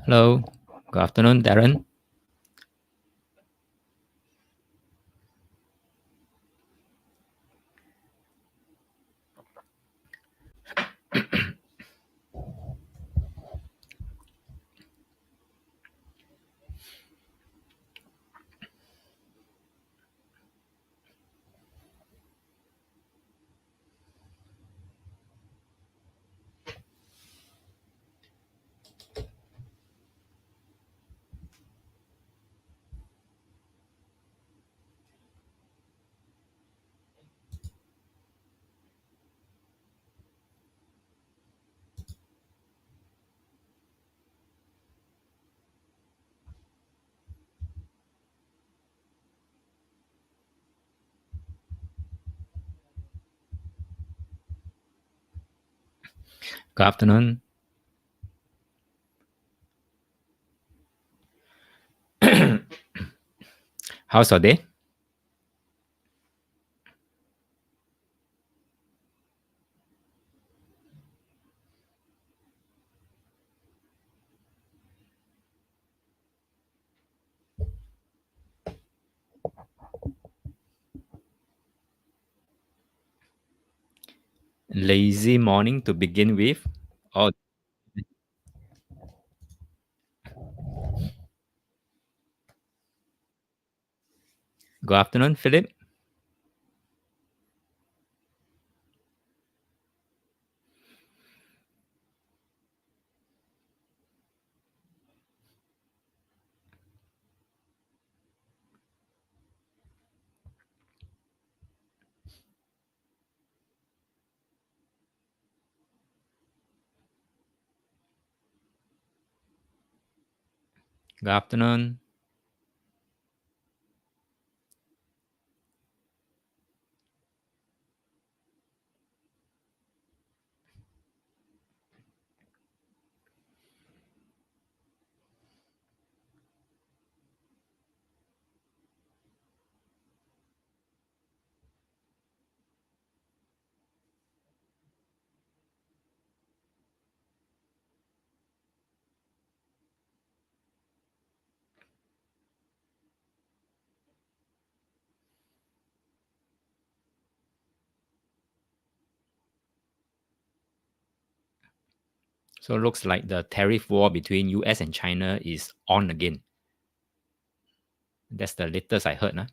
Hello, good afternoon, Darren. Good afternoon. How's your day? Lazy morning to begin with. Oh, good afternoon, Philip. Good afternoon. So it looks like the tariff war between US and China is on again. That's the latest I heard. Nah?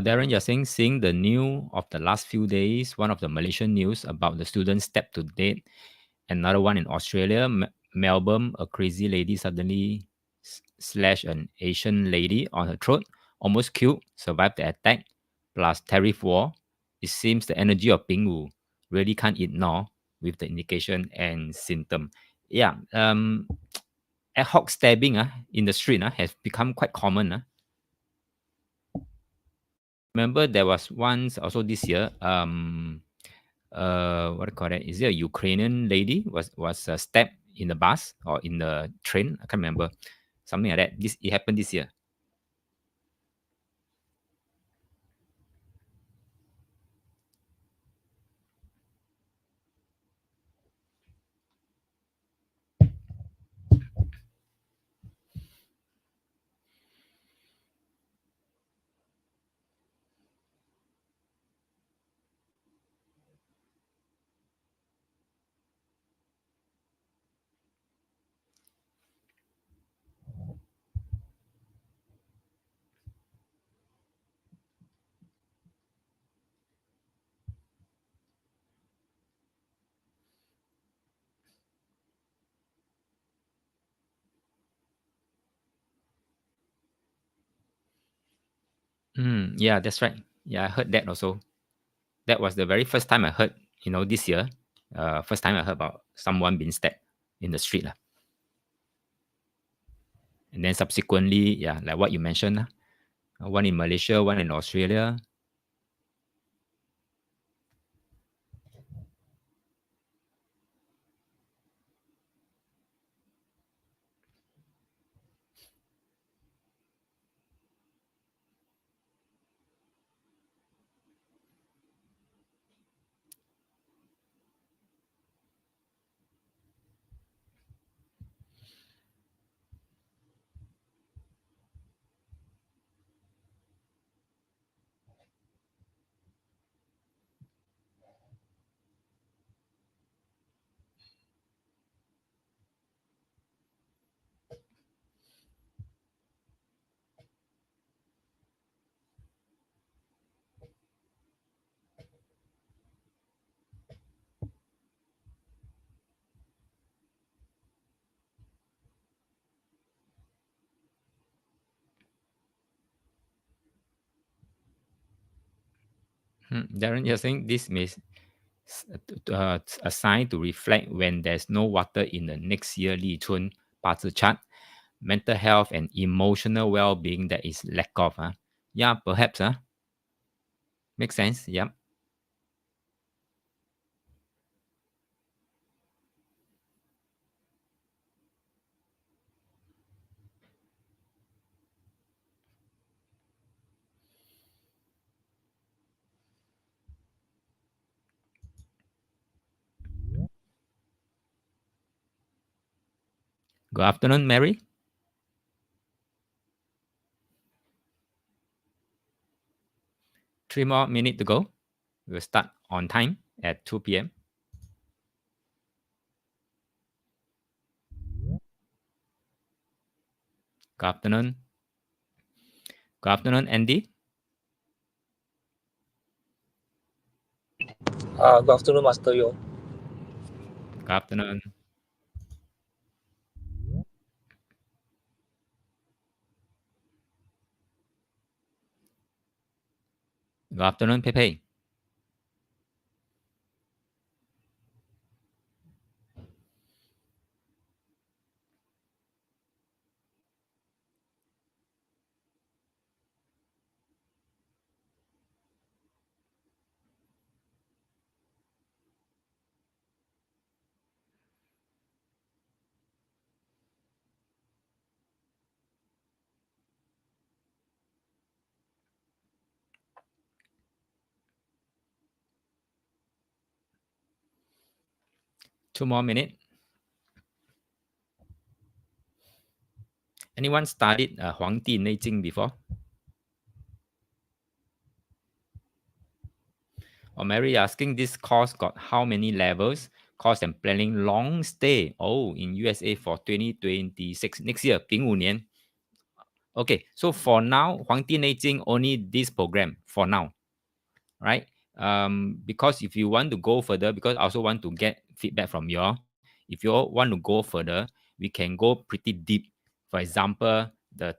Darren, you're saying seeing the new of the last few days, one of the Malaysian news about the students stepped to date, another one in Australia, Melbourne, a crazy lady suddenly slashed an Asian lady on her throat, almost killed, survived the attack, plus tariff war. It seems the energy of Pingwu really can't ignore with the indication and symptom. Yeah, ad hoc stabbing in the street has become quite common. Remember there was once also this year, what do you call that? Is it a Ukrainian lady was stabbed in the bus or in the train? I can't remember. Something like that. This it happened this year. Yeah, that's right. Yeah, I heard that also. That was the very first time I heard, this year. First time I heard about someone being stabbed in the street. And then subsequently, yeah, like what you mentioned, one in Malaysia, one in Australia. Darren, you're saying this may a sign to reflect when there's no water in the next year Li Chun Bazi chart, mental health and emotional well-being that is lack of. Yeah, perhaps. Makes sense. Yep. Good afternoon, Mary. 3 more minutes to go. We'll start on time at 2 p.m. Good afternoon. Good afternoon, Andy. Good afternoon, Master Yo. Good afternoon. Good afternoon, Pepe. 2 more minutes. Anyone studied Huangdi Neijing before? Or Mary asking this course got how many levels? Course and planning long stay. Oh, in USA for 2026 next year, 05年. Okay, so for now, Huangdi Neijing only this program for now, right? Because if you want to go further, because I also want to get feedback from you all. If you all want to go further, we can go pretty deep. For example, the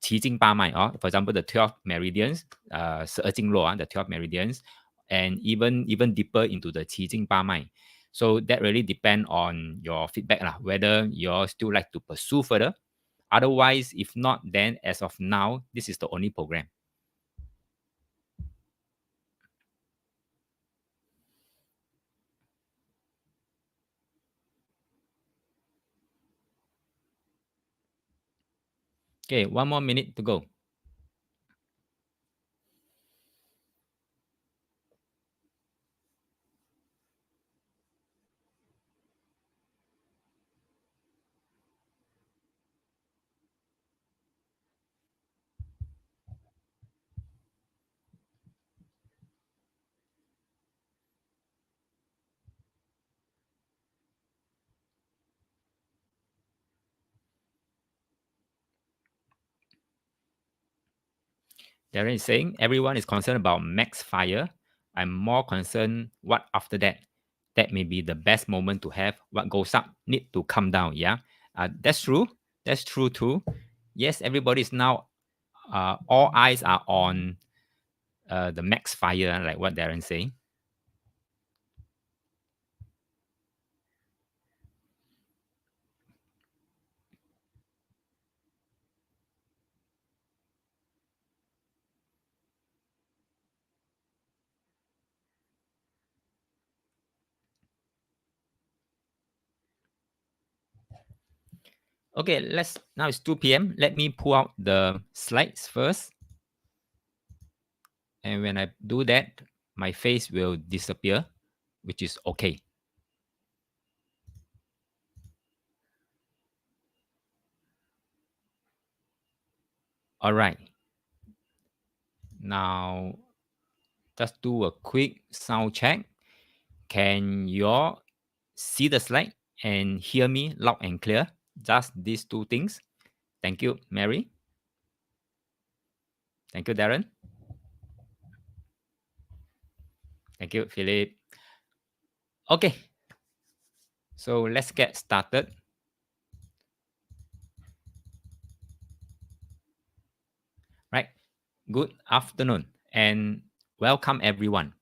奇经八脉, for example, the 12 meridians, 十二经络, the 12 meridians, and even deeper into the 奇经八脉. So that really depend on your feedback lah, whether you all still like to pursue further. Otherwise, if not, then as of now, this is the only program. Okay, 1 more minute to go. Darren is saying everyone is concerned about max fire. I'm more concerned what after that. That may be the best moment to have. What goes up need to come down. Yeah, that's true. That's true too. Yes, everybody is now. All eyes are on the max fire, like what Darren saying. Okay, let's now it's 2 p.m. Let me pull out the slides first. And when I do that, my face will disappear, which is okay. All right. Now, just do a quick sound check. Can you all see the slide and hear me loud and clear? Just these two things. Thank you, Mary. Thank you, Darren. Thank you, Philip. Okay, so let's get started. Right. Good afternoon and welcome, everyone.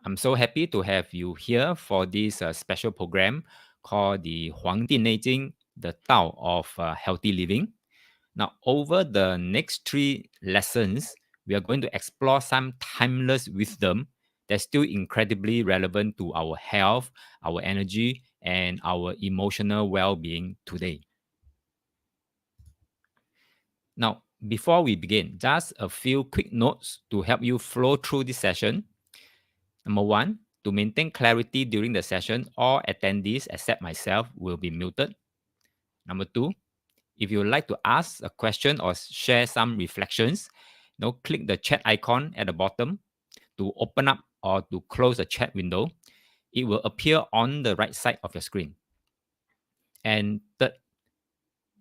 I'm so happy to have you here for this special program called the Huangdi Neijing, the Tao of Healthy Living. Now, over the next 3 lessons, we are going to explore some timeless wisdom that's still incredibly relevant to our health, our energy, and our emotional well being today. Now, before we begin, just a few quick notes to help you flow through this session. Number one, to maintain clarity during the session, all attendees except myself will be muted. Number two, if you would like to ask a question or share some reflections, click the chat icon at the bottom to open up or to close the chat window. It will appear on the right side of your screen. And third,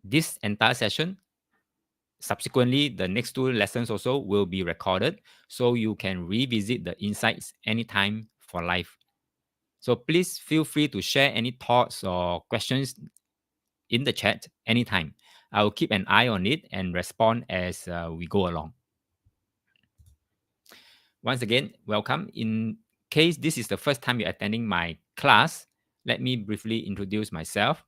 this entire session, subsequently, the next 2 lessons also will be recorded so you can revisit the insights anytime for life. So please feel free to share any thoughts or questions in the chat anytime. I will keep an eye on it and respond as we go along. Once again, welcome. In case this is the first time you're attending my class, let me briefly introduce myself.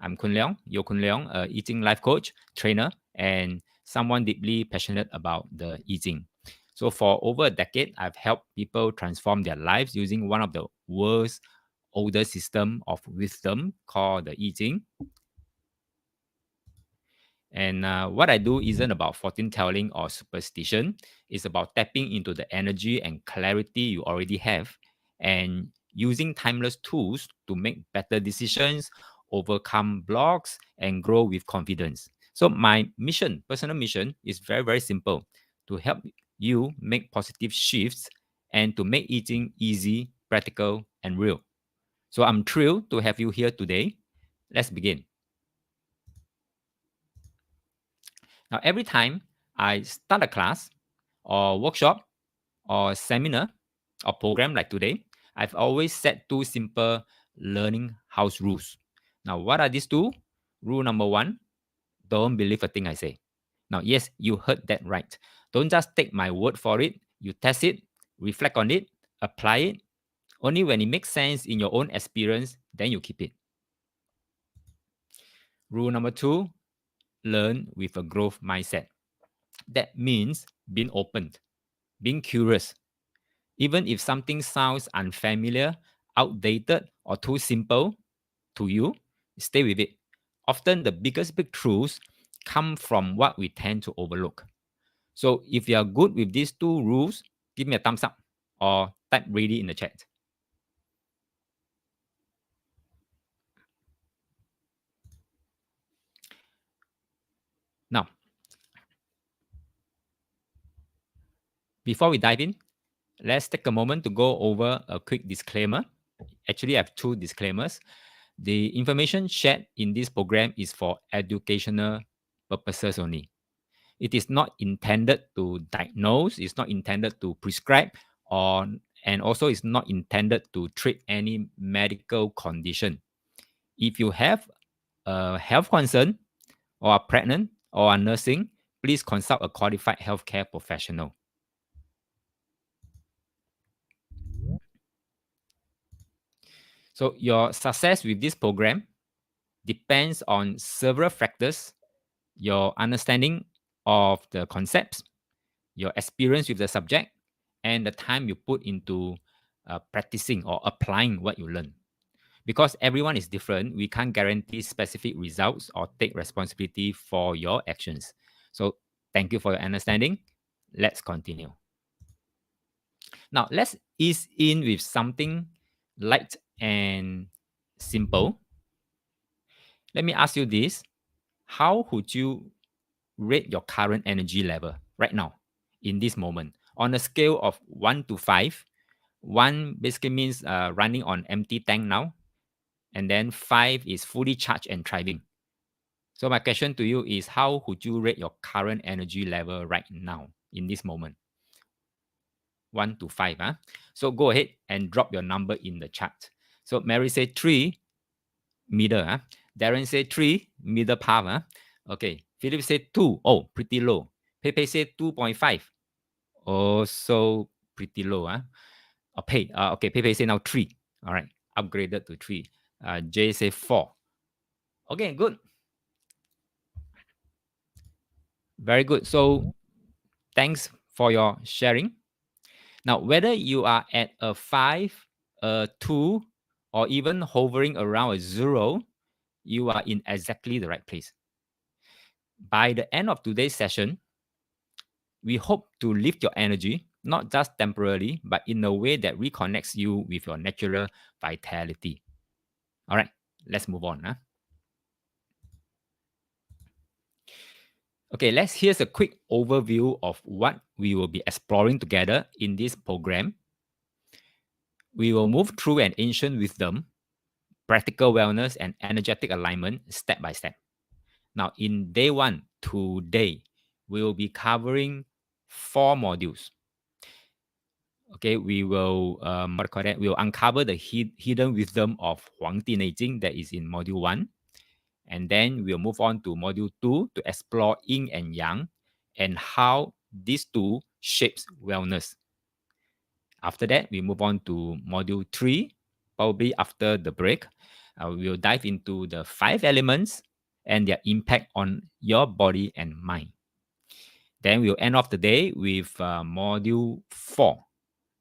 I'm Kun Leong, Yo Kun Leong, a I Ching life coach, trainer, and someone deeply passionate about the I Ching. So for over a decade, I've helped people transform their lives using one of the world's oldest system of wisdom called the I Ching. And what I do isn't about fortune telling or superstition. It's about tapping into the energy and clarity you already have and using timeless tools to make better decisions, overcome blocks, and grow with confidence. So, my mission, personal mission, is very, very simple to help you make positive shifts and to make eating easy, practical, and real. So, I'm thrilled to have you here today. Let's begin. Now, every time I start a class or workshop or seminar or program like today, I've always set two simple learning house rules. Now, what are these two? Rule number one, don't believe a thing I say. Now, yes, you heard that right. Don't just take my word for it. You test it, reflect on it, apply it. Only when it makes sense in your own experience, then you keep it. Rule number two, learn with a growth mindset. That means being open, being curious. Even if something sounds unfamiliar, outdated, or too simple to you, stay with it. Often the biggest breakthroughs come from what we tend to overlook. So if you are good with these two rules, give me a thumbs up or type ready in the chat. Now, before we dive in, let's take a moment to go over a quick disclaimer. Actually, I have two disclaimers. The information shared in this program is for educational purposes only. It is not intended to diagnose, it's not intended to prescribe, or and also it's not intended to treat any medical condition. If you have a health concern or are pregnant or are nursing, please consult a qualified healthcare professional. So your success with this program depends on several factors: your understanding of the concepts, your experience with the subject, and the time you put into practicing or applying what you learn. Because everyone is different, we can't guarantee specific results or take responsibility for your actions. So, thank you for your understanding. Let's continue. Now, let's ease in with something light and simple. Let me ask you this: how would you rate your current energy level right now in this moment on a scale of 1 to 5? One basically means running on empty tank now, and then 5 is fully charged and thriving. So my question to you is, how would you rate your current energy level right now in this moment? 1 to 5. Huh? So go ahead and drop your number in the chat. So Mary said 3, middle. Huh? Darren said 3, middle path. Huh? Okay. Philip said 2. Oh, pretty low. Pepe said 2.5. Also pretty low. Huh? Okay, Pepe said now 3. All right. Upgraded to 3. Jay said 4. Okay, good. Very good. So thanks for your sharing. Now, whether you are at a 5, a 2, or even hovering around a 0, you are in exactly the right place. By the end of today's session, we hope to lift your energy, not just temporarily, but in a way that reconnects you with your natural vitality. All right, let's move on. Huh? Okay, here's a quick overview of what we will be exploring together in this program. We will move through an ancient wisdom, practical wellness, and energetic alignment step by step. Now, in day one, today, we will be covering 4 modules. Okay, we will we will uncover the hidden wisdom of Huangdi Neijing that is in module 1. And then we'll move on to module 2 to explore yin and yang and how these two shapes wellness. After that, we move on to module 3, probably after the break. We'll dive into the 5 elements and their impact on your body and mind. Then we'll end off the day with module 4.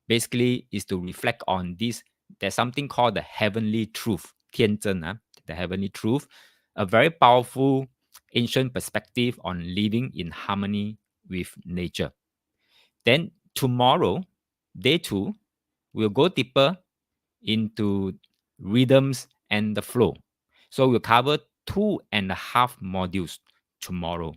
Basically, is to reflect on this. There's something called the heavenly truth, 天真, the heavenly truth, a very powerful ancient perspective on living in harmony with nature. Then tomorrow, day 2, we'll go deeper into rhythms and the flow. So we'll cover 2.5 modules tomorrow.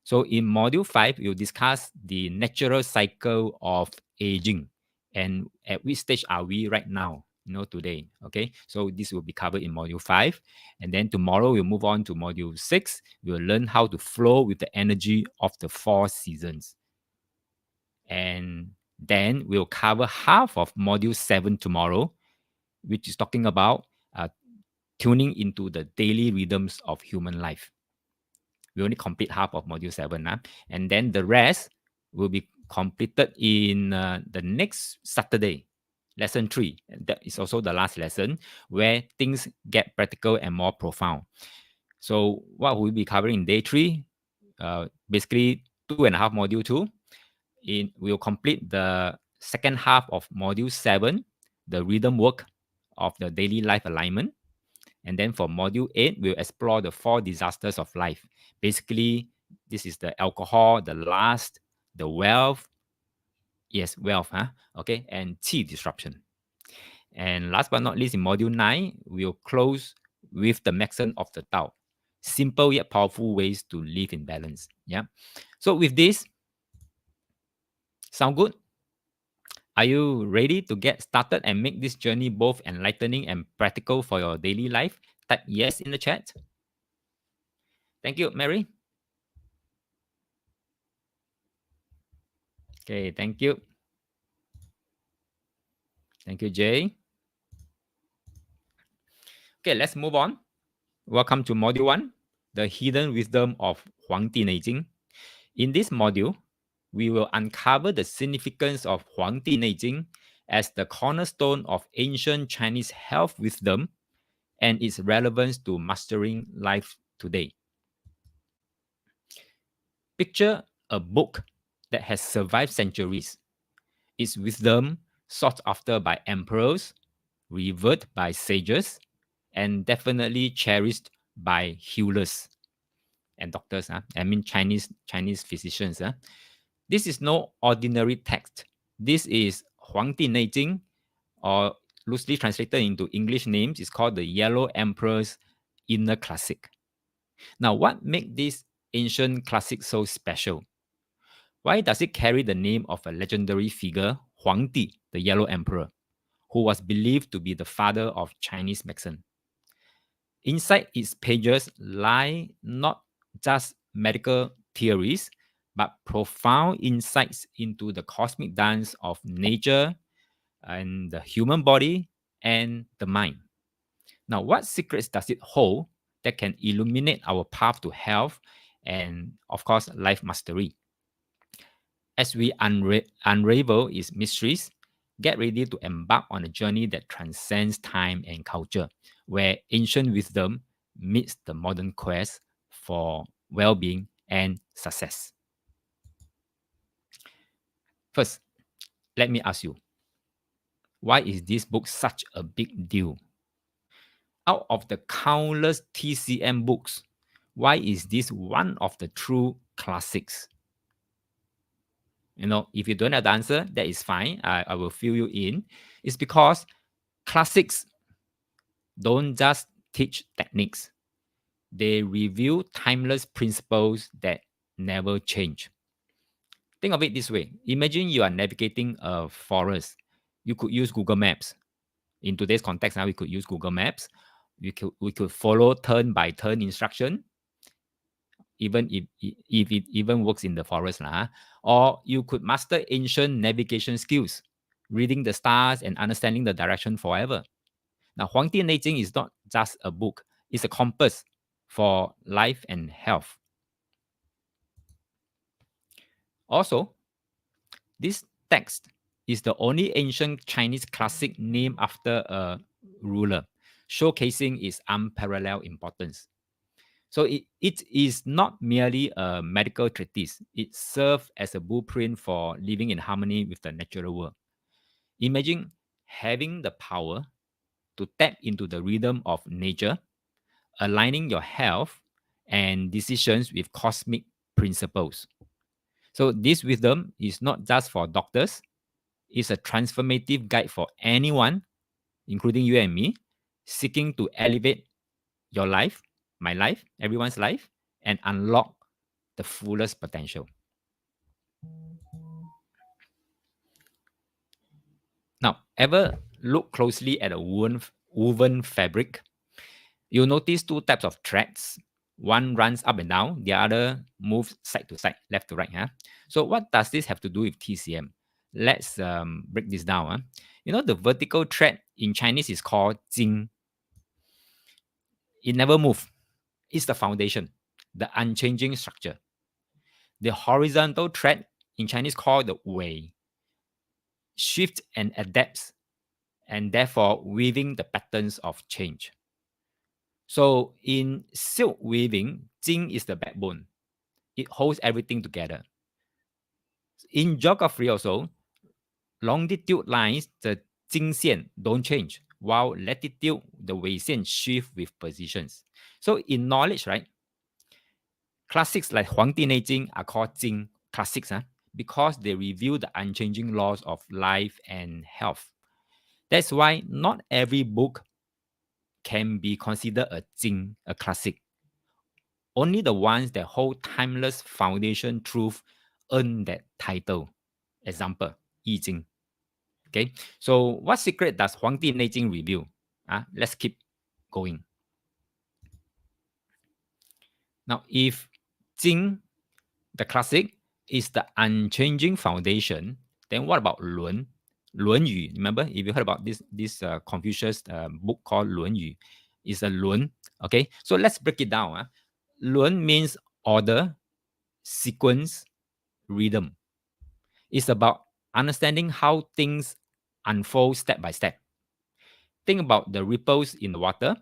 So in module 5, we'll discuss the natural cycle of aging and at which stage are we right now today. Okay, so this will be covered in module 5, and then tomorrow we'll move on to module 6. We'll learn how to flow with the energy of the 4 seasons, and then we'll cover half of module 7 tomorrow, which is talking about tuning into the daily rhythms of human life. We only complete half of module 7, and then the rest will be completed in the next Saturday, lesson 3. And that is also the last lesson where things get practical and more profound. So what we'll be covering in day 3, basically 2.5 module 2. We'll complete the second half of module 7, the rhythm work of the daily life alignment. And then for module 8, we'll explore the 4 disasters of life. Basically, this is the alcohol, the lust, the wealth. Yes, wealth, okay, and qi disruption. And last but not least, in module 9, we'll close with the maxim of the Tao. Simple yet powerful ways to live in balance. Yeah. So with this, sound good? Are you ready to get started and make this journey both enlightening and practical for your daily life? Type yes in the chat. Thank you, Mary. Okay, thank you. Thank you, Jay. Okay, let's move on. Welcome to module 1, the hidden wisdom of Huangdi Neijing. In this module, we will uncover the significance of Huangdi Neijing as the cornerstone of ancient Chinese health wisdom and its relevance to mastering life today. Picture a book that has survived centuries. Its wisdom sought after by emperors, revered by sages, and definitely cherished by healers and doctors. I mean Chinese physicians. This is no ordinary text. This is Huangdi Neijing, or loosely translated into English names, is called the Yellow Emperor's Inner Classic. Now, what makes this ancient classic so special? Why does it carry the name of a legendary figure, Huangdi, the Yellow Emperor, who was believed to be the father of Chinese medicine? Inside its pages lie not just medical theories, but profound insights into the cosmic dance of nature and the human body and the mind. Now, what secrets does it hold that can illuminate our path to health and, of course, life mastery? As we unravel its mysteries, get ready to embark on a journey that transcends time and culture, where ancient wisdom meets the modern quest for well being and success. First, let me ask you, why is this book such a big deal? Out of the countless TCM books, why is this one of the true classics? If you don't have the answer, that is fine. I will fill you in. It's because classics don't just teach techniques, they reveal timeless principles that never change. Think of it this way. Imagine you are navigating a forest. You could use Google Maps. In today's context, now we could use Google Maps. We could follow turn by turn instruction, even if it even works in the forest. Or you could master ancient navigation skills, reading the stars and understanding the direction forever. Now, Huangdi Neijing is not just a book, it's a compass for life and health. Also, this text is the only ancient Chinese classic named after a ruler, showcasing its unparalleled importance. So it is not merely a medical treatise. It serves as a blueprint for living in harmony with the natural world. Imagine having the power to tap into the rhythm of nature, aligning your health and decisions with cosmic principles. So this wisdom is not just for doctors, it's a transformative guide for anyone, including you and me, seeking to elevate your life, my life, everyone's life, and unlock the fullest potential. Now, ever look closely at a woven fabric, you'll notice two types of threads. One runs up and down, the other moves side to side, left to right. Huh? So what does this have to do with TCM? Let's break this down. Huh? You know, the vertical thread in Chinese is called jing. It never moves. It's the foundation, the unchanging structure. The horizontal thread in Chinese called the wei, shifts and adapts, and therefore weaving the patterns of change. So in silk weaving, jing is the backbone. It holds everything together. In geography also, longitude lines, the jing xian don't change, while latitude, the wei xian shift with positions. So in knowledge, right, classics like Huangdi Neijing are called jing classics, because they reveal the unchanging laws of life and health. That's why not every book can be considered a jing, a classic. Only the ones that hold timeless foundation truth earn that title. Example, Yi Jing. Okay, so what secret does Huangdi Neijing reveal? Let's keep going. Now, if Jing, the classic, is the unchanging foundation, then what about Lun? Luan Yu, remember, if you heard about this Confucius book called Luan Yu, is a Lun. Okay, so let's break it down. Luan means order, sequence, rhythm. It's about understanding how things unfold step by step. Think about the ripples in the water.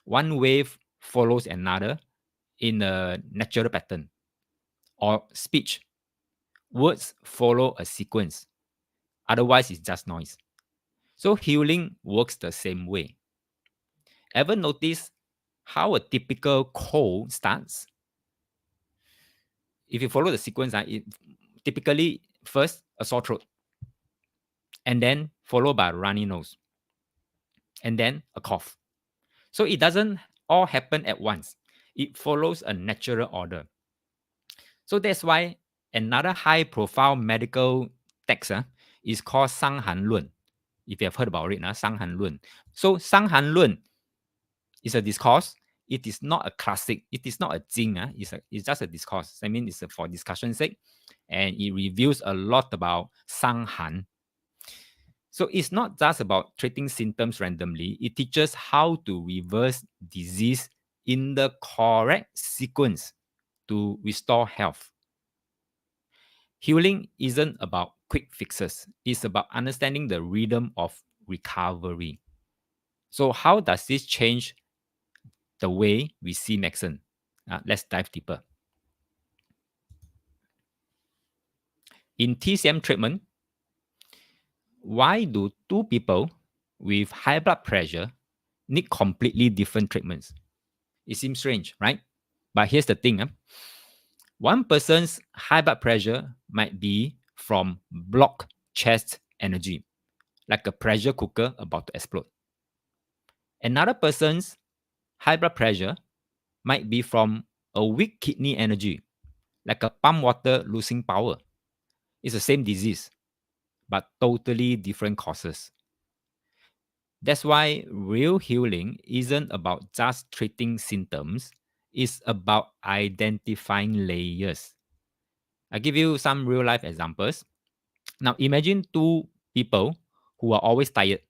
One wave follows another in a natural pattern. Or speech. Words follow a sequence. Otherwise, it's just noise. So healing works the same way. Ever notice how a typical cold starts? If you follow the sequence, it typically first a sore throat, and then followed by a runny nose, and then a cough. So it doesn't all happen at once. It follows a natural order. So that's why another high-profile medical text is called Sanghan Lun. If you have heard about it, Sanghan Lun. So Sanghan Lun is a discourse. It is not a classic. It is not a jing. It's just a discourse. I mean, it's for discussion's sake. And it reveals a lot about Sanghan. So it's not just about treating symptoms randomly. It teaches how to reverse disease in the correct sequence to restore health. Healing isn't about quick fixes. It's about understanding the rhythm of recovery. So how does this change the way we see medicine? Let's dive deeper. In TCM treatment, why do two people with high blood pressure need completely different treatments? It seems strange, right? But here's the thing. One person's high blood pressure might be from blocked chest energy, like a pressure cooker about to explode. Another person's high blood pressure might be from a weak kidney energy, like a pump water losing power. It's the same disease, but totally different causes. That's why real healing isn't about just treating symptoms, it's about identifying layers. I'll give you some real life examples. Now, imagine two people who are always tired.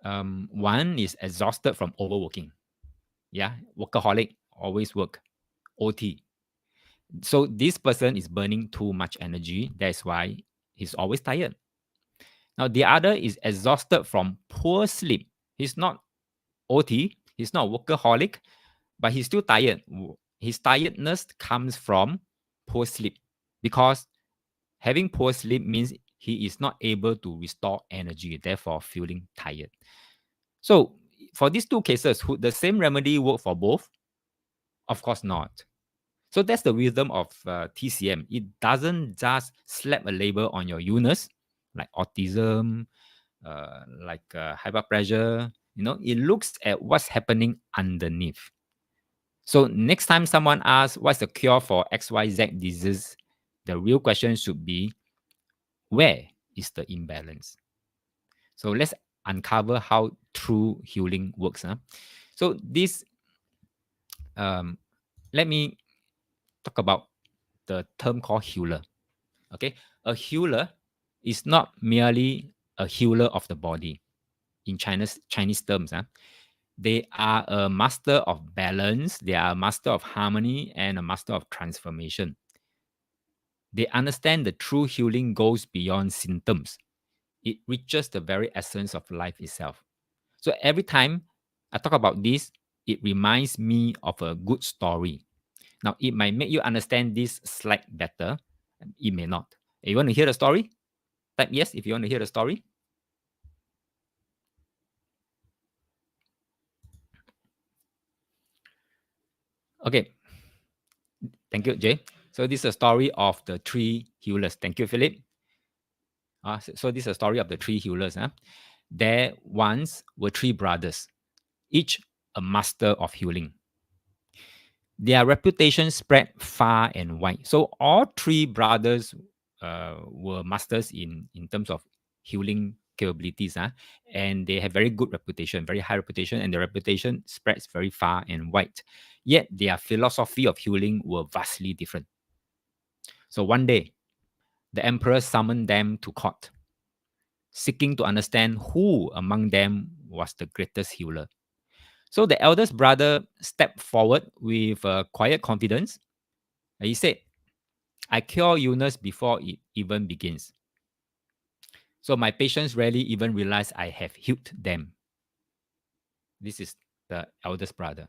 One is exhausted from overworking. Yeah, workaholic, always work, OT. So this person is burning too much energy. That's why he's always tired. Now, the other is exhausted from poor sleep. He's not OT, he's not workaholic, but he's still tired. His tiredness comes from poor sleep because having poor sleep means he is not able to restore energy, therefore feeling tired. So for these two cases, would the same remedy work for both? Of course not. So that's the wisdom of TCM. It doesn't just slap a label on your illness, like autism, like high blood pressure. It looks at what's happening underneath. So next time someone asks what's the cure for XYZ disease, the real question should be, where is the imbalance? So let's uncover how true healing works. So this, um, let me talk about the term called healer. Okay, a healer is not merely a healer of the body in Chinese terms. They are a master of balance, they are a master of harmony, and a master of transformation. They understand the true healing goes beyond symptoms. It reaches the very essence of life itself. So every time I talk about this, it reminds me of a good story. Now, it might make you understand this slide better. It may not. You want to hear the story? Type yes if you want to hear the story. Okay. Thank you, Jay. So this is a story of the three healers. Thank you, Philip. So this is a story of the three healers. There once were three brothers, each a master of healing. Their reputation spread far and wide. So all three brothers were masters in terms of healing capabilities, and they have very good reputation, very high reputation, and their reputation spreads very far and wide. Yet their philosophy of healing were vastly different. So one day, the emperor summoned them to court, seeking to understand who among them was the greatest healer. So the eldest brother stepped forward with quiet confidence. He said, I cure illness before it even begins. So my patients rarely even realize I have healed them. This is the eldest brother.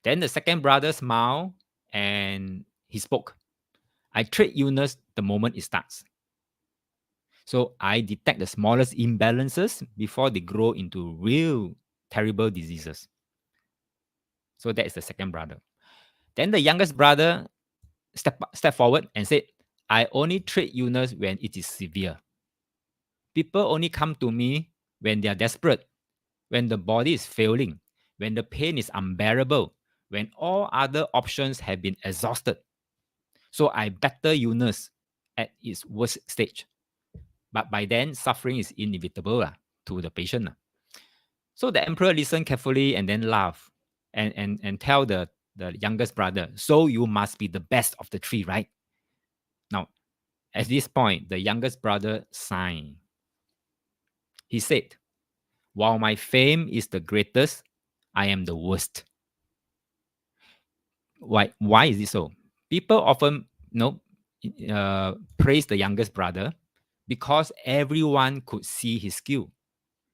Then the second brother smiled and he spoke. I treat illness the moment it starts. So I detect the smallest imbalances before they grow into real terrible diseases. So that is the second brother. Then the youngest brother stepped forward and said, I only treat illness when it is severe. People only come to me when they are desperate, when the body is failing, when the pain is unbearable, when all other options have been exhausted. So I battle illness at its worst stage. But by then, suffering is inevitable to the patient. So the emperor listened carefully and then laughed and tell the youngest brother, so you must be the best of the three, right? Now, at this point, the youngest brother sighed. He said, while my fame is the greatest, I am the worst. Why is it so? People often praise the youngest brother because everyone could see his skill.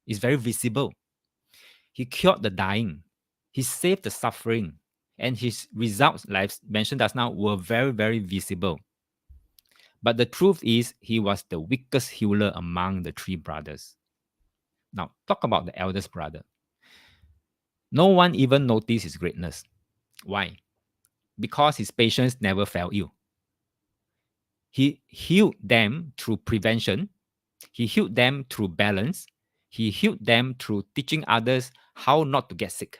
It's very visible. He cured the dying, he saved the suffering, and his results, like mentioned just now, were very, very visible. But the truth is, he was the weakest healer among the three brothers. Now, talk about the eldest brother. No one even noticed his greatness. Why? Because his patients never fell ill. He healed them through prevention. He healed them through balance. He healed them through teaching others how not to get sick.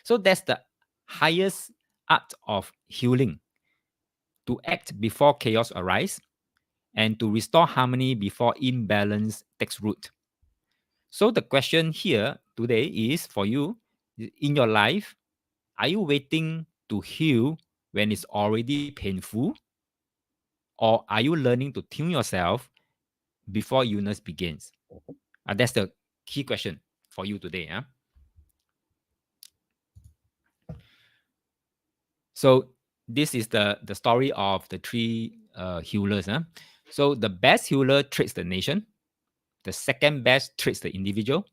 So that's the highest art of healing, to act before chaos arises and to restore harmony before imbalance takes root. So the question here today is for you, in your life, are you waiting to heal when it's already painful? Or are you learning to tune yourself before illness begins? That's the key question for you today. So this is the story of the three healers. So the best healer treats the nation, the second best treats the individual,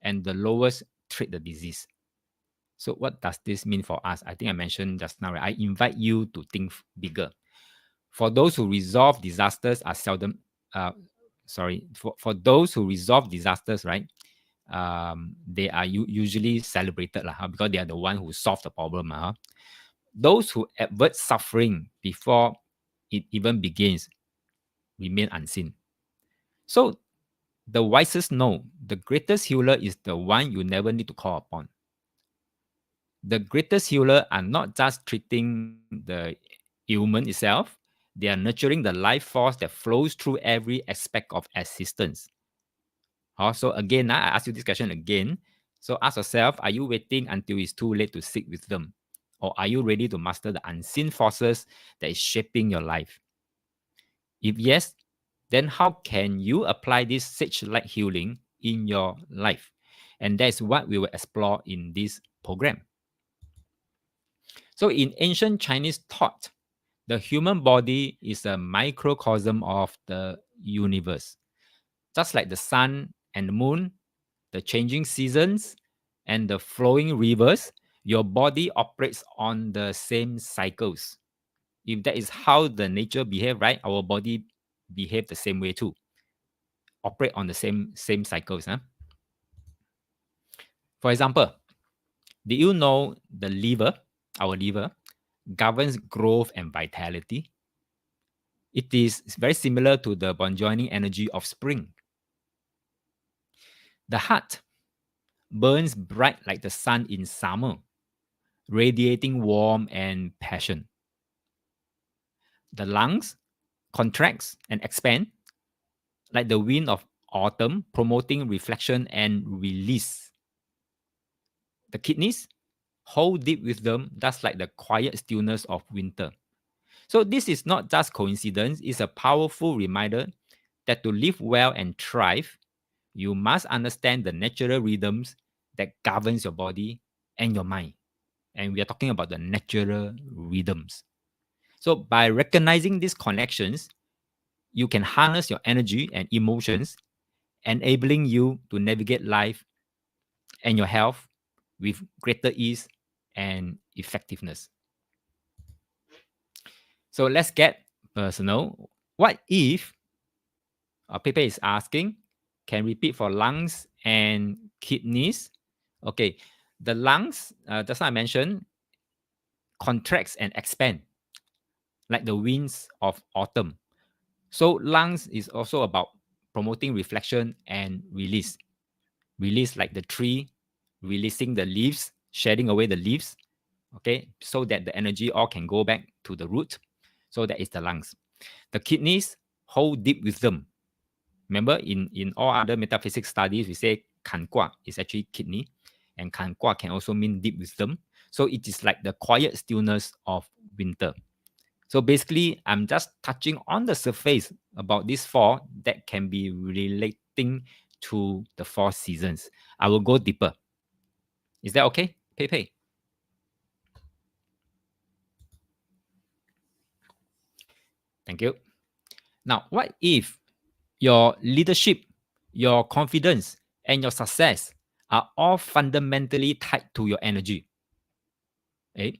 and the lowest treat the disease. So what does this mean for us? I think I mentioned just now, right? I invite you to think bigger. For those who resolve disasters are seldom, for those who resolve disasters, right? They are usually celebrated because they are the one who solved the problem. Those who avert suffering before it even begins remain unseen. So the wisest know the greatest healer is the one you never need to call upon. The greatest healer are not just treating the ailment itself, they are nurturing the life force that flows through every aspect of existence. Also, again, I ask you this question again. So ask yourself, are you waiting until it's too late to seek wisdom? Or are you ready to master the unseen forces that is shaping your life? If yes, then how can you apply this sage-like healing in your life? And that's what we will explore in this program. So in ancient Chinese thought, the human body is a microcosm of the universe. Just like the sun and the moon, the changing seasons, and the flowing rivers, your body operates on the same cycles. If that is how the nature behave, right, our body behave the same way too. Operate on the same cycles. Huh? For example, do you know the liver, our liver, governs growth and vitality? It is very similar to the burgeoning energy of spring. The heart burns bright like the sun in summer, radiating warmth and passion. The lungs contracts and expand like the wind of autumn, promoting reflection and release. The kidneys hold deep wisdom, just like the quiet stillness of winter. So this is not just coincidence, it's a powerful reminder that to live well and thrive, you must understand the natural rhythms that governs your body and your mind. And we are talking about the natural rhythms. So by recognizing these connections, you can harness your energy and emotions, enabling you to navigate life and your health with greater ease and effectiveness. So let's get personal. What if Pepe is asking, can repeat for lungs and kidneys? Okay, the lungs, just like I mentioned, contracts and expand like the winds of autumn. So lungs is also about promoting reflection and release. Release like the tree, releasing the leaves, shedding away the leaves, okay, so that the energy all can go back to the root. So that is the lungs. The kidneys hold deep wisdom. Remember, in all other metaphysics studies, we say kan gua is actually kidney, and kan gua can also mean deep wisdom. So it is like the quiet stillness of winter. So basically, I'm just touching on the surface about these four that can be relating to the four seasons. I will go deeper. Is that okay, Pei Pei? Thank you. Now, what if your leadership, your confidence, and your success are all fundamentally tied to your energy? Eh?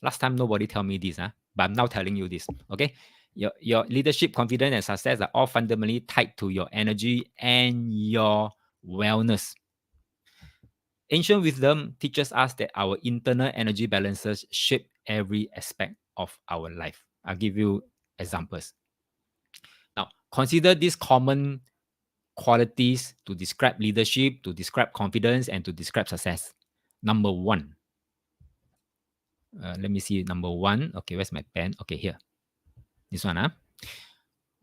Last time nobody tell me this, huh? But I'm now telling you this. Okay. Your leadership, confidence, and success are all fundamentally tied to your energy and your wellness. Ancient wisdom teaches us that our internal energy balances shape every aspect of our life. I'll give you examples. Now, consider these common qualities to describe leadership, to describe confidence, and to describe success. Number one, let me see. Number one, okay, where's my pen? Okay, here. This one,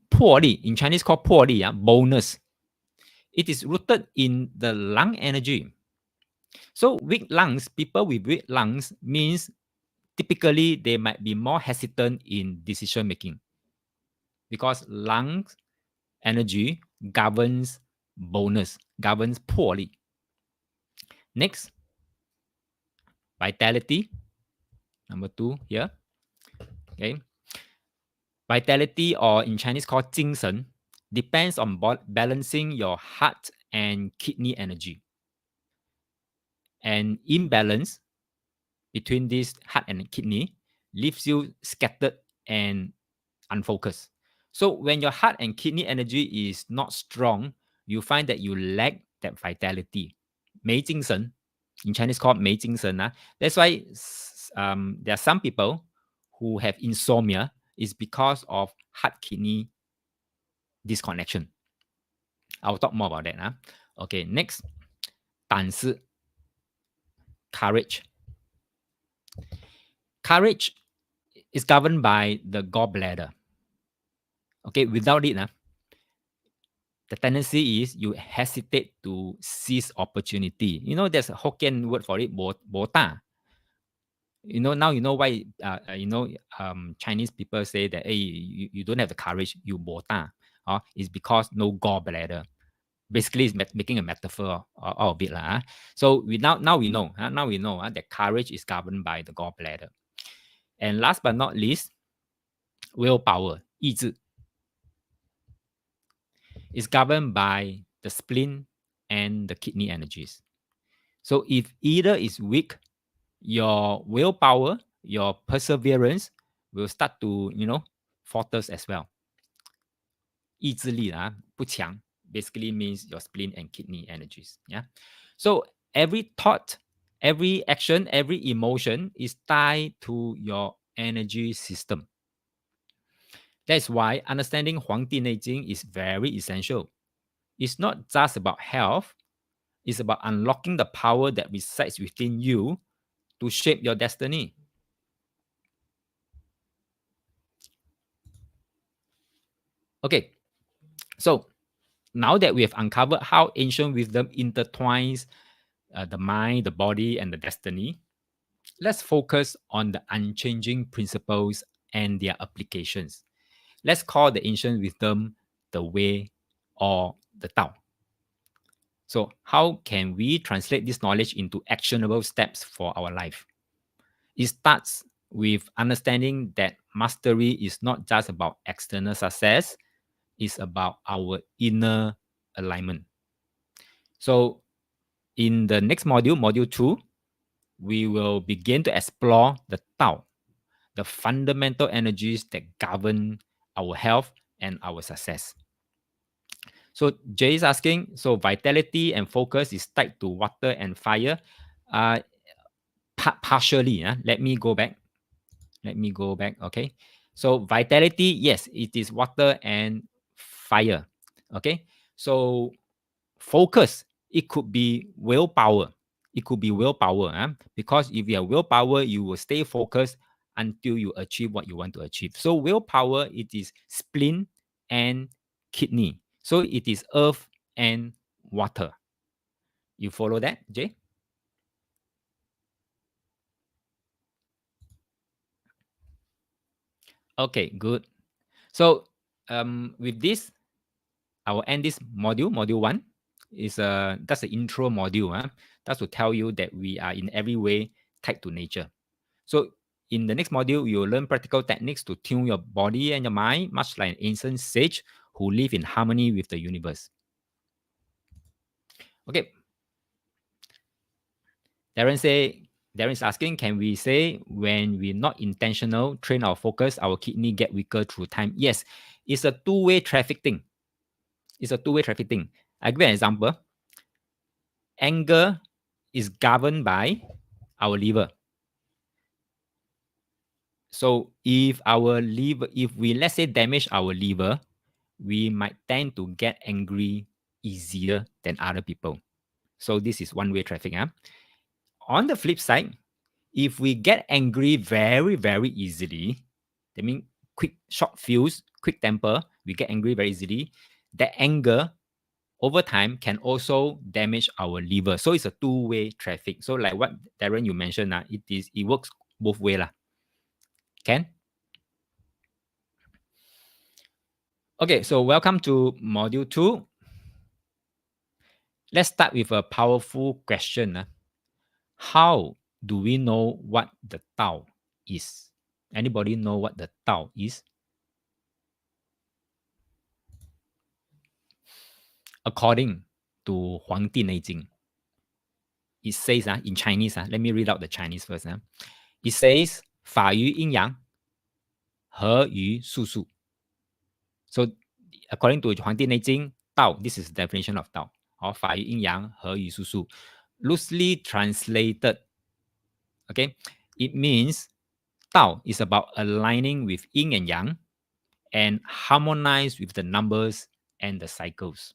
魄力 in Chinese called 魄力, bonus. It is rooted in the lung energy. So weak lungs, people with weak lungs means typically they might be more hesitant in decision making because lungs energy governs bonus, governs 魄力. Next, vitality. Number two here. Okay. Vitality, or in Chinese called 精神, depends on balancing your heart and kidney energy. And imbalance between this heart and kidney leaves you scattered and unfocused. So when your heart and kidney energy is not strong, you find that you lack that vitality. 没精神, in Chinese called 没精神. That's why there are some people who have insomnia is because of heart kidney disconnection. I'll talk more about that. Okay, next, 胆识, courage. Courage is governed by the gallbladder. Okay, without it, the tendency is you hesitate to seize opportunity. There's a Hokkien word for it, bo ta. Now you know why, Chinese people say that, hey, you don't have the courage, you bo ta. It's because no gallbladder. Basically, it's making a metaphor out of it. So now we know, that courage is governed by the gallbladder. And last but not least, willpower, 意志, is governed by the spleen and the kidney energies. So if either is weak, your willpower, your perseverance will start to, falters as well. 意志力不强 basically means your spleen and kidney energies. Yeah. So every thought, every action, every emotion is tied to your energy system. That's why understanding Huangdi Neijing is very essential. It's not just about health, it's about unlocking the power that resides within you to shape your destiny. Okay, so now that we have uncovered how ancient wisdom intertwines the mind, the body, and the destiny, let's focus on the unchanging principles and their applications. Let's call the ancient wisdom the way or the Tao. So, how can we translate this knowledge into actionable steps for our life? It starts with understanding that mastery is not just about external success, it's about our inner alignment. So, in the next module, module 2, we will begin to explore the Tao, the fundamental energies that govern our health and our success. So Jay is asking, so vitality and focus is tied to water and fire. Partially. Let me go back. Okay. So vitality, yes, it is water and fire. Okay. So focus, it could be willpower. Because if you have willpower, you will stay focused until you achieve what you want to achieve. So willpower, it is spleen and kidney. So it is earth and water. You follow that, Jay? Okay, good. So with this, I will end this module. Module 1 is that's the intro module. That's to tell you that we are in every way tied to nature. So in the next module, you'll learn practical techniques to tune your body and your mind, much like an ancient sage who live in harmony with the universe. Okay. Darren is asking, can we say when we're not intentional, train our focus, our kidney get weaker through time? Yes, it's a two-way traffic thing. I give you an example. Anger is governed by our liver. So if we let's say damage our liver, we might tend to get angry easier than other people. So this is one-way traffic. On the flip side, if we get angry very, very easily, that means quick, short fuse, quick temper, we get angry very easily, that anger over time can also damage our liver. So it's a two-way traffic. So like what Darren you mentioned, it works both way. Can? Okay, so welcome to module 2. Let's start with a powerful question. How do we know what the Tao is? Anybody know what the Tao is? According to Huangdi Neijing, it says in Chinese, let me read out the Chinese first. It says, 法于阴阳,和于术数. So according to Huangdi Neijing, Tao, this is the definition of Tao, or 法于阴阳,和于术数. Loosely translated, okay, it means Tao is about aligning with yin and yang and harmonize with the numbers and the cycles.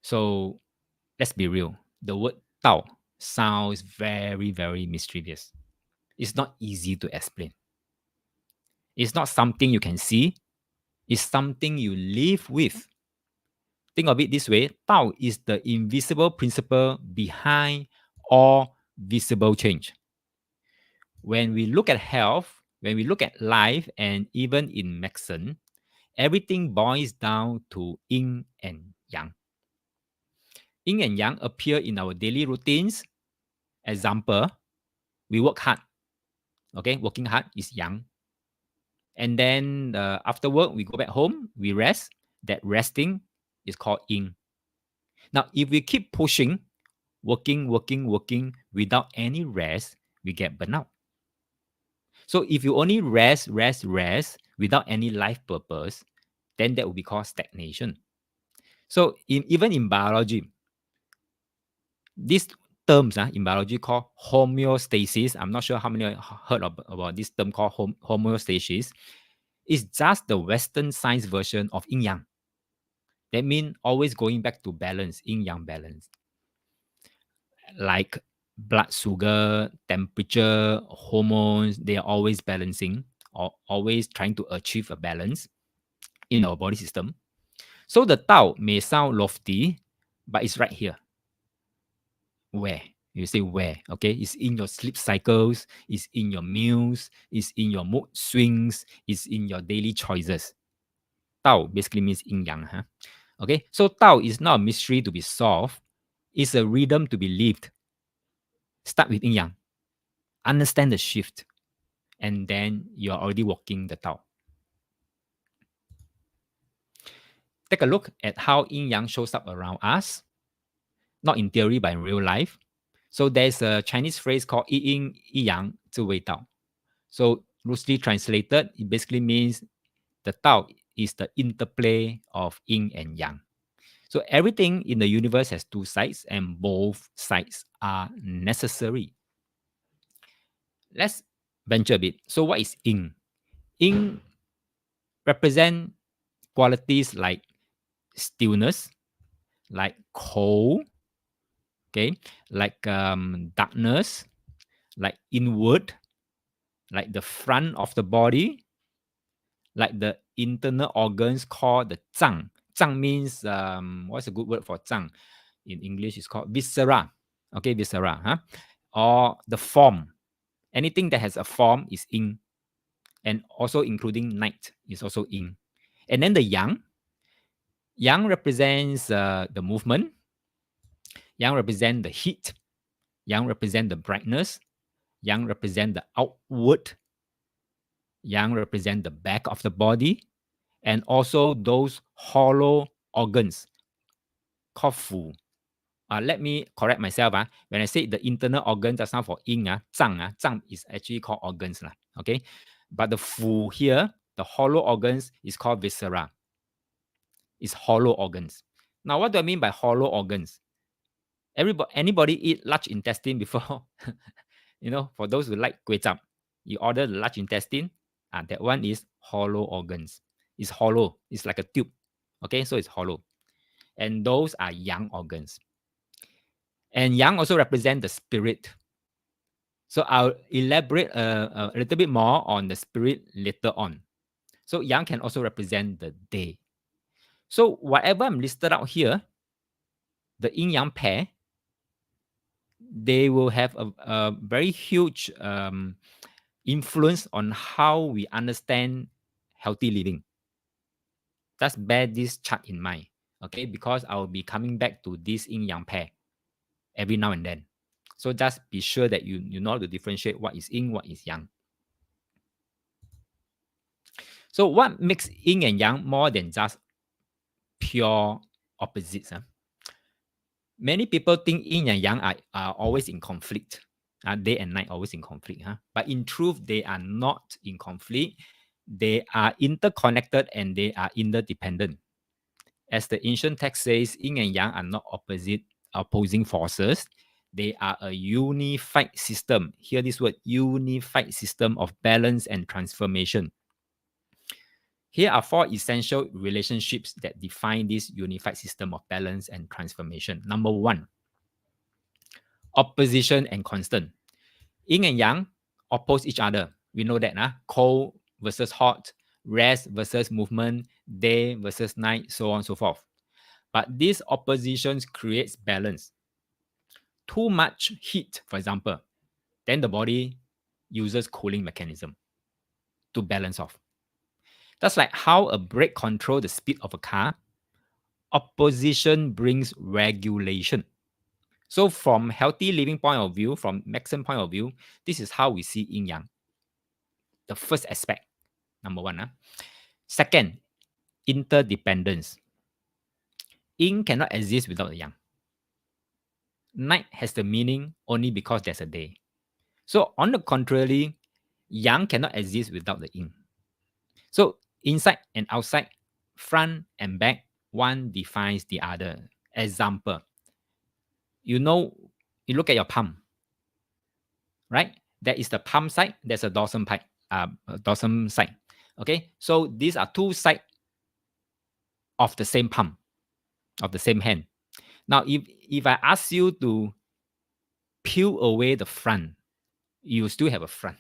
So let's be real. The word Tao sounds very, very mischievous. It's not easy to explain. It's not something you can see. is something you live with. Think of it this way: Tao is the invisible principle behind all visible change. When we look at health, when we look at life, and even in medicine, everything boils down to yin and yang. Yin and yang appear in our daily routines. Example, we work hard. Okay, working hard is yang. And then after work, we go back home, we rest. That resting is called yin. Now, if we keep pushing, working without any rest, we get burnout. So if you only rest without any life purpose, then that will be called stagnation. So even in biology, these terms in biology called homeostasis. I'm not sure how many heard about this term called homeostasis. It's just the Western science version of yin yang. That means always going back to balance, yin yang balance. Like blood sugar, temperature, hormones, they are always balancing or always trying to achieve a balance in our body system. So the Tao may sound lofty, but it's right here. Where? You say where? Okay, it's in your sleep cycles, it's in your meals, it's in your mood swings, it's in your daily choices. Tao basically means yin yang. Huh? Okay, so Tao is not a mystery to be solved, it's a rhythm to be lived. Start with yin yang, understand the shift, and then you're already walking the Tao. Take a look at how yin yang shows up around us, not in theory, but in real life. So there's a Chinese phrase called yi yin yi yang zhi wei Tao. So loosely translated, it basically means the Tao is the interplay of yin and yang. So everything in the universe has two sides, and both sides are necessary. Let's venture a bit. So what is yin? Yin represent qualities like stillness, like cold, okay, like darkness, like inward, like the front of the body, like the internal organs called the zhang. Zhang means what's a good word for zhang? In English, it's called viscera. Okay, viscera, huh? Or the form. Anything that has a form is yin, and also including night is also yin. And then the yang. Yang represents the movement. Yang represents the heat. Yang represents the brightness. Yang represents the outward. Yang represents the back of the body, and also those hollow organs called fu. Let me correct myself. When I say the internal organs just now for yin, zhang is actually called organs. Okay? But the fu here, the hollow organs, is called viscera. It's hollow organs. Now, what do I mean by hollow organs? Anybody eat large intestine before? For those who like kway chap, you order the large intestine, that one is hollow organs. It's hollow. It's like a tube. Okay, so it's hollow. And those are yang organs. And yang also represent the spirit. So I'll elaborate a little bit more on the spirit later on. So yang can also represent the day. So whatever I'm listed out here, the yin-yang pair, they will have a very huge influence on how we understand healthy living. Just bear this chart in mind, okay? Because I will be coming back to this yin-yang pair every now and then. So just be sure that you know how to differentiate what is yin, what is yang. So what makes yin and yang more than just pure opposites? Many people think yin and yang are always in conflict. Day and night always in conflict. But in truth, they are not in conflict. They are interconnected and they are interdependent. As the ancient text says, yin and yang are not opposing forces. They are a unified system. Hear this word, unified system of balance and transformation. Here are 4 essential relationships that define this unified system of balance and transformation. Number 1, opposition and constant. Yin and yang oppose each other. We know that. Cold versus hot, rest versus movement, day versus night, so on and so forth. But these oppositions creates balance. Too much heat, for example, then the body uses cooling mechanism to balance off. That's like how a brake controls the speed of a car. Opposition brings regulation. So from healthy living point of view, from Maxim point of view, this is how we see yin yang. The first aspect, number one. Second, interdependence. Yin cannot exist without the yang. Night has the meaning only because there's a day. So on the contrary, yang cannot exist without the yin. So inside and outside, front and back, one defines the other. Example, you know, you look at your palm, right? There is the palm side, there's a dorsum side. Okay, so these are two sides of the same palm, of the same hand. Now, if I ask you to peel away the front, you still have a front.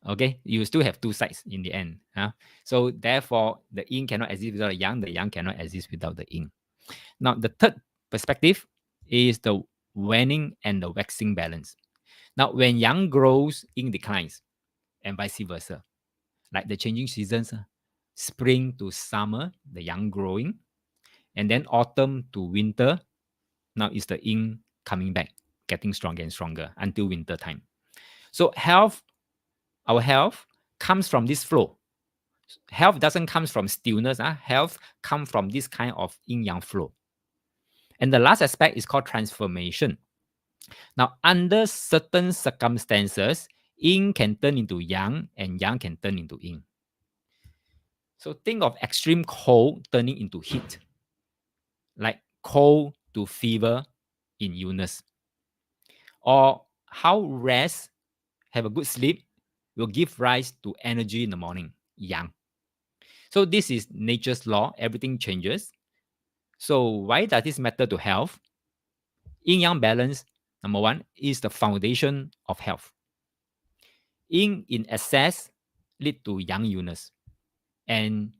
Okay, you still have two sides in the end. So therefore, the yin cannot exist without the yang cannot exist without the yin. Now, the third perspective is the waning and the waxing balance. Now, when yang grows, yin declines, and vice versa. Like the changing seasons, spring to summer, the yang growing, and then autumn to winter, now is the yin coming back, getting stronger and stronger until winter time. So our health comes from this flow. Health doesn't come from stillness. Health comes from this kind of yin-yang flow. And the last aspect is called transformation. Now, under certain circumstances, yin can turn into yang and yang can turn into yin. So think of extreme cold turning into heat, like cold to fever in illness. Or how rest, have a good sleep, will give rise to energy in the morning, yang. So this is nature's law, everything changes. So why does this matter to health? Yin-yang balance, number one, is the foundation of health. Yin in excess lead to yang illness, and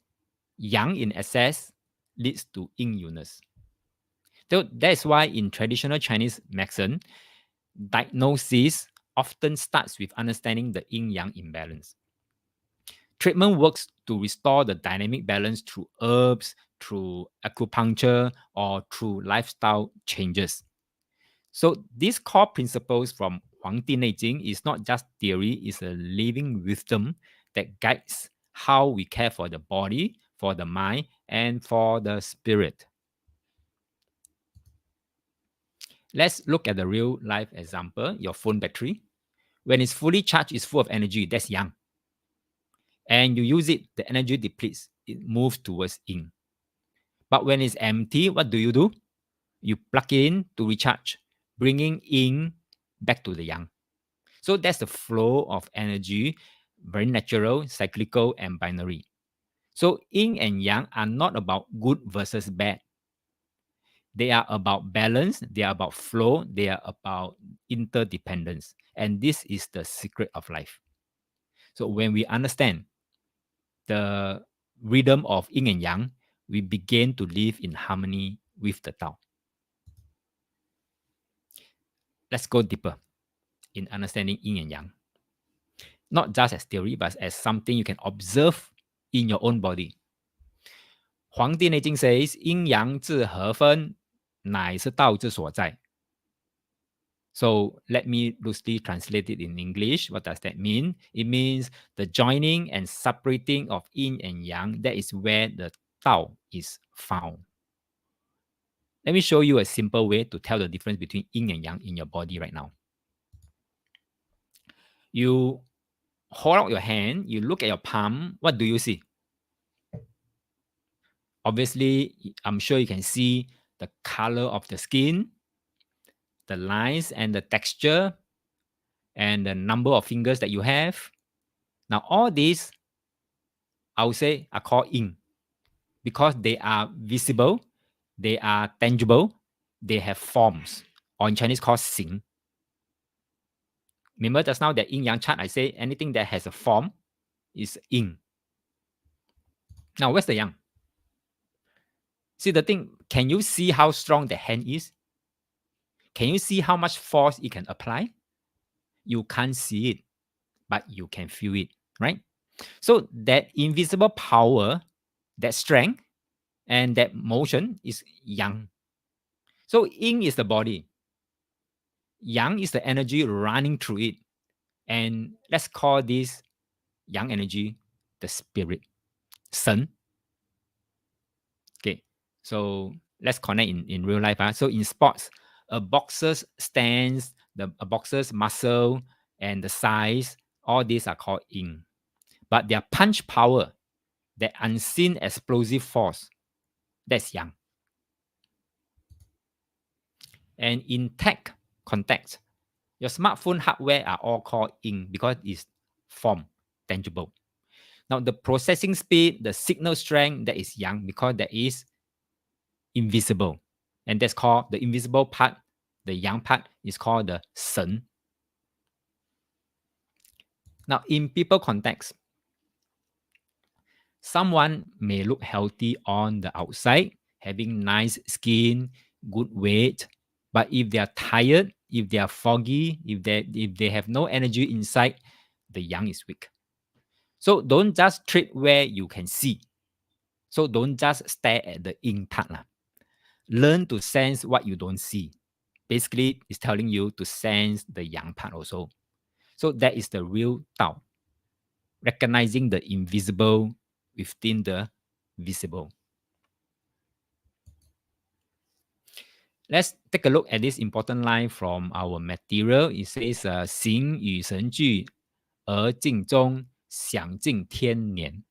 yang in excess leads to yin illness. So that's why in traditional Chinese medicine, diagnosis often starts with understanding the yin-yang imbalance. Treatment works to restore the dynamic balance through herbs, through acupuncture, or through lifestyle changes. So these core principles from Huangdi Neijing is not just theory, it's a living wisdom that guides how we care for the body, for the mind, and for the spirit. Let's look at the real life example, your phone battery. When it's fully charged, it's full of energy, that's yang. And you use it, the energy depletes, it moves towards yin. But when it's empty, what do? You plug it in to recharge, bringing yin back to the yang. So that's the flow of energy, very natural, cyclical, and binary. So yin and yang are not about good versus bad. They are about balance, they are about flow, they are about interdependence. And this is the secret of life. So when we understand the rhythm of yin and yang, we begin to live in harmony with the Tao. Let's go deeper in understanding yin and yang. Not just as theory, but as something you can observe in your own body. 黄帝内经 says 阴阳自合分，乃是道之所在。So let me loosely translate it in English. What does that mean? It means the joining and separating of yin and yang. That is where the Tao is found. Let me show you a simple way to tell the difference between yin and yang in your body right now. You hold out your hand, you look at your palm, what do you see? Obviously, I'm sure you can see the color of the skin, the lines and the texture, and the number of fingers that you have. Now, all these, I would say, are called yin because they are visible, they are tangible, they have forms, or in Chinese called xing. Remember just now that yin yang chart, I say anything that has a form is yin. Now, where's the yang? See the thing, can you see how strong the hand is? Can you see how much force it can apply? You can't see it, but you can feel it, right? So that invisible power, that strength, and that motion is yang. So yin is the body, yang is the energy running through it. And let's call this yang energy the spirit, sun. Okay, so let's connect in real life. So in sports, a boxer's stance, a boxer's muscle, and the size, all these are called yin. But their punch power, that unseen explosive force, that's yang. And in tech context, your smartphone hardware are all called yin because it's form, tangible. Now the processing speed, the signal strength, that is yang because that is invisible. And that's called the invisible part, the yang part is called the shen. Now in people context, someone may look healthy on the outside, having nice skin, good weight, but if they are tired, if they are foggy, if they have no energy inside, the yang is weak. So don't just treat where you can see. So don't just stare at the yin part. Learn to sense what you don't see. Basically, it's telling you to sense the yang part also. So that is the real Tao, recognizing the invisible within the visible. Let's take a look at this important line from our material. It says, 形与神俱，而镜中享尽天年.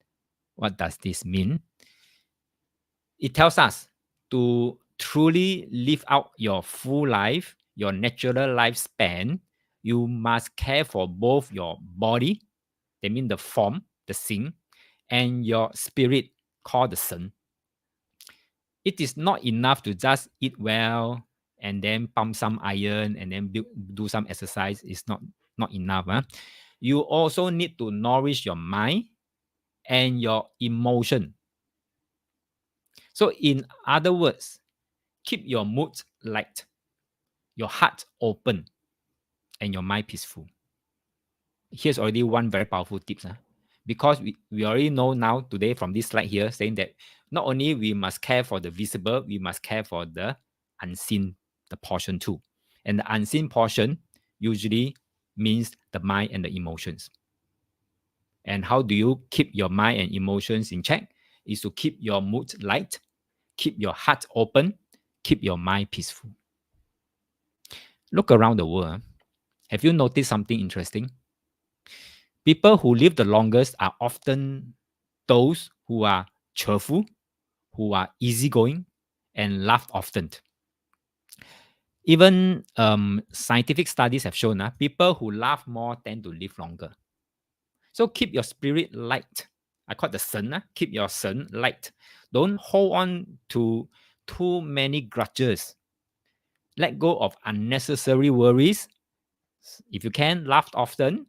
What does this mean? It tells us to truly live out your full life, your natural lifespan, you must care for both your body, that means the form, the xing, and your spirit, called the shen. It is not enough to just eat well and then pump some iron and then do some exercise. It's not enough. You also need to nourish your mind and your emotion. So in other words, keep your mood light, your heart open, and your mind peaceful. Here's already one very powerful tip. Because we already know now today from this slide here saying that not only we must care for the visible, we must care for the unseen, the portion too. And the unseen portion usually means the mind and the emotions. And how do you keep your mind and emotions in check? Is to keep your mood light, keep your heart open, keep your mind peaceful. Look around the world. Have you noticed something interesting? People who live the longest are often those who are cheerful, who are easygoing, and laugh often. Even scientific studies have shown people who laugh more tend to live longer. So keep your spirit light. I call it the sun. Keep your sun light. Don't hold on to too many grudges. Let go of unnecessary worries. If you can, laugh often.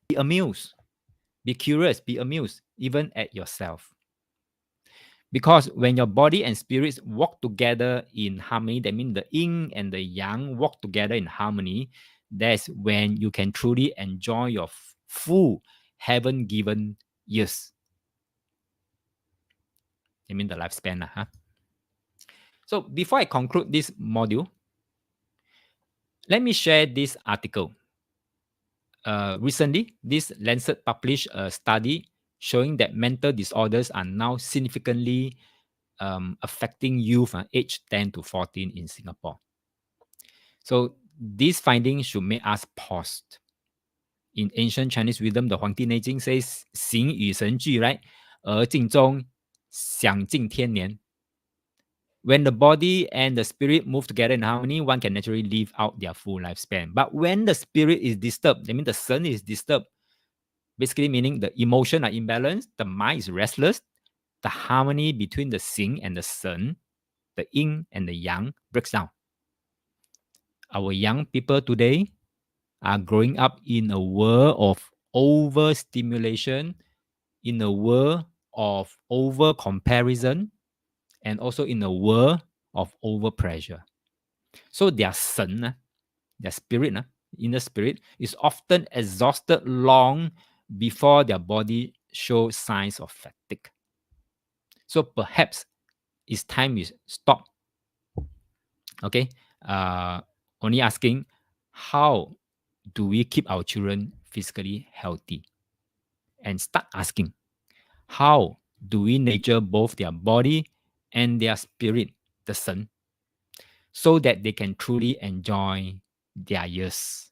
Be amused. Be curious. Be amused, even at yourself. Because when your body and spirits walk together in harmony, that means the yin and the yang walk together in harmony, that's when you can truly enjoy your full heaven-given years. I mean the lifespan. So before I conclude this module, let me share this article. Recently, this Lancet published a study showing that mental disorders are now significantly affecting youth aged 10 to 14 in Singapore. So these findings should make us pause. In ancient Chinese wisdom, the Huangdi Neijing says, 形与神俱, right? 而镜中享尽天年. When the body and the spirit move together in harmony, one can naturally live out their full lifespan. But when the spirit is disturbed, that means the sun is disturbed, basically meaning the emotion are imbalanced, the mind is restless, the harmony between the xing and the sun, the yin and the yang breaks down. Our young people today are growing up in a world of overstimulation, in a world of over comparison, and also in a world of overpressure. So their son, their spirit, inner spirit, is often exhausted long before their body shows signs of fatigue. So perhaps it's time you stop. Okay, only asking how do we keep our children physically healthy, and start asking how do we nurture both their body and their spirit, the son, so that they can truly enjoy their years.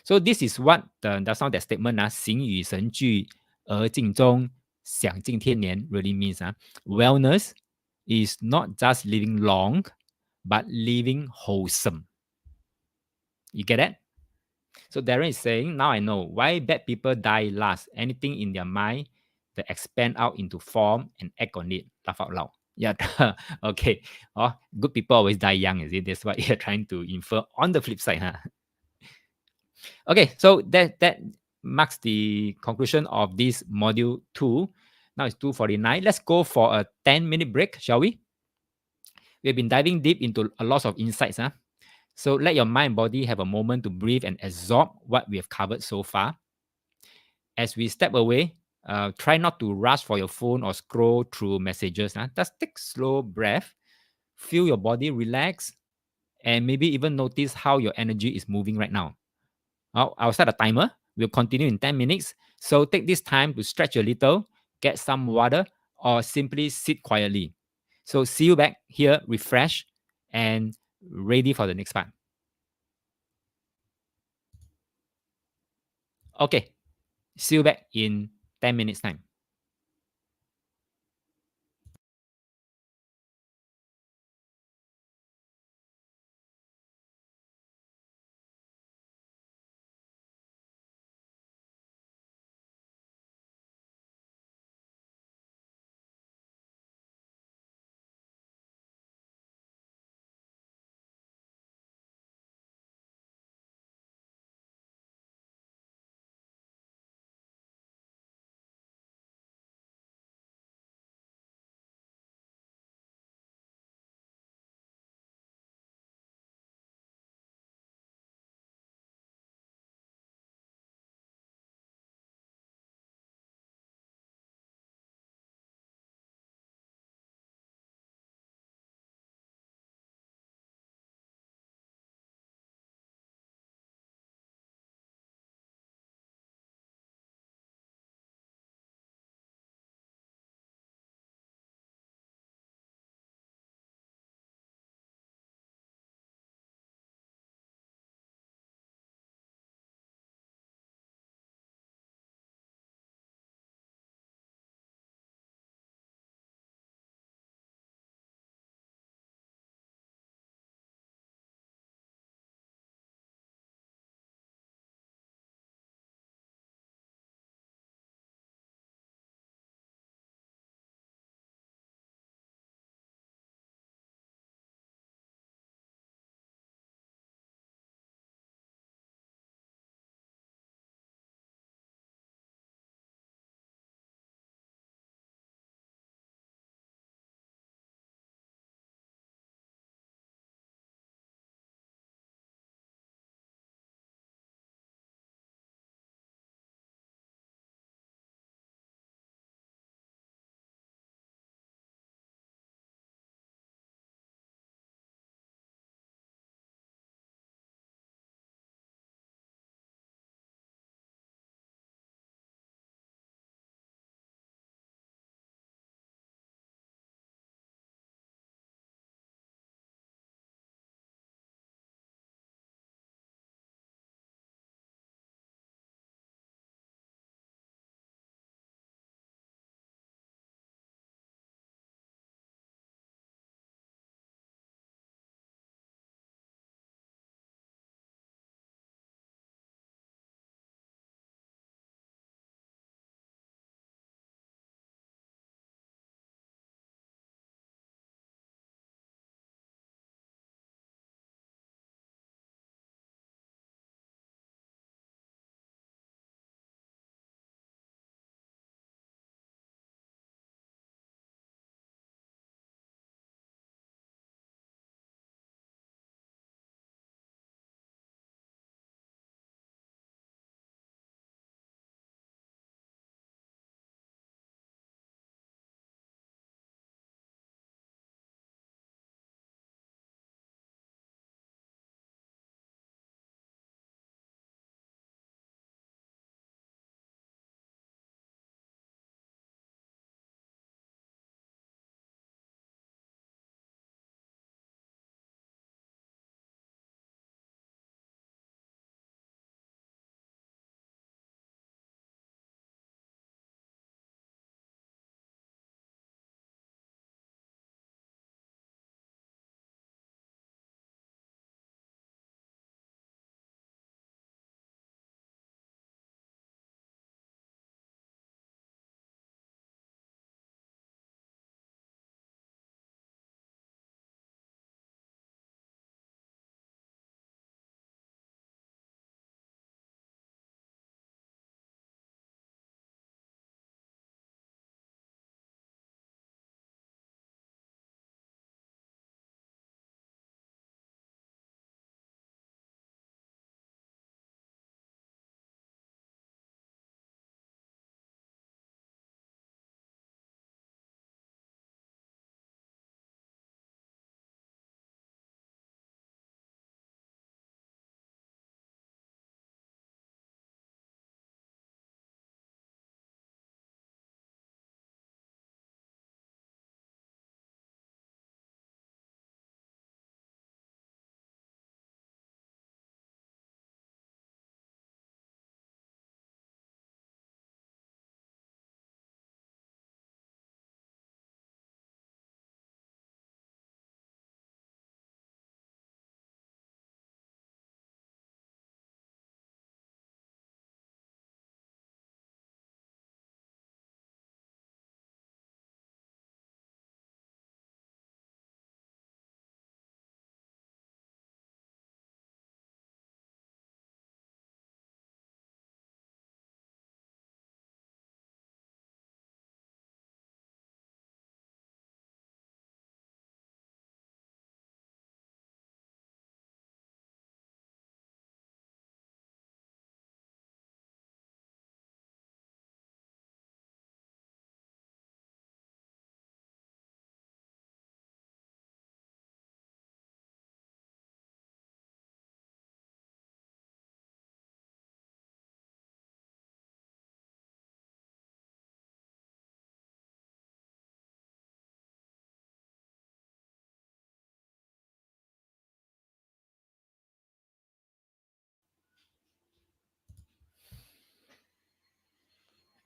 So this is what that's not that statement 形与神俱而尽忠，享尽天年 really means wellness is not just living long, but living wholesome. You get that? So Darren is saying, now I know why bad people die last. Anything in their mind that expand out into form and act on it. Laugh out loud. Yeah. Okay. Oh, good people always die young, is it? That's what you're trying to infer on the flip side, huh? Okay, so that marks the conclusion of this module 2. Now it's 2:49. Let's go for a 10-minute break, shall we? We've been diving deep into a lot of insights. So let your mind and body have a moment to breathe and absorb what we have covered so far. As we step away, try not to rush for your phone or scroll through messages. Just take slow breath, feel your body relax, and maybe even notice how your energy is moving right now. I'll set a timer. We'll continue in 10 minutes. So take this time to stretch a little, get some water, or simply sit quietly. So see you back here, refreshed and ready for the next part. Okay, see you back in 10 minutes time.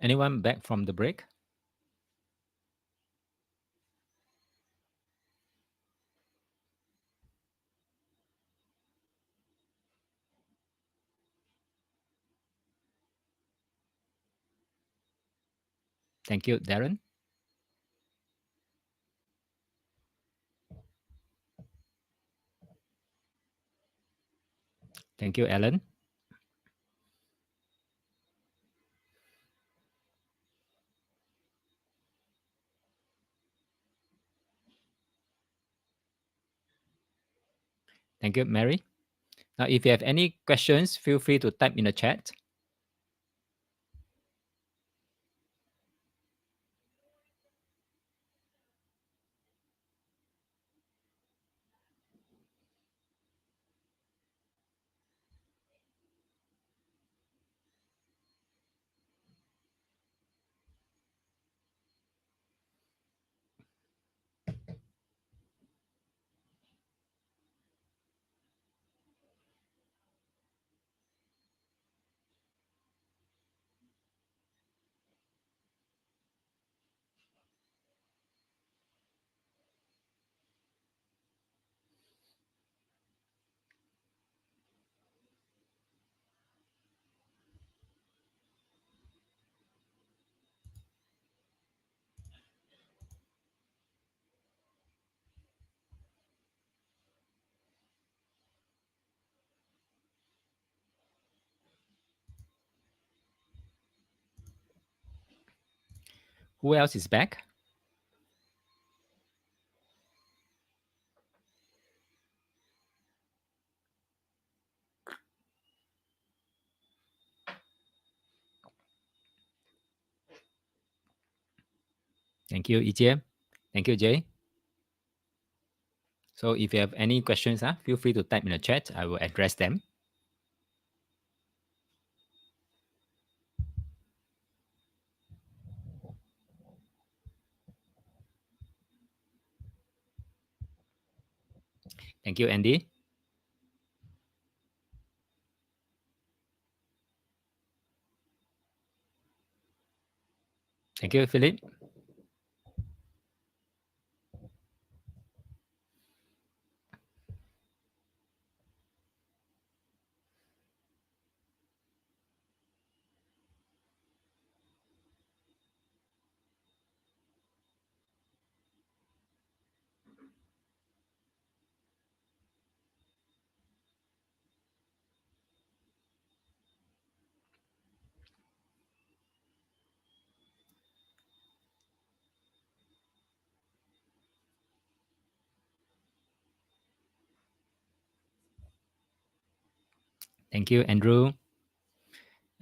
Anyone back from the break? Thank you, Darren. Thank you, Alan. Thank you, Mary. Now, if you have any questions, feel free to type in the chat. Who else is back? Thank you, Ijie. Thank you, Jay. So if you have any questions, feel free to type in the chat. I will address them. Thank you, Andy. Thank you, Philip. Thank you, Andrew.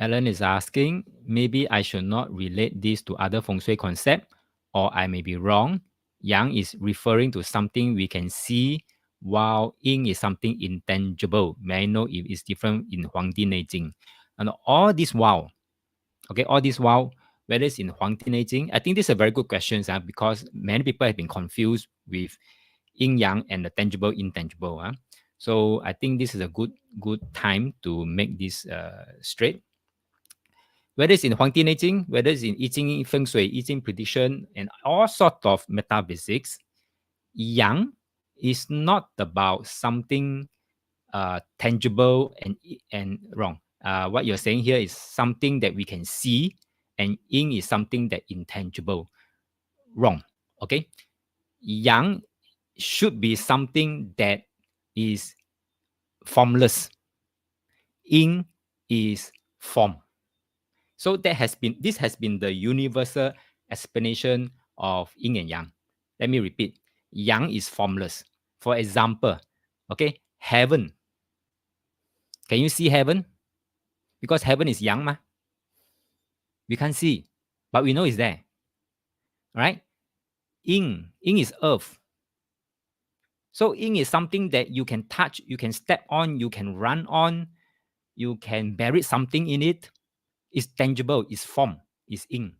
Alan is asking, maybe I should not relate this to other feng shui concept, or I may be wrong. Yang is referring to something we can see, while yin is something intangible. May I know if it's different in Huangdi Neijing? And all this while, all this while, whether it's in Huangdi Neijing, I think this is a very good question, because many people have been confused with yin yang and the tangible intangible. So I think this is a good time to make this straight. Whether it's in Huangdi Neijing, whether it's in I Ching Feng Shui, I Ching prediction, and all sort of metaphysics, yang is not about something tangible and wrong. What you're saying here is something that we can see, and yin is something that intangible. Wrong. Okay, yang should be something that is formless. Yin is form. So this has been the universal explanation of yin and yang. Let me repeat. Yang is formless. For example, heaven. Can you see heaven? Because heaven is yang, we can't see, but we know it's there. Right? Yin is earth. So yin is something that you can touch, you can step on, you can run on, you can bury something in it. It's tangible, it's form, it's yin.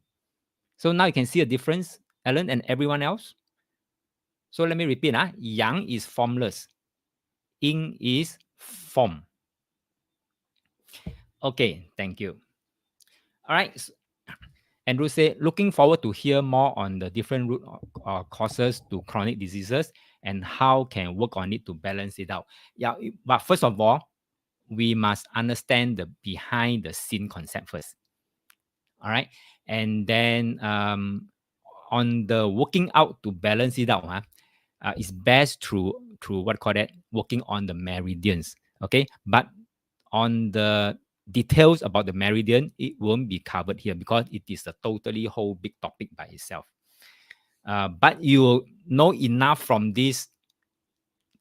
So now you can see a difference, Alan and everyone else. So let me repeat. Yang is formless. Yin is form. Okay, thank you. All right. Andrew said, looking forward to hear more on the different root causes to chronic diseases and how can work on it to balance it out. Yeah, but first of all, we must understand the behind the scene concept first. All right. And then on the working out to balance it out, it's best through what call that working on the meridians. Okay. But on the details about the meridian, it won't be covered here because it is a totally whole big topic by itself. But you know enough from this,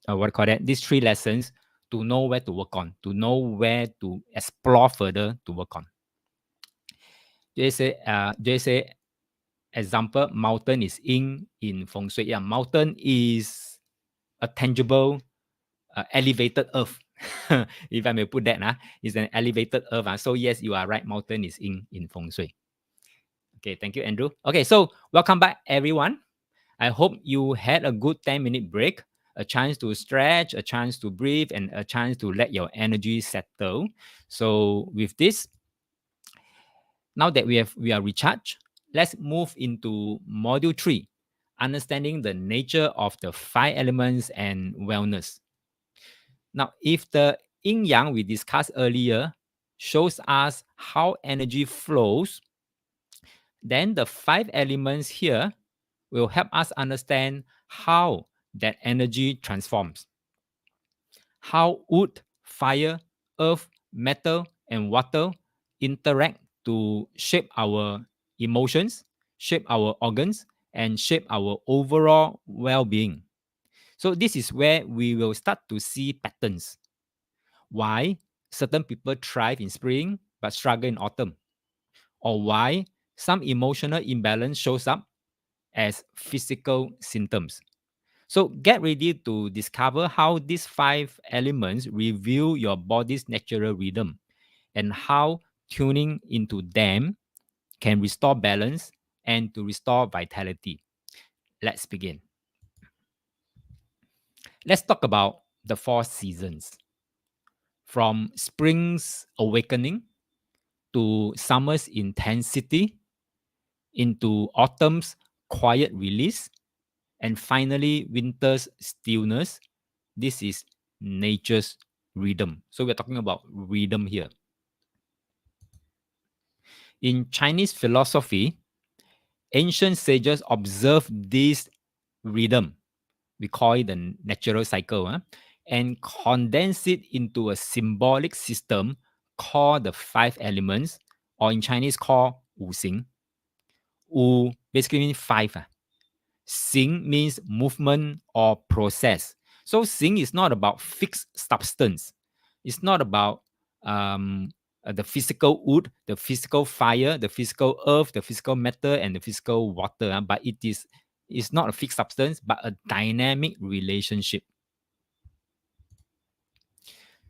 what call that, these three lessons to know where to work on, to know where to explore further to work on. Jay say, example, mountain is in feng shui. Yeah, mountain is a tangible, elevated earth. If I may put that, it's an elevated earth. So yes, you are right. Mountain is in feng shui. Okay, thank you, Andrew. Okay, so welcome back, everyone. I hope you had a good 10-minute break, a chance to stretch, a chance to breathe, and a chance to let your energy settle. So with this, now that we are recharged, let's move into module 3, understanding the nature of the 5 elements and wellness. Now, if the yin yang we discussed earlier shows us how energy flows, then the 5 elements here will help us understand how that energy transforms. How wood, fire, earth, metal, and water interact to shape our emotions, shape our organs, and shape our overall well being. So, this is where we will start to see patterns. Why certain people thrive in spring but struggle in autumn, or why some emotional imbalance shows up as physical symptoms. So get ready to discover how these 5 elements reveal your body's natural rhythm and how tuning into them can restore balance and to restore vitality. Let's begin. Let's talk about the 4 seasons. From spring's awakening to summer's intensity, into autumn's quiet release, and finally winter's stillness. This is nature's rhythm. So we're talking about rhythm here. In Chinese philosophy, ancient sages observed this rhythm. We call it the natural cycle, and condense it into a symbolic system called the 5 elements, or in Chinese called Wu Xing. Wu basically means 5. Xing means movement or process. So Xing is not about fixed substance. It's not about the physical wood, the physical fire, the physical earth, the physical metal, and the physical water. But it's not a fixed substance, but a dynamic relationship.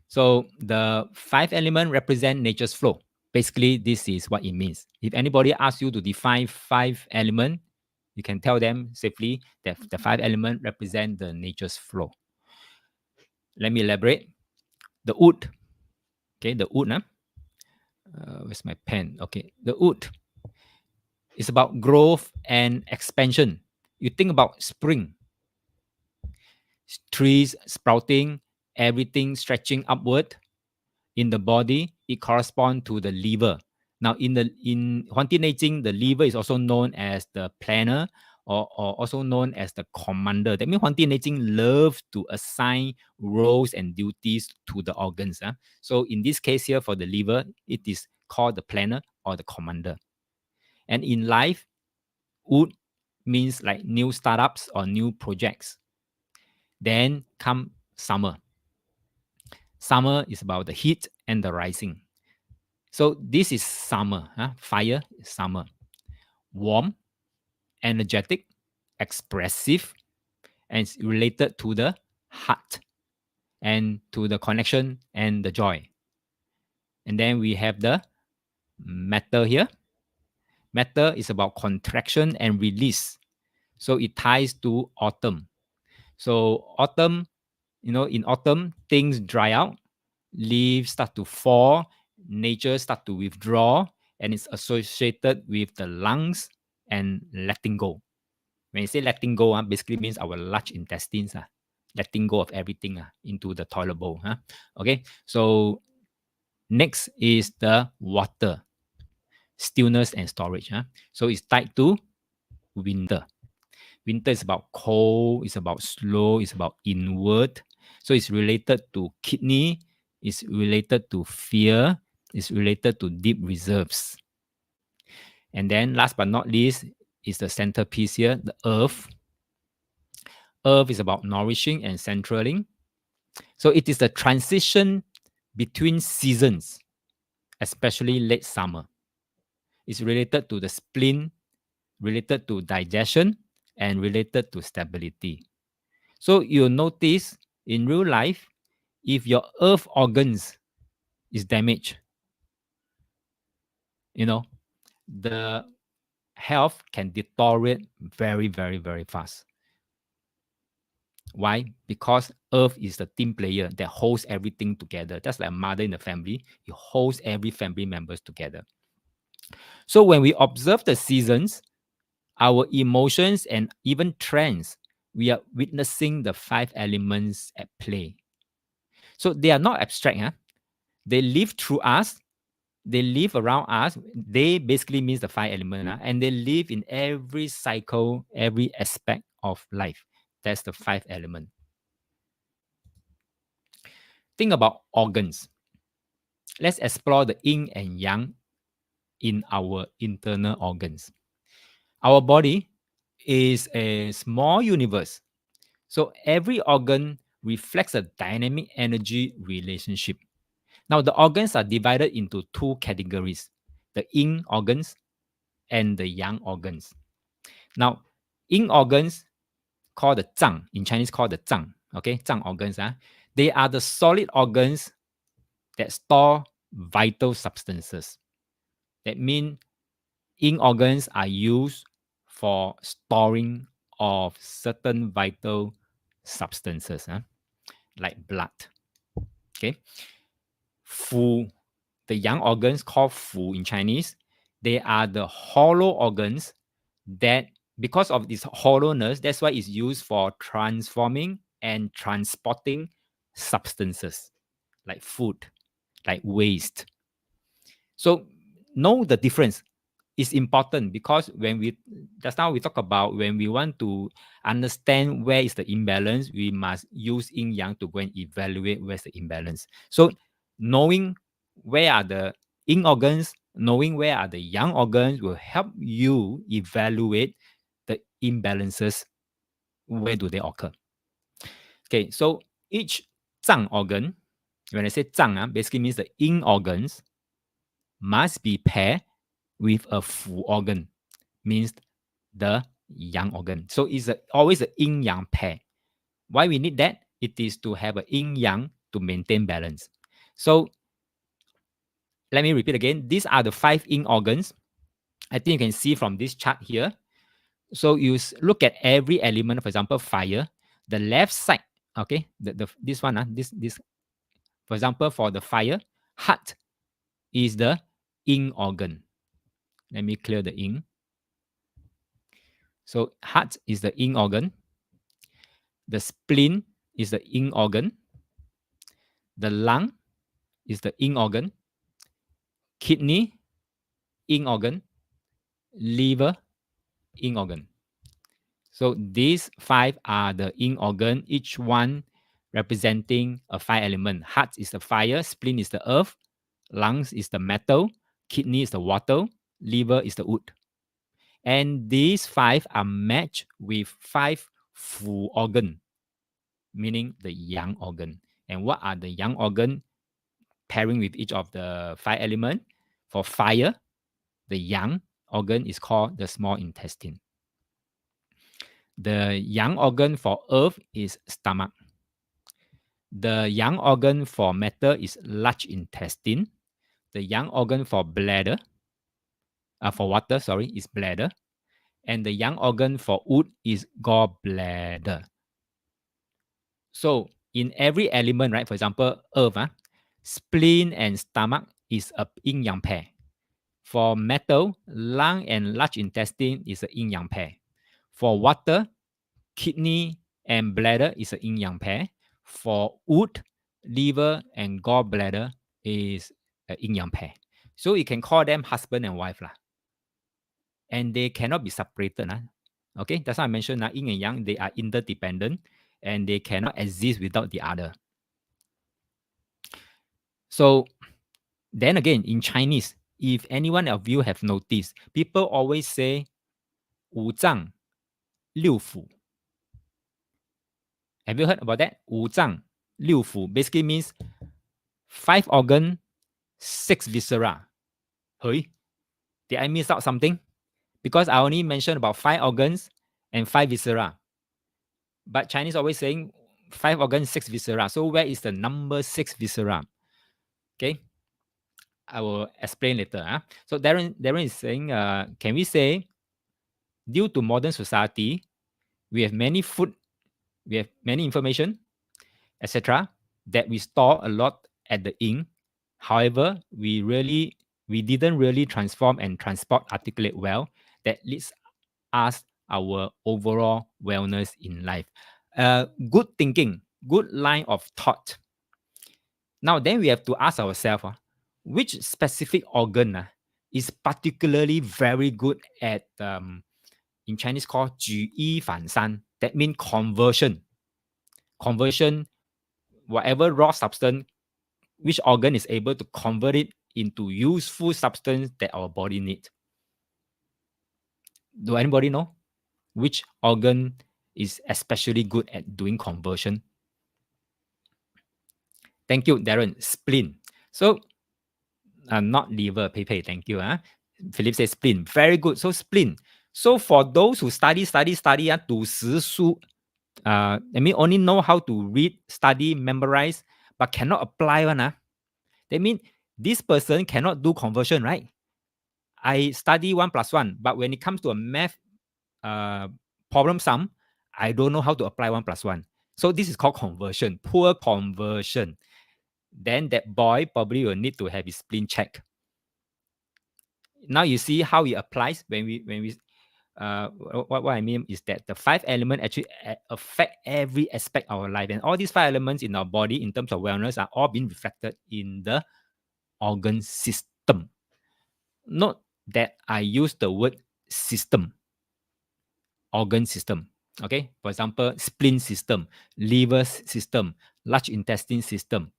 So the 5 elements represent nature's flow. Basically, this is what it means. If anybody asks you to define 5 elements, you can tell them safely that the 5 elements represent the nature's flow. Let me elaborate. The wood, okay, the wood, where's my pen? Okay, the wood is about growth and expansion. You think about spring, trees sprouting, everything stretching upward. In the body, it corresponds to the liver. Now, in Huangdi Neijing, the liver is also known as the planner, or also known as the commander. That means Huangdi Neijing loves to assign roles and duties to the organs. So in this case here, for the liver, it is called the planner or the commander. And in life, wood means like new startups or new projects. Then come summer. Summer is about the heat and the rising. So this is summer. Fire is summer. Warm, energetic, expressive, and it's related to the heart and to the connection and the joy. And then we have the metal here. Metal is about contraction and release. So it ties to autumn. So autumn, in autumn, things dry out, leaves start to fall, nature start to withdraw, and it's associated with the lungs and letting go. When you say letting go, basically means our large intestines, letting go of everything into the toilet bowl. Okay, so next is the water, stillness and storage. So it's tied to winter. Winter is about cold, it's about slow, it's about inward. So it's related to kidney, it's related to fear, it's related to deep reserves. And then last but not least is the centerpiece here, the earth. Earth is about nourishing and centraling. So it is the transition between seasons, especially late summer. It's related to the spleen, related to digestion, and related to stability. So you'll notice in real life, if your earth organs is damaged, you know, the health can deteriorate very, very, very fast. Why? Because earth is the team player that holds everything together. That's like a mother in the family. It holds every family members together. So when we observe the seasons, our emotions and even trends, we are witnessing the five elements at play. So they are not abstract. They live through us. They live around us. They basically means the five elements, and they live in every cycle, every aspect of life. That's the five element. Think about organs. Let's explore the yin and yang in our internal organs. Our body is a small universe. So every organ reflects a dynamic energy relationship. Now, the organs are divided into two categories, the yin organs and the yang organs. Now, yin organs, called the zang, in Chinese called the zang, okay, zang organs, they are the solid organs that store vital substances. That means yin organs are used for storing of certain vital substances, like blood. Okay. Fu, the yang organs called fu in Chinese, they are the hollow organs that, because of this hollowness, that's why it's used for transforming and transporting substances like food, like waste. So know the difference is important, because when we just now we talk about, when we want to understand where is the imbalance, we must use yin yang to go and evaluate where's the imbalance. So knowing where are the yin organs, knowing where are the yang organs will help you evaluate the imbalances, where do they occur. Okay, so each zang organ, when I say zang, basically means the yin organs must be paired with a fu organ, means the yang organ. So it's always a yin yang pair. Why we need that? It is to have a yin yang to maintain balance. So let me repeat again. These are the five yin organs. I think you can see from this chart here. So you look at every element, for example, fire, the left side, okay, this one, this, for example, for the fire, heart is the yin organ. Let me clear the yin. So heart is the yin organ. The spleen is the yin organ. The lung is the yin organ. Kidney, yin organ. Liver, yin organ. So these five are the yin organ, each one representing a five element. Heart is the fire, spleen is the earth, lungs is the metal, kidney is the water, liver is the wood. And these five are matched with five fu organ, meaning the yang organ. And what are the yang organ pairing with each of the five elements? For fire, the yang organ is called the small intestine. The yang organ for earth is stomach. The yang organ for metal is large intestine. The yang organ for bladder, for water, sorry, is bladder. And the yang organ for wood is gallbladder. So in every element, right, for example, earth, spleen and stomach is a yin yang pair. For metal, lung and large intestine is a yin-yang pair. For water, kidney and bladder is a yin-yang pair. For wood, liver and gallbladder is a yin-yang pair. So you can call them husband and wife lah. And they cannot be separated. Okay, that's why I mentioned yin and yang, they are interdependent and they cannot exist without the other. So then again, in Chinese, if anyone of you have noticed, people always say 五脏六腑. Have you heard about that? 五脏六腑 basically means 5 organ, 6 viscera. Hey, did I miss out something? Because I only mentioned about 5 organs and 5 viscera. But Chinese always saying 5 organs, 6 viscera. So where is the number 6 viscera? Okay, I will explain later. So Darren is saying, can we say, due to modern society, we have many food, we have many information, etc., that we store a lot at the ink. However, we didn't really transform and transport articulate well. That leads us our overall wellness in life. Good thinking, good line of thought. Now, then we have to ask ourselves, which specific organ is particularly very good at, in Chinese called 举一反三. That means conversion. Conversion, whatever raw substance, which organ is able to convert it into useful substance that our body needs. Do anybody know which organ is especially good at doing conversion? Thank you, Darren. Spleen. So, not liver, Pepe, thank you. Philip says spleen. Very good. So, spleen. So, for those who study, 读时书, I mean, only know how to read, study, memorize, but cannot apply one. That means this person cannot do conversion, right? I study 1 plus 1, but when it comes to a math problem sum, I don't know how to apply 1 plus 1. So this is called conversion, poor conversion. Then that boy probably will need to have his spleen checked. Now you see how it applies when we what I mean is that the 5 elements actually affect every aspect of our life, and all these 5 elements in our body in terms of wellness are all being reflected in the organ system. Note that I use the word system, organ system. Okay, for example, spleen system, liver system, large intestine system.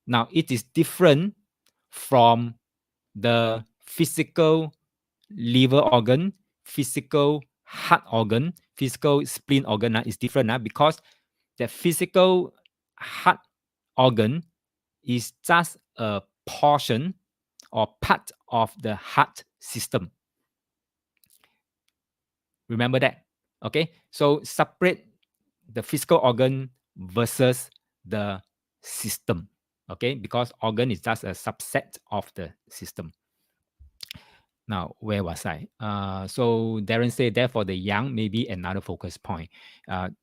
Now it is different from the physical liver organ, physical heart organ, physical spleen organ is different because the physical heart organ is just a portion or part of the heart system. Remember that. Okay, so separate the physical organ versus the system. Okay, because organ is just a subset of the system. Now, where was I? So Darren said, therefore, the yang may be another focus point.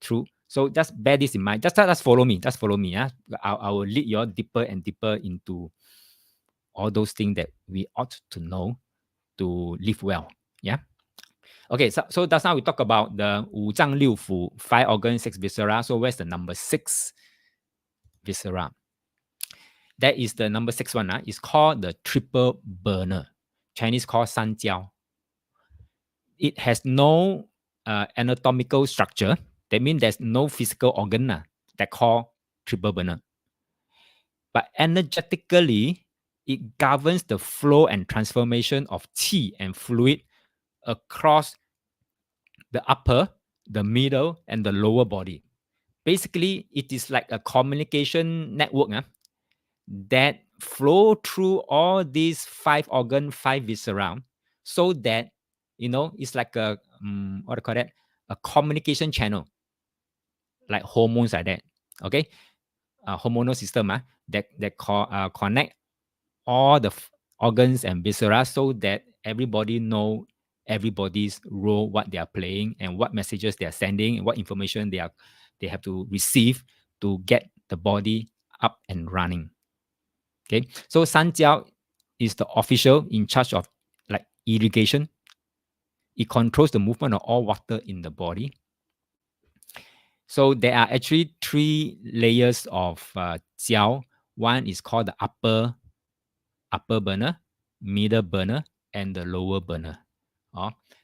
True. So just bear this in mind. Just follow me. Just follow me. I will lead you all deeper and deeper into all those things that we ought to know to live well. Yeah. Okay. So that's now we talk about the 五脏六腑, 5 organs, 6 viscera. So where's the number 6 viscera? That is the number 6 one. It's called the triple burner. Chinese called 三焦. It has no anatomical structure. That means there's no physical organ that called triple burner. But energetically, it governs the flow and transformation of qi and fluid across the upper, the middle, and the lower body. Basically, it is like a communication network that flow through all these 5 organ, 5 viscera, so that it's like a what do you call that? A communication channel, like hormones like that. Okay, hormonal system that connect all the organs and viscera so that everybody know everybody's role, what they are playing, and what messages they are sending, and what information they have to receive to get the body up and running. Okay, so Sanjiao is the official in charge of irrigation. It controls the movement of all water in the body. So there are actually 3 layers of jiao. One is called the upper burner, middle burner, and the lower burner.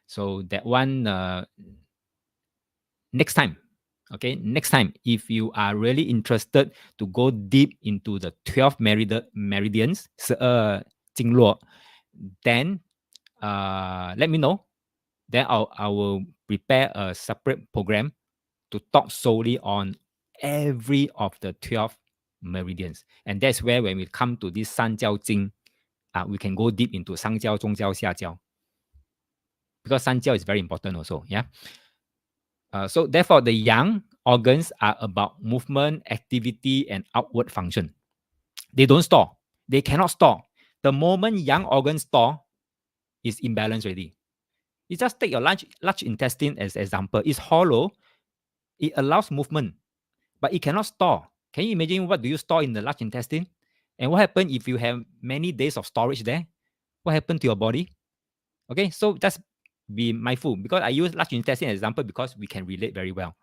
So that one, next time, okay, next time, if you are really interested to go deep into the 12 meridians, 经络, then let me know. Then I will prepare a separate program to talk solely on every of the 12 meridians. And that's where when we come to this 三焦经, we can go deep into 上焦, 中焦, 下焦. Because 三焦 is very important also, yeah. So therefore, the yang organs are about movement, activity, and outward function. They don't store. They cannot store. The moment yang organs store, is imbalance already. You just take your large intestine as example. It's hollow. It allows movement, but it cannot store. Can you imagine what do you store in the large intestine? And what happens if you have many days of storage there? What happened to your body? Okay, so just be mindful, because I use large intestine as example because we can relate very well.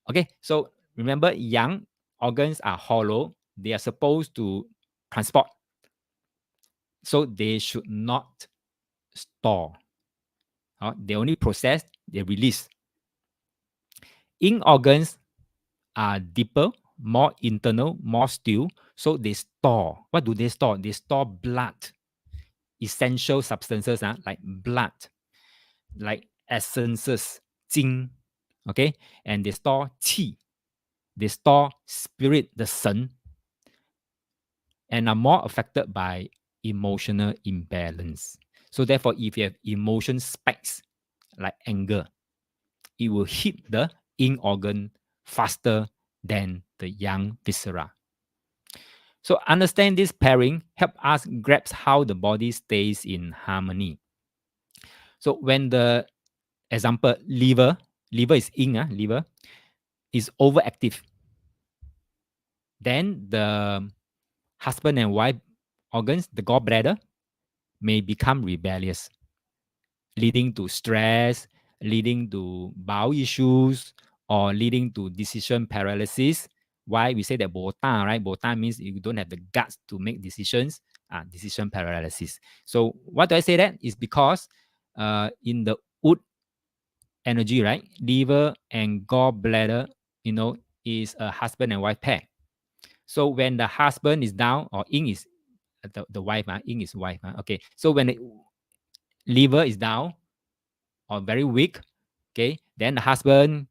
Okay, so remember, yang organs are hollow. They are supposed to transport. So they should not store. They only process, they release. Yin organs are deeper, more internal, more still. So they store. What do they store? They store blood, essential substances, like blood, like essences, jing. Okay, and they store qi. They store spirit, the sun, and are more affected by emotional imbalance. So therefore, if you have emotion spikes like anger, it will hit the yin organ faster than the yang viscera. So understand this pairing help us grasp how the body stays in harmony. So when the example liver is yin, liver is overactive, then the husband and wife organs, the gallbladder, may become rebellious, leading to stress, leading to bowel issues, or leading to decision paralysis. Why we say that bota, right? Bota means you don't have the guts to make decisions, decision paralysis. So what do I say that? Is because in the wood energy, right? Liver and gallbladder, is a husband and wife pair. So when the husband is down, or yin is the wife, yin is wife. Okay. So when the liver is down or very weak, okay, then the husband,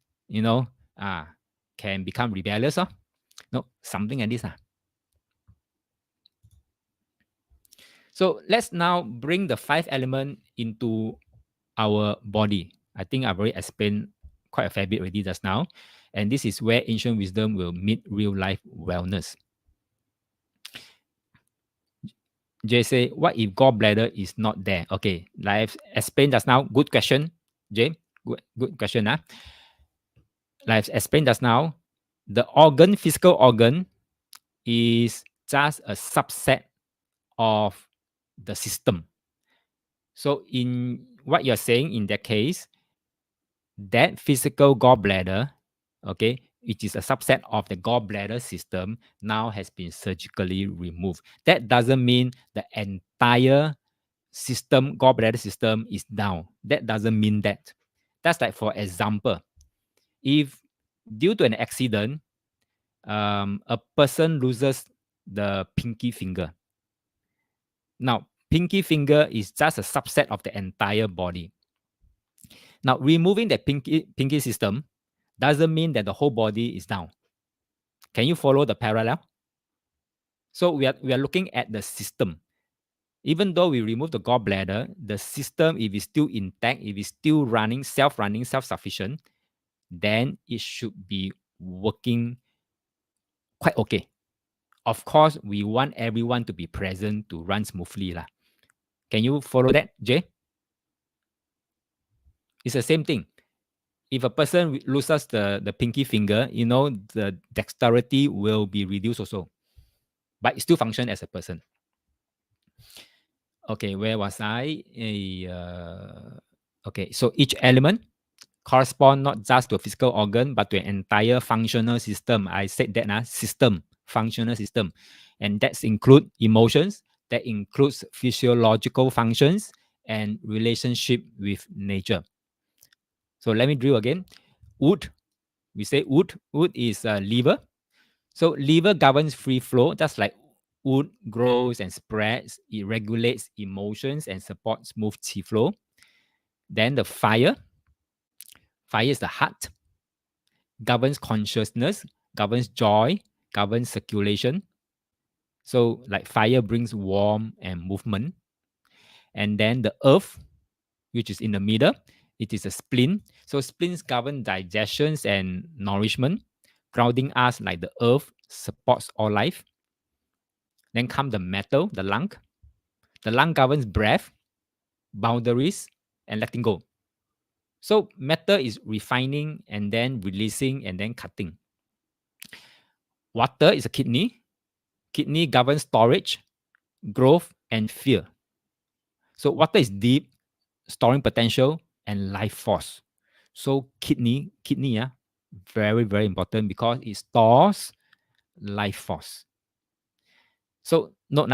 can become rebellious, no, something like this. So let's now bring the 5 element into our body. I think I've already explained quite a fair bit already just now. And this is where ancient wisdom will meet real life wellness. Jay say, what if gallbladder is not there? Okay, like I've explained just now. Good question, Jay. Good question. Like I've explained just now, the organ, physical organ, is just a subset of the system. So in what you're saying in that case, that physical gallbladder, okay, which is a subset of the gallbladder system, now has been surgically removed. That doesn't mean the entire system, gallbladder system, is down. That doesn't mean that. That's like, for example, if due to an accident, a person loses the pinky finger. Now, pinky finger is just a subset of the entire body. Now, removing the pinky system doesn't mean that the whole body is down. Can you follow the parallel? So we are looking at the system. Even though we remove the gallbladder, the system, if it's still intact, if it's still running, self-sufficient, then it should be working quite okay. Of course, we want everyone to be present to run smoothly. Can you follow that, Jay? It's the same thing. If a person loses the pinky finger, the dexterity will be reduced also, but it still function as a person. Okay, where was I? Okay, so each element correspond not just to a physical organ, but to an entire functional system. I said that system, functional system. And that include emotions, that includes physiological functions and relationship with nature. So let me drill again. Wood, we say wood. Wood is a liver. So liver governs free flow, just like wood grows and spreads. It regulates emotions and supports smooth qi flow. Then the fire, fire is the heart, governs consciousness, governs joy, governs circulation. So like fire brings warmth and movement. And then the earth, which is in the middle, it is a spleen. So spleens govern digestions and nourishment, grounding us like the earth supports all life. Then come the metal, the lung. The lung governs breath, boundaries, and letting go. So metal is refining and then releasing and then cutting. Water is a kidney. Kidney governs storage, growth, and fear. So water is deep, storing potential and life force. So kidney, very, very important because it stores life force. So note,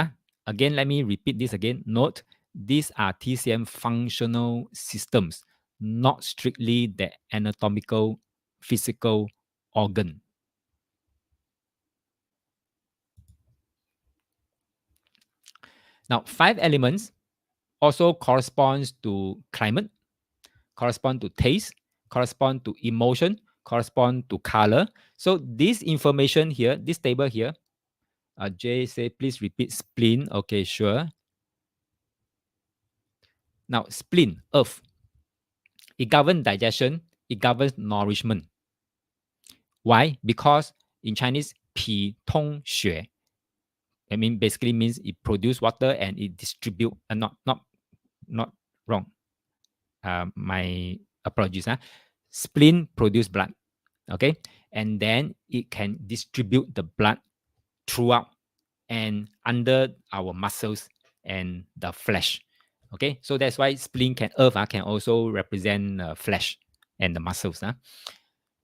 again, let me repeat this again. Note, these are TCM functional systems, not strictly the anatomical, physical organ. Now, 5 elements also corresponds to climate, correspond to taste, correspond to emotion, correspond to color. So this information here, this table here, Jay say, please repeat spleen. Okay, sure. Now, spleen, earth, it governs digestion, it governs nourishment. Why? Because in Chinese, 脾通血, I mean, basically means it produce water and it distribute. Not wrong. My apologies. Spleen produce blood. Okay, and then it can distribute the blood throughout and under our muscles and the flesh. Okay, so that's why spleen can also represent flesh and the muscles.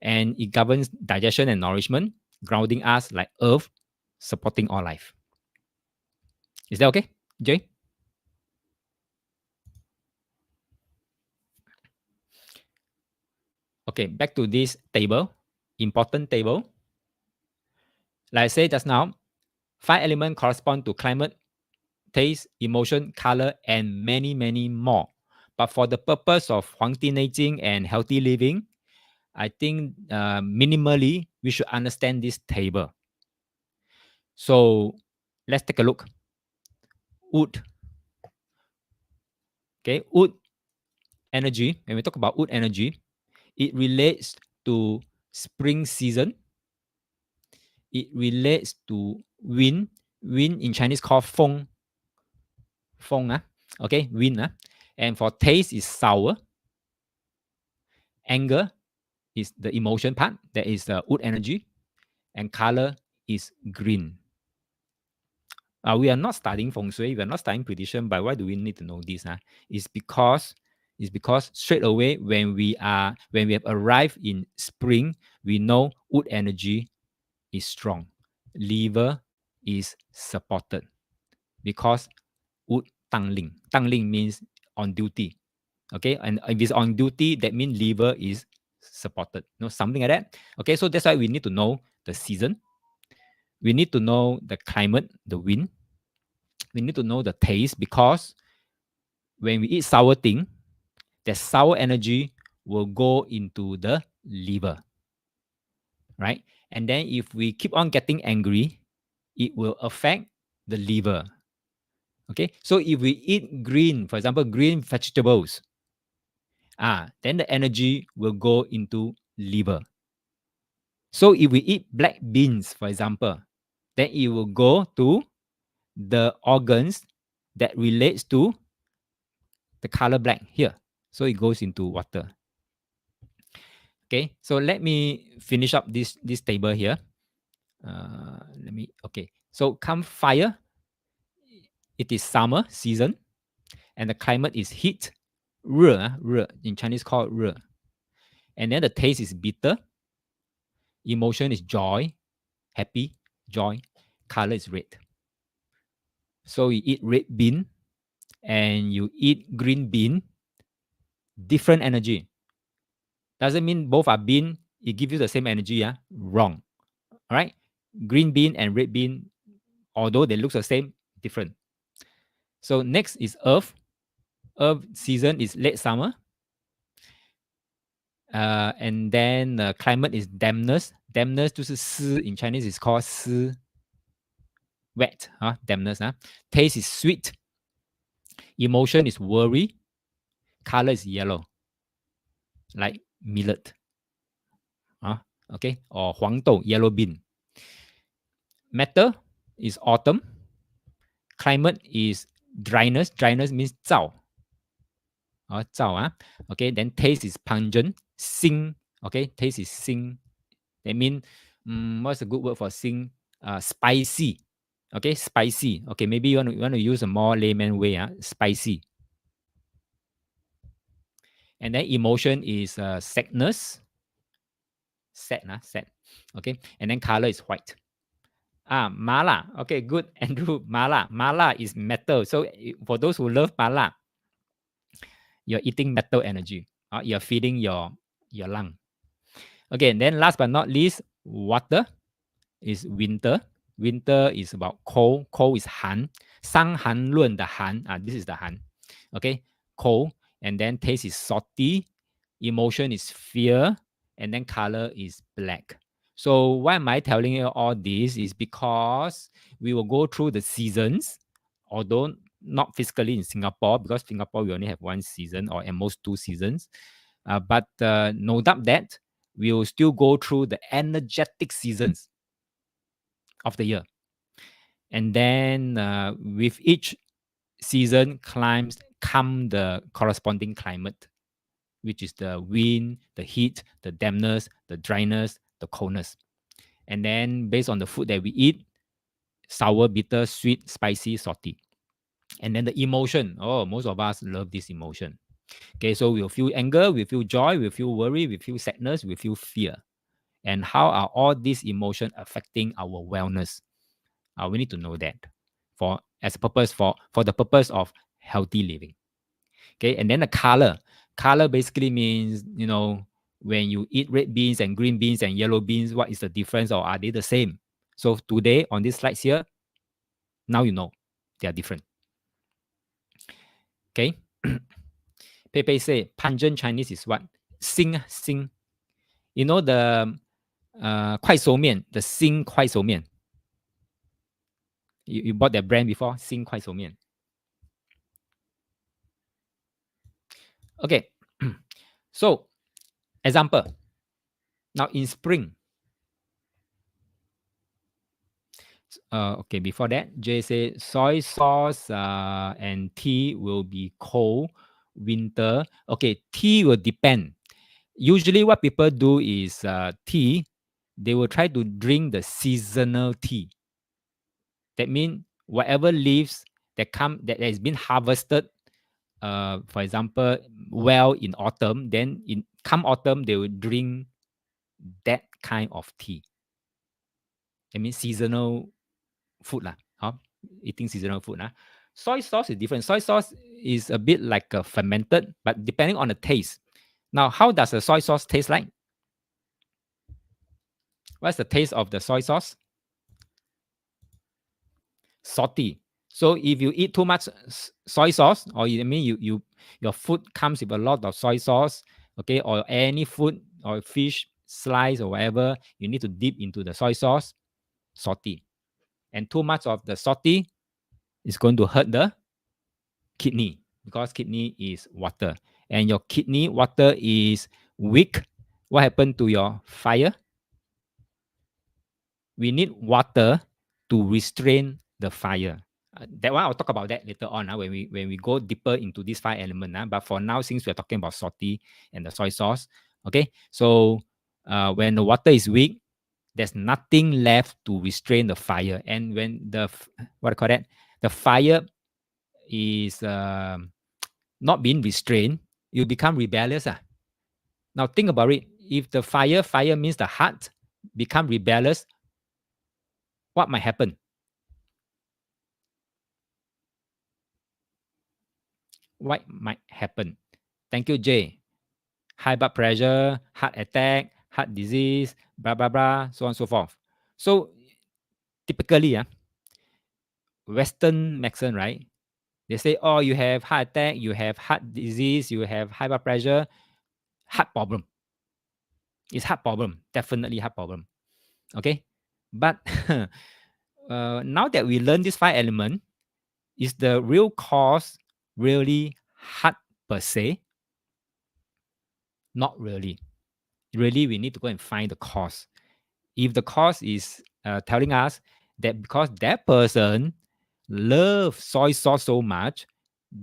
And it governs digestion and nourishment, grounding us like earth, supporting all life. Is that okay, Jay? Okay, back to this table, important table. Like I said just now, 5 elements correspond to climate, taste, emotion, color, and many, many more. But for the purpose of Huangdi Neijing and healthy living, I think minimally we should understand this table. So let's take a look. Wood. Okay, wood energy. When we talk about wood energy, it relates to spring season. It relates to wind. Wind in Chinese called feng. Feng, okay, wind. And for taste is sour. Anger is the emotion part. That is the wood energy. And color is green. We are not studying feng shui. We are not studying prediction. But why do we need to know this? It's because straight away when we have arrived in spring, we know wood energy is strong. Liver is supported because wood tangling. Tangling means on duty. Okay, and if it's on duty, that means liver is supported. Something like that. Okay, so that's why we need to know the season. We need to know the climate, the wind. We need to know the taste because when we eat sour thing, that sour energy will go into the liver, right? And then if we keep on getting angry, it will affect the liver. Okay, so if we eat green, for example, green vegetables, then the energy will go into liver. So if we eat black beans, for example, then it will go to the organs that relates to the color black here. So it goes into water. Okay, so let me finish up this table here. Okay. So come fire, it is summer season. and the climate is heat, 热, in Chinese called 热. And then the taste is bitter, emotion is joy, happy, joy, color is red. So you eat red bean and you eat green bean, different energy. Doesn't mean both are bean, it gives you the same energy. Wrong. All right. Green bean and red bean, although they look the same, different. So next is earth. Earth season is late summer. And then climate is dampness. Dampness 就是湿 in Chinese is called 湿 wet. Dampness. Taste is sweet. Emotion is worry. Color is yellow, like millet. Okay, or 黄豆 yellow bean. Matter is autumn. Climate is dryness. Dryness means 燥. 燥. Okay, then taste is pungent. 辛. Okay, taste is 辛. That means, what's a good word for 辛? Spicy. Okay, spicy. Okay, maybe you want to use a more layman way. Spicy. And then emotion is sadness. Sad. Okay, and then color is white. Mala. Okay, good, Andrew. Mala. Mala is metal. So for those who love mala, you're eating metal energy. You're feeding your lung. Okay, and then last but not least, water is winter. Winter is about cold. Cold is Han. 伤寒论 the Han. This is the Han. Okay, cold. And then taste is salty. Emotion is fear. And then color is black. So why am I telling you all this? Is because we will go through the seasons, although not physically in Singapore, because Singapore we only have one season or at most 2 seasons. But no doubt that we will still go through the energetic seasons of the year. And then with each season come the corresponding climate, which is the wind, the heat, the dampness, the dryness, the coldness. And then based on the food that we eat, sour, bitter, sweet, spicy, salty. And then the emotion. Most of us love this emotion. Okay, so we'll feel anger, we feel joy, we feel worry, we feel sadness, we feel fear. And how are all these emotions affecting our wellness? We need to know that for the purpose of healthy living. Okay, and then the color. Color basically means, when you eat red beans and green beans and yellow beans, what is the difference, or are they the same? So today on these slides here, now you know they are different. Okay. Pepe say pungent Chinese is what? Xing. You know the 快熟面, the Xing 快熟面. You bought that brand before? Xing 快熟面. Okay. So, example. Now in spring. Okay, before that, Jay said soy sauce and tea will be cold winter. Okay, tea will depend. Usually what people do is tea, they will try to drink the seasonal tea. That means whatever leaves that has been harvested, for example, well in autumn, then in come autumn they will drink that kind of tea. That means seasonal food lah. Eating seasonal food. Soy sauce is different. Soy sauce is a bit like a fermented, but depending on the taste. Now, how does the soy sauce taste like? What's the taste of the soy sauce? Salty. So if you eat too much soy sauce, or your food comes with a lot of soy sauce, okay, or any food or fish slice or whatever, you need to dip into the soy sauce, salty. And too much of the salty is going to hurt the kidney, because kidney is water. And your kidney water is weak. What happened to your fire? We need water to restrain the fire. That one I'll talk about that later on when we go deeper into this 5 elements. But for now, since we're talking about salty and the soy sauce, okay. So when the water is weak, there's nothing left to restrain the fire. And when the fire is not being restrained, you become rebellious. Now think about it. If the fire means the heart become rebellious, what might happen? What might happen? Thank you, Jay. High blood pressure, heart attack, heart disease, blah blah blah, so on and so forth. So typically, Western medicine, right? They say, oh, you have heart attack, you have heart disease, you have high blood pressure, heart problem. It's heart problem, definitely heart problem. Okay, but now that we learn this five element, is the real cause really heart per se? Not really. Really, we need to go and find the cause. If the cause is telling us that because that person loves soy sauce so much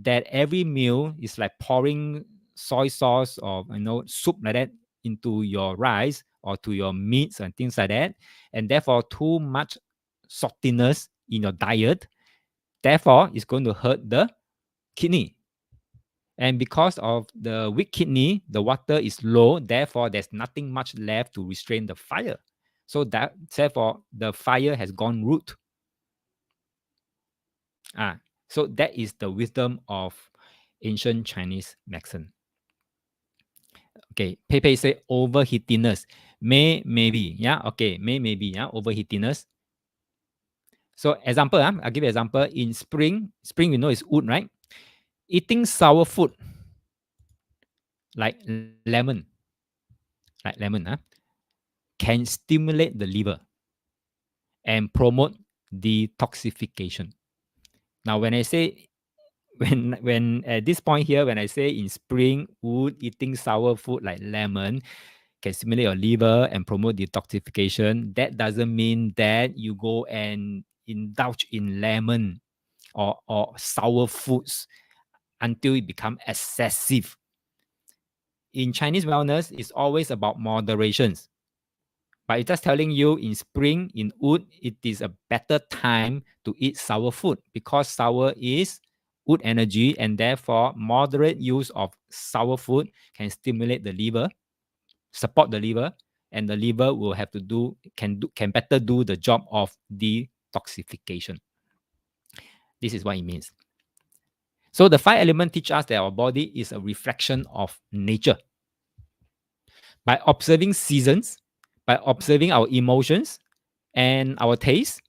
that every meal is like pouring soy sauce or soup like that into your rice or to your meats and things like that, and therefore too much saltiness in your diet, therefore it's going to hurt the kidney. And because of the weak kidney, the water is low, therefore there's nothing much left to restrain the fire. So that therefore the fire has gone root. So that is the wisdom of ancient Chinese medicine. Okay, Pepe say overheatiness. Maybe. Yeah, okay, maybe, yeah, overheatiness. So example, I'll give you an example. In spring we know is wood, right? Eating sour food like lemon, can stimulate the liver and promote detoxification. Now, when I say when at this point here, when I say in spring, wood eating sour food like lemon can stimulate your liver and promote detoxification, that doesn't mean that you go and indulge in lemon or sour foods until it become excessive. In Chinese wellness, it's always about moderations. But it's just telling you in spring, in wood, it is a better time to eat sour food because sour is wood energy, and therefore moderate use of sour food can stimulate the liver, support the liver, and the liver will have to can better do the job of detoxification. This is what it means. So the five elements teach us that our body is a reflection of nature. By observing seasons, by observing our emotions and our taste,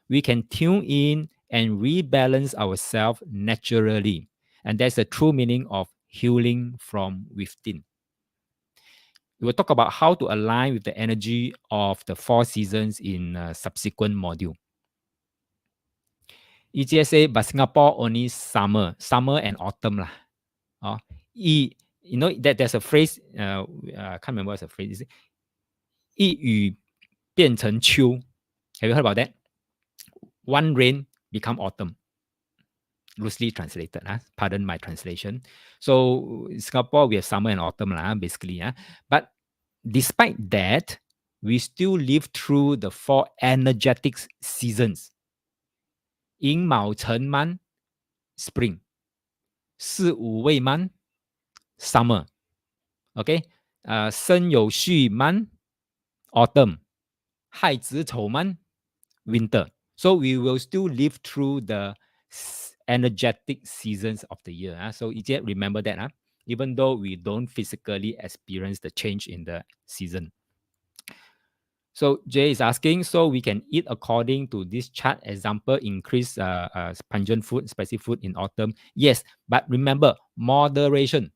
we can tune in and rebalance ourselves naturally. And that's the true meaning of healing from within. We will talk about how to align with the energy of the four seasons in a subsequent module. EGSA, but Singapore only summer and autumn lah. That there's a phrase, I can't remember what's the phrase. 一雨变成秋. Have you heard about that? One rain become autumn. Loosely translated, pardon my translation. So in Singapore, we have summer and autumn, basically. But despite that, we still live through the four energetic seasons. 寅卯辰满 spring. 四五未满 summer. Okay? 申酉戌满 autumn. 亥子丑满 winter. So we will still live through the energetic seasons of the year. So remember that. Even though we don't physically experience the change in the season. So Jay is asking, so we can eat according to this chart. Example, increase pungent food, spicy food in autumn. Yes, but remember, moderation.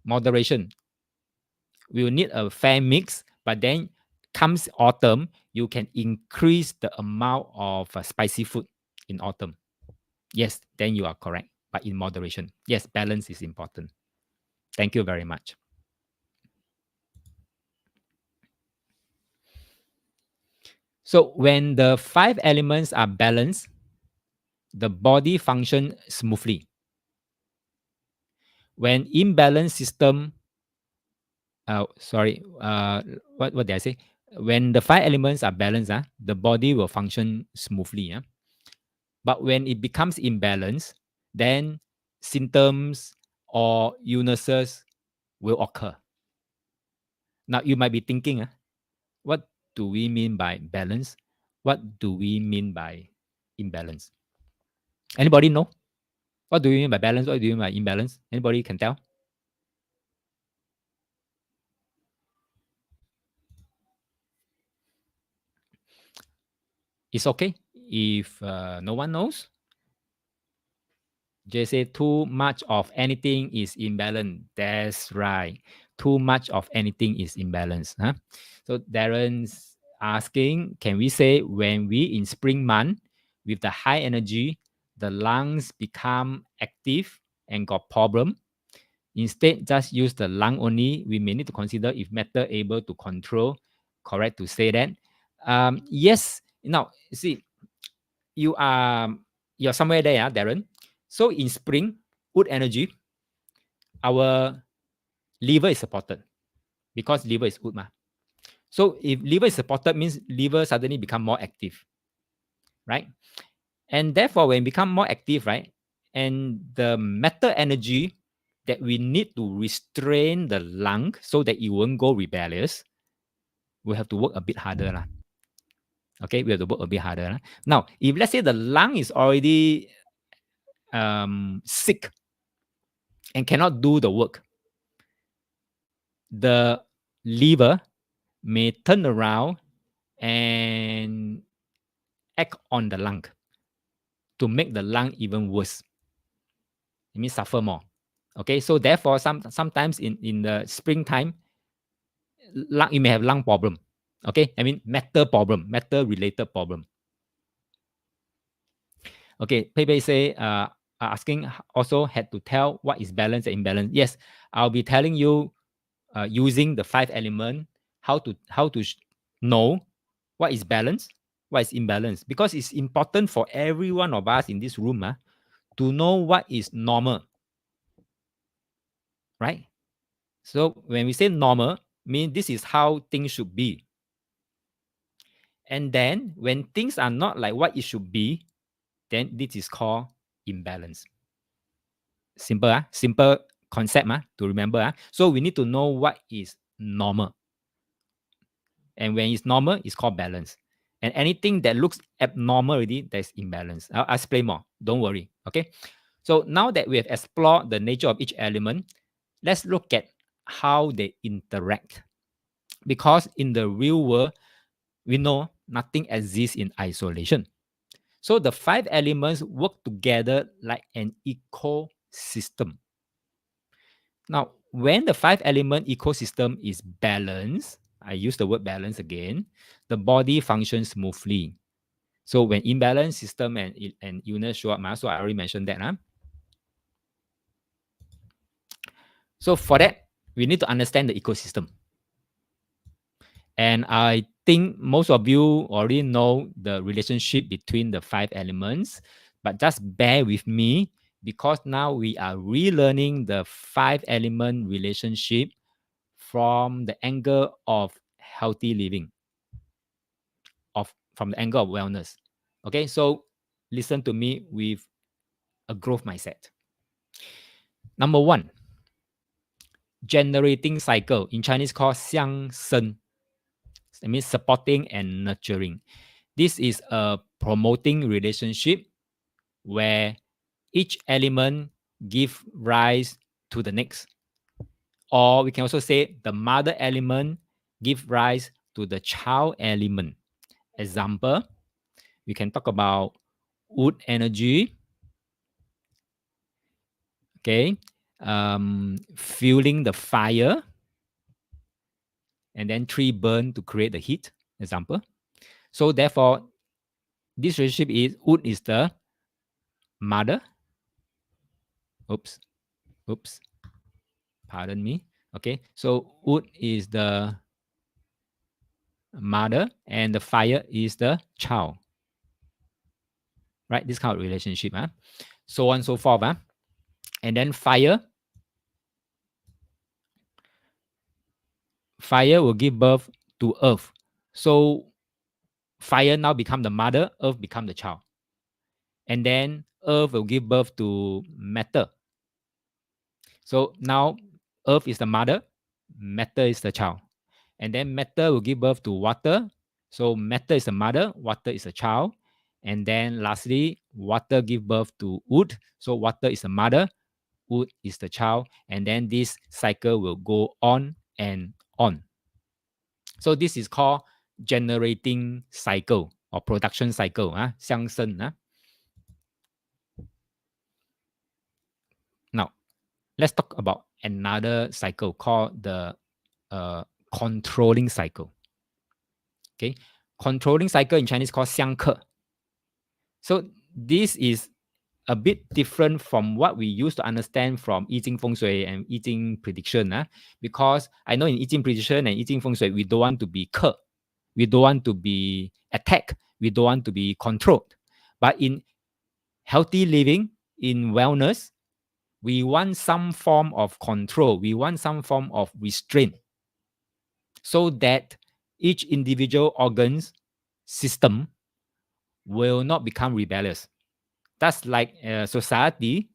Moderation. We will need a fair mix, but then comes autumn, you can increase the amount of spicy food in autumn. Yes, then you are correct, but in moderation. Yes, balance is important. Thank you very much. So when the five elements are balanced, the body functions smoothly. When imbalanced system, what did I say? When the five elements are balanced, the body will function smoothly. But when it becomes imbalanced, then symptoms or illnesses will occur. Now, you might be thinking, what do we mean by balance? What do we mean by imbalance? Anybody know? What do you mean by balance? What do you mean by imbalance? Anybody can tell? It's okay if no one knows. Just say too much of anything is imbalance. That's right. Too much of anything is imbalance. Huh? So Darren's asking, can we say when we in spring month with the high energy, the lungs become active and got problem? Instead, just use the lung only. We may need to consider if matter able to control. Correct to say that. Yes. Now, see, you are you're somewhere there, Darren. So in spring, wood energy, our liver is supported because liver is wood. So if liver is supported, means liver suddenly become more active, right? And therefore, when become more active, right, and the metal energy that we need to restrain the lung so that it won't go rebellious, we have to work a bit harder. Okay, we have to work a bit harder. Now, if let's say the lung is already sick and cannot do the work, the liver may turn around and act on the lung to make the lung even worse. It means suffer more. Okay, so therefore, sometimes in the springtime, lung, you may have lung problem. Okay, I mean metal problem, metal related problem. Okay, Pepe say asking also had to tell what is balance and imbalance. Yes, I'll be telling you using the 5 element how to know what is balance, what is imbalance, because it's important for every one of us in this room to know what is normal, right? So when we say normal, mean this is how things should be. And then when things are not like what it should be, then this is called imbalance. Simple, simple concept to remember. So we need to know what is normal. And when it's normal, it's called balance. And anything that looks abnormal already, that's imbalance. I'll explain more. Don't worry. Okay. So now that we have explored the nature of each element, let's look at how they interact. Because in the real world, we know nothing exists in isolation. So the 5 elements work together like an ecosystem. Now, when the 5 element ecosystem is balanced, I use the word balance again, the body functions smoothly. So when imbalance system and illness show up, so I already mentioned that. So for that, we need to understand the ecosystem. And I think most of you already know the relationship between the 5 elements, but just bear with me because now we are relearning the 5 element relationship from the angle of healthy living, from the angle of wellness. Okay, so listen to me with a growth mindset. Number one, generating cycle, in Chinese called 相生. It means supporting and nurturing. This is a promoting relationship where each element give rise to the next. Or we can also say the mother element give rise to the child element. Example, we can talk about wood energy, okay, fueling the fire, and then tree burn to create the heat, example. So therefore, this relationship is wood is the mother. Oops, oops, pardon me. Okay, so wood is the mother and the fire is the child. Right, this kind of relationship. So on and so forth. And then fire will give birth to earth. So fire now become the mother, earth become the child. And then earth will give birth to matter. So now earth is the mother, matter is the child. And then matter will give birth to water. So matter is the mother, water is the child. And then lastly, water give birth to wood. So water is the mother, wood is the child. And then this cycle will go on and on. So this is called generating cycle or production cycle. 相生, Now, let's talk about another cycle called the controlling cycle. Okay, controlling cycle in Chinese called 相克. So this is a bit different from what we used to understand from I Ching Feng Shui and I Ching prediction. Because I know in I Ching prediction and I Ching Feng Shui, we don't want to be cut. We don't want to be attacked. We don't want to be controlled. But in healthy living, in wellness, we want some form of control. We want some form of restraint so that each individual organ's system will not become rebellious. That's like a society.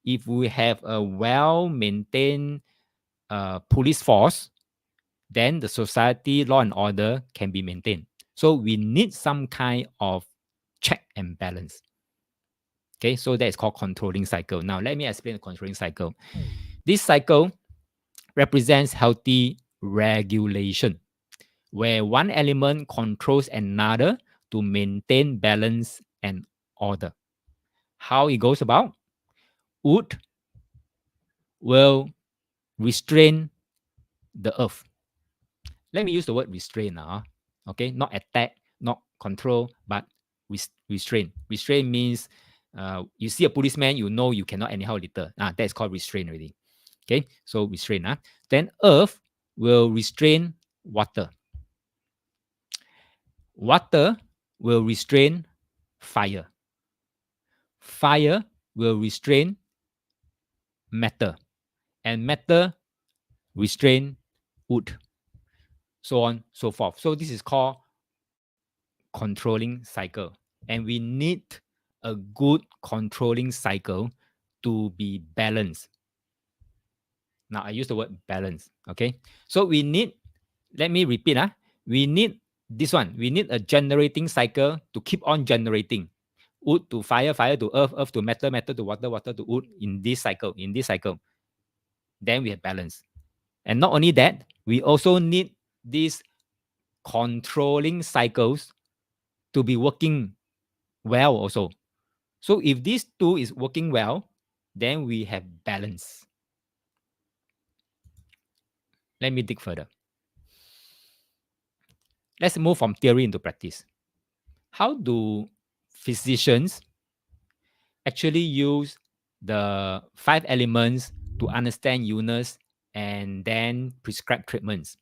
If we have a well-maintained police force, then the society law and order can be maintained. So we need some kind of check and balance. Okay, so that is called controlling cycle. Now let me explain the controlling cycle. This cycle represents healthy regulation, where one element controls another to maintain balance and order. How it goes about? Wood will restrain the earth. Let me use the word restrain now. Okay, not attack, not control, but restrain. Restrain means you see a policeman, you know you cannot anyhow litter. That's called restrain already. Okay, so restrain. Then earth will restrain water. Water will restrain fire. Fire will restrain matter. And matter restrain wood. So on, so forth. So this is called controlling cycle. And we need a good controlling cycle to be balanced. Now I use the word balance. Okay. So we need, let me repeat. We need this one. We need a generating cycle to keep on generating. Wood to fire, fire to earth, earth to matter, matter to water, water to wood in this cycle, Then we have balance. And not only that, we also need these controlling cycles to be working well also. So if these two is working well, then we have balance. Let me dig further. Let's move from theory into practice. How do physicians actually use the 5 elements to understand illness and then prescribe treatments?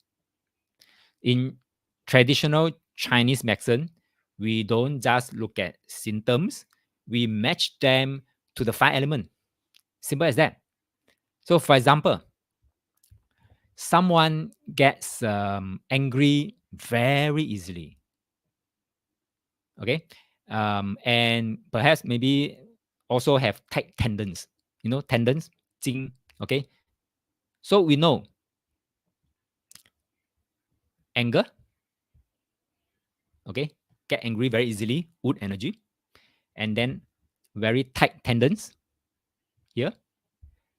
In traditional Chinese medicine, we don't just look at symptoms, we match them to the 5 elements. Simple as that. So, for example, someone gets angry very easily. Okay. And perhaps maybe also have tight tendons, tendons, 筋. Okay. So we know anger, okay, get angry very easily, wood energy, and then very tight tendons here.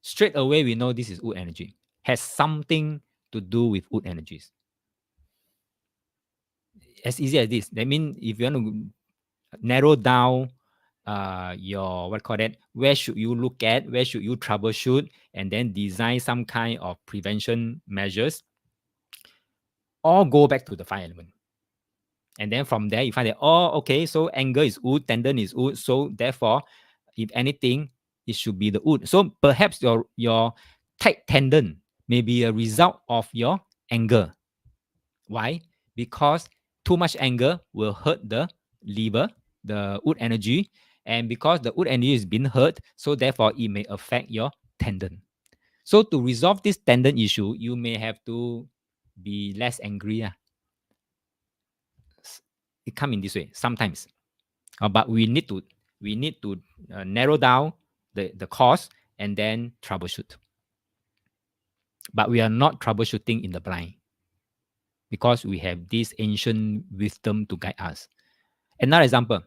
Straight away, we know this is wood energy, has something to do with wood energies. As easy as this. That means if you want to narrow down your where should you look at, where should you troubleshoot, and then design some kind of prevention measures, all go back to the 5 element. And then from there you find that, okay, so anger is wood, tendon is wood, so therefore if anything it should be the wood. So perhaps your tight tendon may be a result of your anger. Why? Because too much anger will hurt the liver, the wood energy, and because the wood energy is being hurt, so therefore it may affect your tendon. So to resolve this tendon issue, you may have to be less angry. It come in this way sometimes, but we need to narrow down the cause and then troubleshoot. But we are not troubleshooting in the blind because we have this ancient wisdom to guide us. Another example,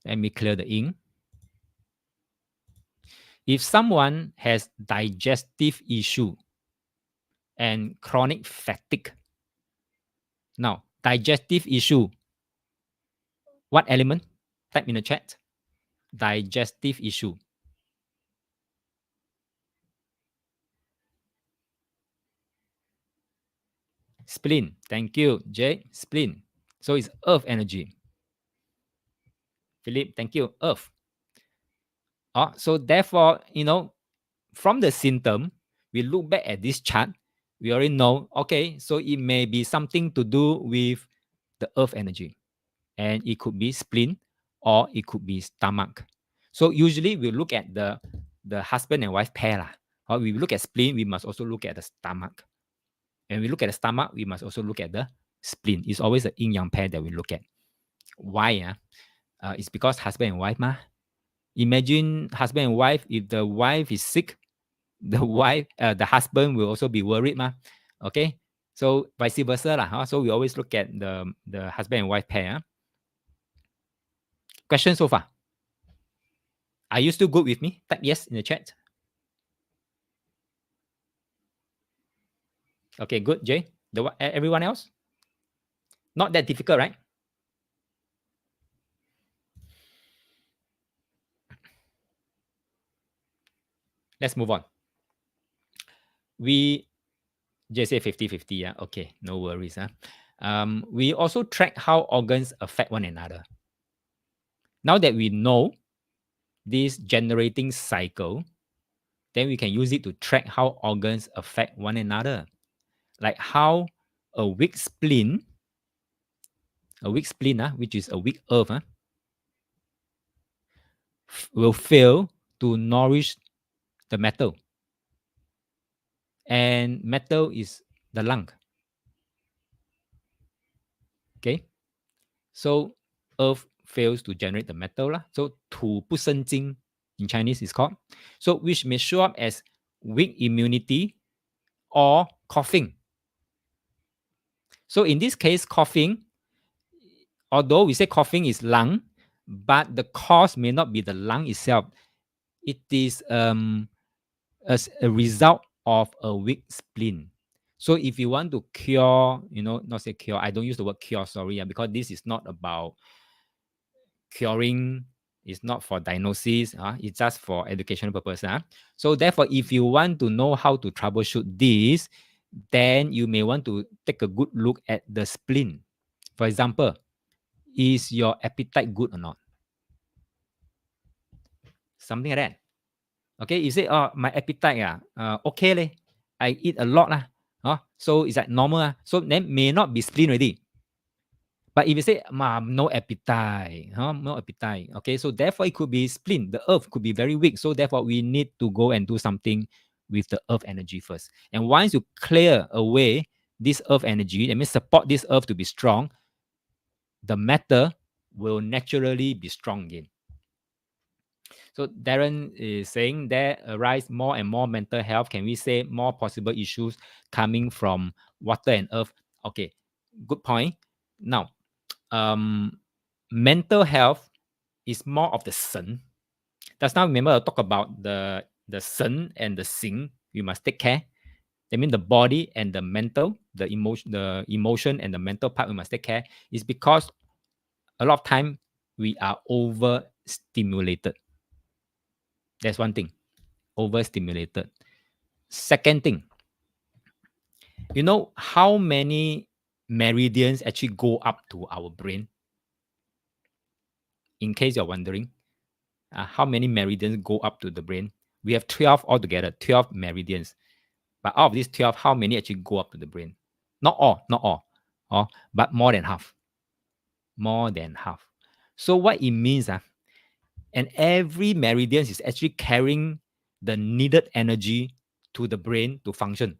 let me clear the ink. If someone has digestive issue and chronic fatigue, now digestive issue, what element? Type in the chat. Digestive issue. Spleen. Thank you, Jay. Spleen. So it's earth energy. Philip, thank you. Earth. So therefore, from the symptom, we look back at this chart, we already know, okay, so it may be something to do with the earth energy. And it could be spleen or it could be stomach. So usually we look at the husband and wife pair. Or we look at spleen, we must also look at the stomach. And we look at the stomach, we must also look at the spleen. It's always the yin-yang pair that we look at. Why? It's because husband and wife. Imagine husband and wife, if the wife is sick, the husband will also be worried. Okay? So vice versa. So we always look at the husband and wife pair. Question so far? Are you still good with me? Type yes in the chat. Okay, good, Jay. Everyone else? Not that difficult, right? Let's move on. We just say 50-50. Yeah, okay, no worries. We also track how organs affect one another. Now that we know this generating cycle, then we can use it to track how organs affect one another. Like how a weak spleen, which is a weak earth, will fail to nourish the metal. And metal is the lung. Okay, so earth fails to generate the metal. So 土不生金 in Chinese is called. So which may show up as weak immunity or coughing. So in this case, coughing, although we say coughing is lung, but the cause may not be the lung itself. It is as a result of a weak spleen. So if you want to cure, not say cure, I don't use the word cure, sorry, because this is not about curing, it's not for diagnosis, it's just for educational purpose. So therefore, if you want to know how to troubleshoot this, then you may want to take a good look at the spleen. For example, is your appetite good or not? Something like that. Okay, you say, oh, my appetite, okay leh. I eat a lot. So it's like normal. So then may not be spleen already. But if you say, no appetite, no appetite, okay, so therefore it could be spleen. The earth could be very weak. So therefore we need to go and do something with the earth energy first. And once you clear away this earth energy, that means support this earth to be strong, the matter will naturally be strong again. So Darren is saying there arise more and more mental health. Can we say more possible issues coming from water and earth? Okay, good point. Now, mental health is more of the sun. Just now, remember I talk about the sun and the sing. We must take care. That means the body and the mental, the emotion and the mental part we must take care. Is because a lot of time we are overstimulated. That's one thing. Overstimulated. Second thing, you know how many meridians actually go up to our brain? In case you're wondering, how many meridians go up to the brain? We have 12 altogether, 12 meridians. But out of these 12, how many actually go up to the brain? Not all, but more than half. More than half. So what it means, and every meridian is actually carrying the needed energy to the brain to function.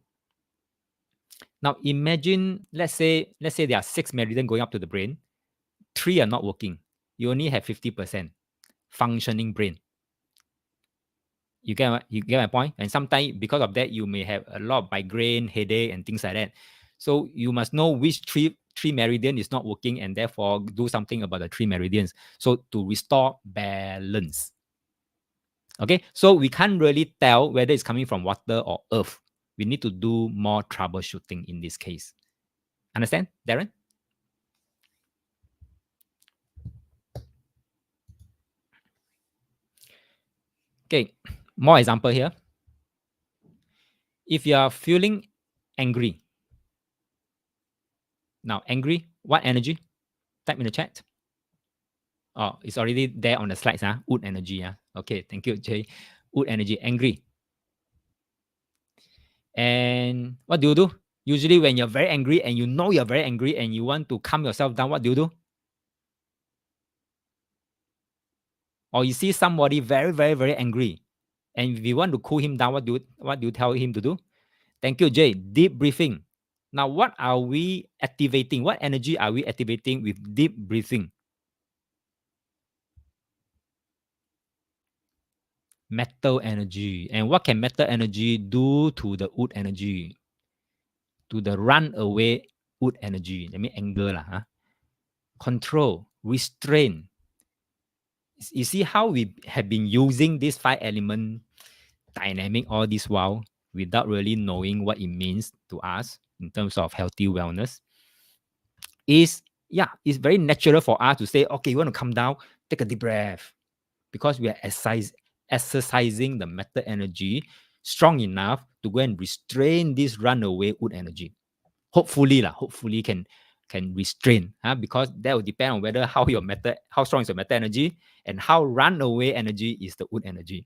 Now imagine, let's say there are 6 meridians going up to the brain, 3 are not working. You only have 50% functioning brain. You get my point? And sometimes because of that, you may have a lot of migraine, headache, and things like that. So you must know which three meridian is not working, and therefore do something about the three meridians. So to restore balance. Okay, so we can't really tell whether it's coming from water or earth. We need to do more troubleshooting in this case. Understand, Darren? Okay, more example here. If you are feeling angry, now angry, what energy? Type in the chat. Oh, it's already there on the slides. Wood energy. Okay, thank you, Jay. Wood energy, angry. And what do? Usually when you're very angry and you know you're very angry and you want to calm yourself down, what do? Or you see somebody very, very, very angry. And if you want to cool him down, what do you tell him to do? Thank you, Jay. Deep breathing. Now, what are we activating? What energy are we activating with deep breathing? Metal energy. And what can metal energy do to the wood energy? To the runaway wood energy. That means anger. Control, restrain. You see how we have been using this 5 element dynamic all this while without really knowing what it means to us in terms of healthy wellness. It's very natural for us to say, okay, you want to come down, take a deep breath, because we are exercising the meta energy strong enough to go and restrain this runaway wood energy. Hopefully can restrain, because that will depend on whether how strong is your meta energy and how runaway energy is the wood energy.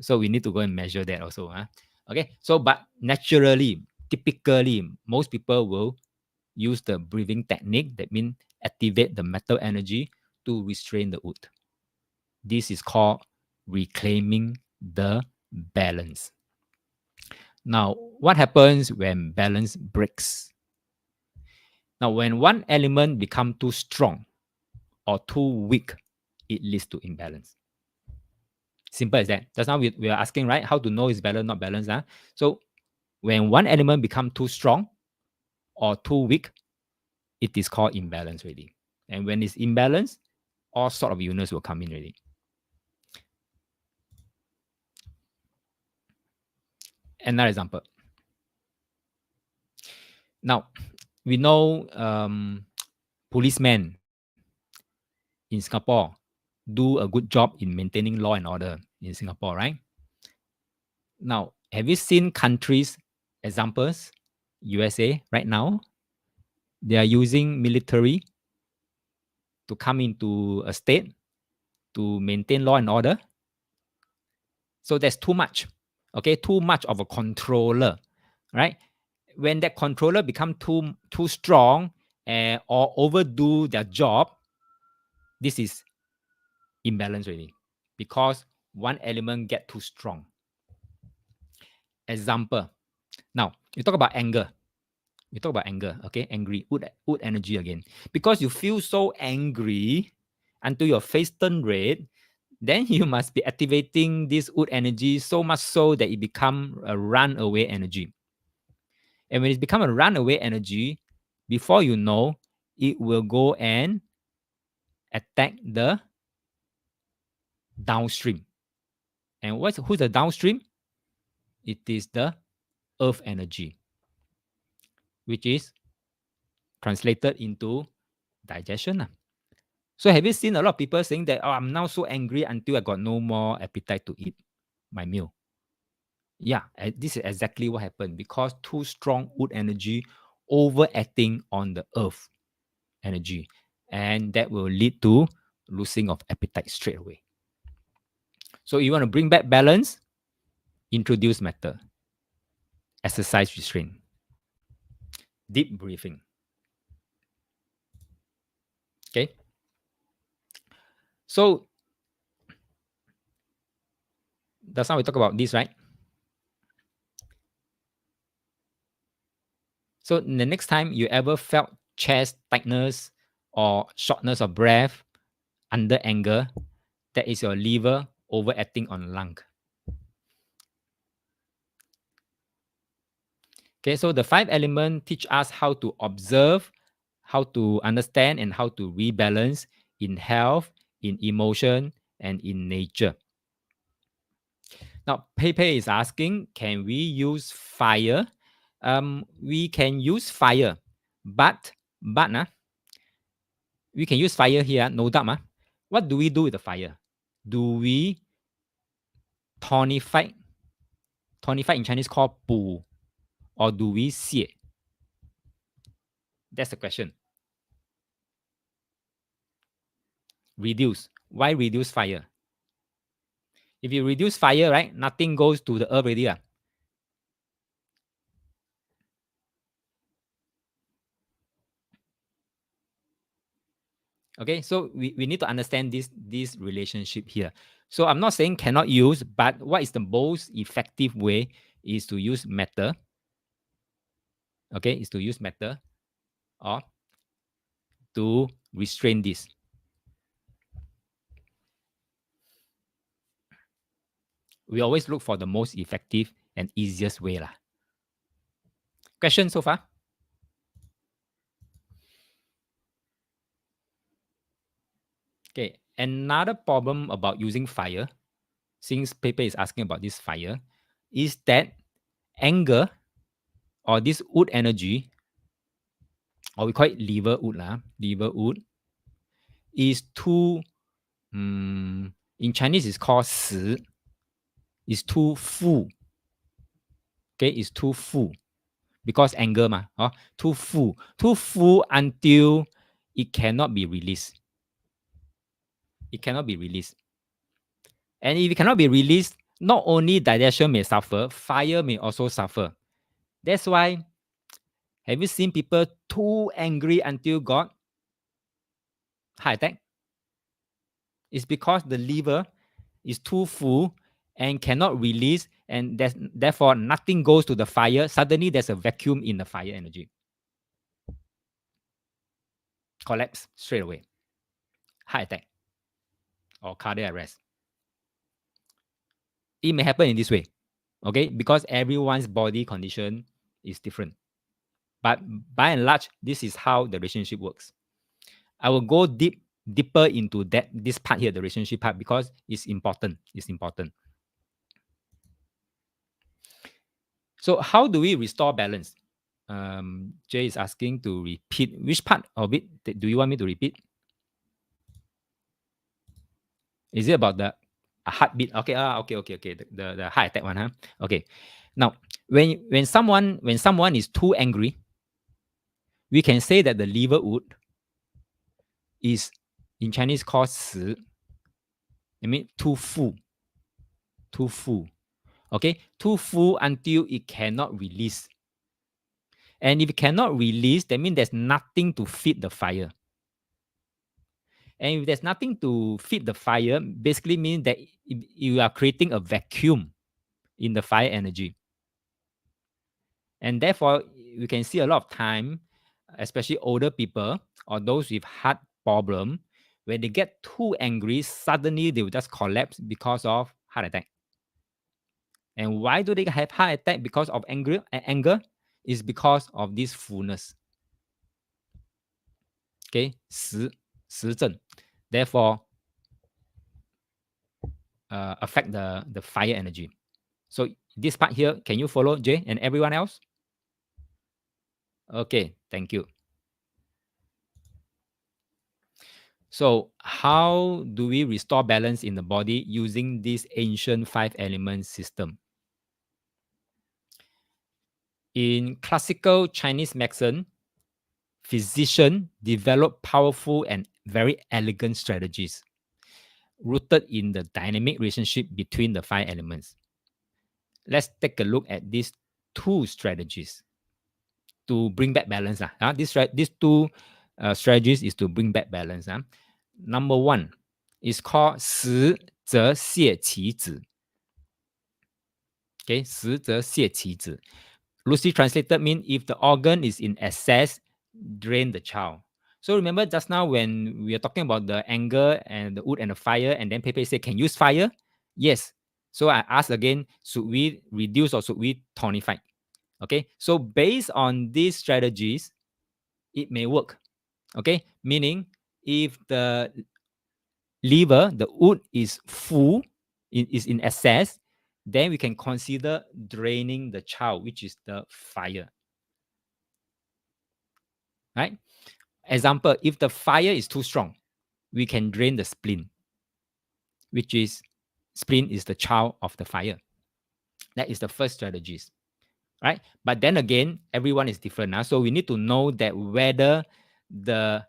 So we need to go and measure that also. Okay, so but naturally, typically, most people will use the breathing technique. That means activate the metal energy to restrain the wood. This is called reclaiming the balance. Now, what happens when balance breaks? Now, when one element becomes too strong or too weak, it leads to imbalance. Simple as that. Just now we are asking, right, how to know it's balance, not balance. So when one element becomes too strong or too weak, it is called imbalance already. And when it's imbalance, all sort of illness will come in already. Another example. Now, we know policemen in Singapore do a good job in maintaining law and order in Singapore, right? Now, have you seen countries, examples, USA right now? They are using military to come into a state to maintain law and order. So that's too much. Okay, too much of a controller, right? When that controller become too strong or overdo their job, this is imbalance really, because one element get too strong. Example. Now, you talk about anger. Okay? Angry, wood energy again. Because you feel so angry until your face turn red, then you must be activating this wood energy so much so that it become a runaway energy. And when it's become a runaway energy, before you know, it will go and attack the downstream. And who's the downstream? It is the earth energy, which is translated into digestion. So have you seen a lot of people saying that, oh, I'm now so angry until I got no more appetite to eat my meal? Yeah, this is exactly what happened, because too strong wood energy overacting on the earth energy, and that will lead to losing of appetite straight away. So you want to bring back balance, introduce matter, exercise restraint, deep breathing. Okay. So that's how we talk about this, right? So the next time you ever felt chest tightness or shortness of breath under anger, that is your liver overacting on lung. Okay, so the five elements teach us how to observe, how to understand, and how to rebalance in health, in emotion, and in nature. Now, Pepe is asking, can we use fire? We can use fire, but we can use fire here, no doubt. What do we do with the fire? Do we tonify? Tonify in Chinese called 补, or do we 泻? That's the question. Reduce. Why reduce fire? If you reduce fire, right, nothing goes to the earth already. Okay, so we need to understand this relationship here. So I'm not saying cannot use, but what is the most effective way is to use matter. Okay, is to use matter or to restrain this. We always look for the most effective and easiest way lah. Question so far? Okay, another problem about using fire, since paper is asking about this fire, is that anger or this wood energy, or we call it liver wood lah, liver wood, is too, in Chinese it's called 死, is too full. Okay, is too full because anger too full until it cannot be released. It cannot be released. And if it cannot be released, not only digestion may suffer, fire may also suffer. That's why, have you seen people too angry until got heart attack? It's because the liver is too full and cannot release, and therefore nothing goes to the fire. Suddenly there's a vacuum in the fire energy. Collapse straight away. Heart attack or cardiac arrest. It may happen in this way, okay? Because everyone's body condition is different. But by and large, this is how the relationship works. I will go deeper into this part here, the relationship part, because it's important. It's important. So how do we restore balance? Jay is asking to repeat. Which part of it do you want me to repeat? Is it about the heartbeat? Okay, okay. The heart attack one, huh? Okay. Now, when someone is too angry, we can say that the liver wood is in Chinese called 死. I mean too full. Too full. Okay, too full until it cannot release. And if it cannot release, that means there's nothing to feed the fire. And if there's nothing to feed the fire, basically means that you are creating a vacuum in the fire energy. And therefore, we can see a lot of time, especially older people or those with heart problem, when they get too angry, suddenly they will just collapse because of heart attack. And why do they have heart attack because of anger? Is because of this fullness. Okay, 实症. Therefore, affect the fire energy. So this part here, can you follow, Jay, and everyone else? Okay, thank you. So how do we restore balance in the body using this ancient 5-element system? In classical Chinese medicine, physicians develop powerful and very elegant strategies rooted in the dynamic relationship between the 5 elements. Let's take a look at these 2 strategies to bring back balance. These 2 strategies is to bring back balance. Number 1 is called 实则泻其子. Okay, 实则泻其子. Loosely translated means if the organ is in excess, drain the child. So remember just now when we are talking about the anger and the wood and the fire, and then Pepe said, can use fire? Yes. So I ask again, should we reduce or should we tonify? Okay, so based on these strategies, it may work. Okay, meaning if the liver, the wood is full, is in excess, then we can consider draining the child, which is the fire. Right? Example, if the fire is too strong, we can drain the spleen, which is spleen is the child of the fire. That is the first strategies. Right? But then again, everyone is different. So we need to know that whether the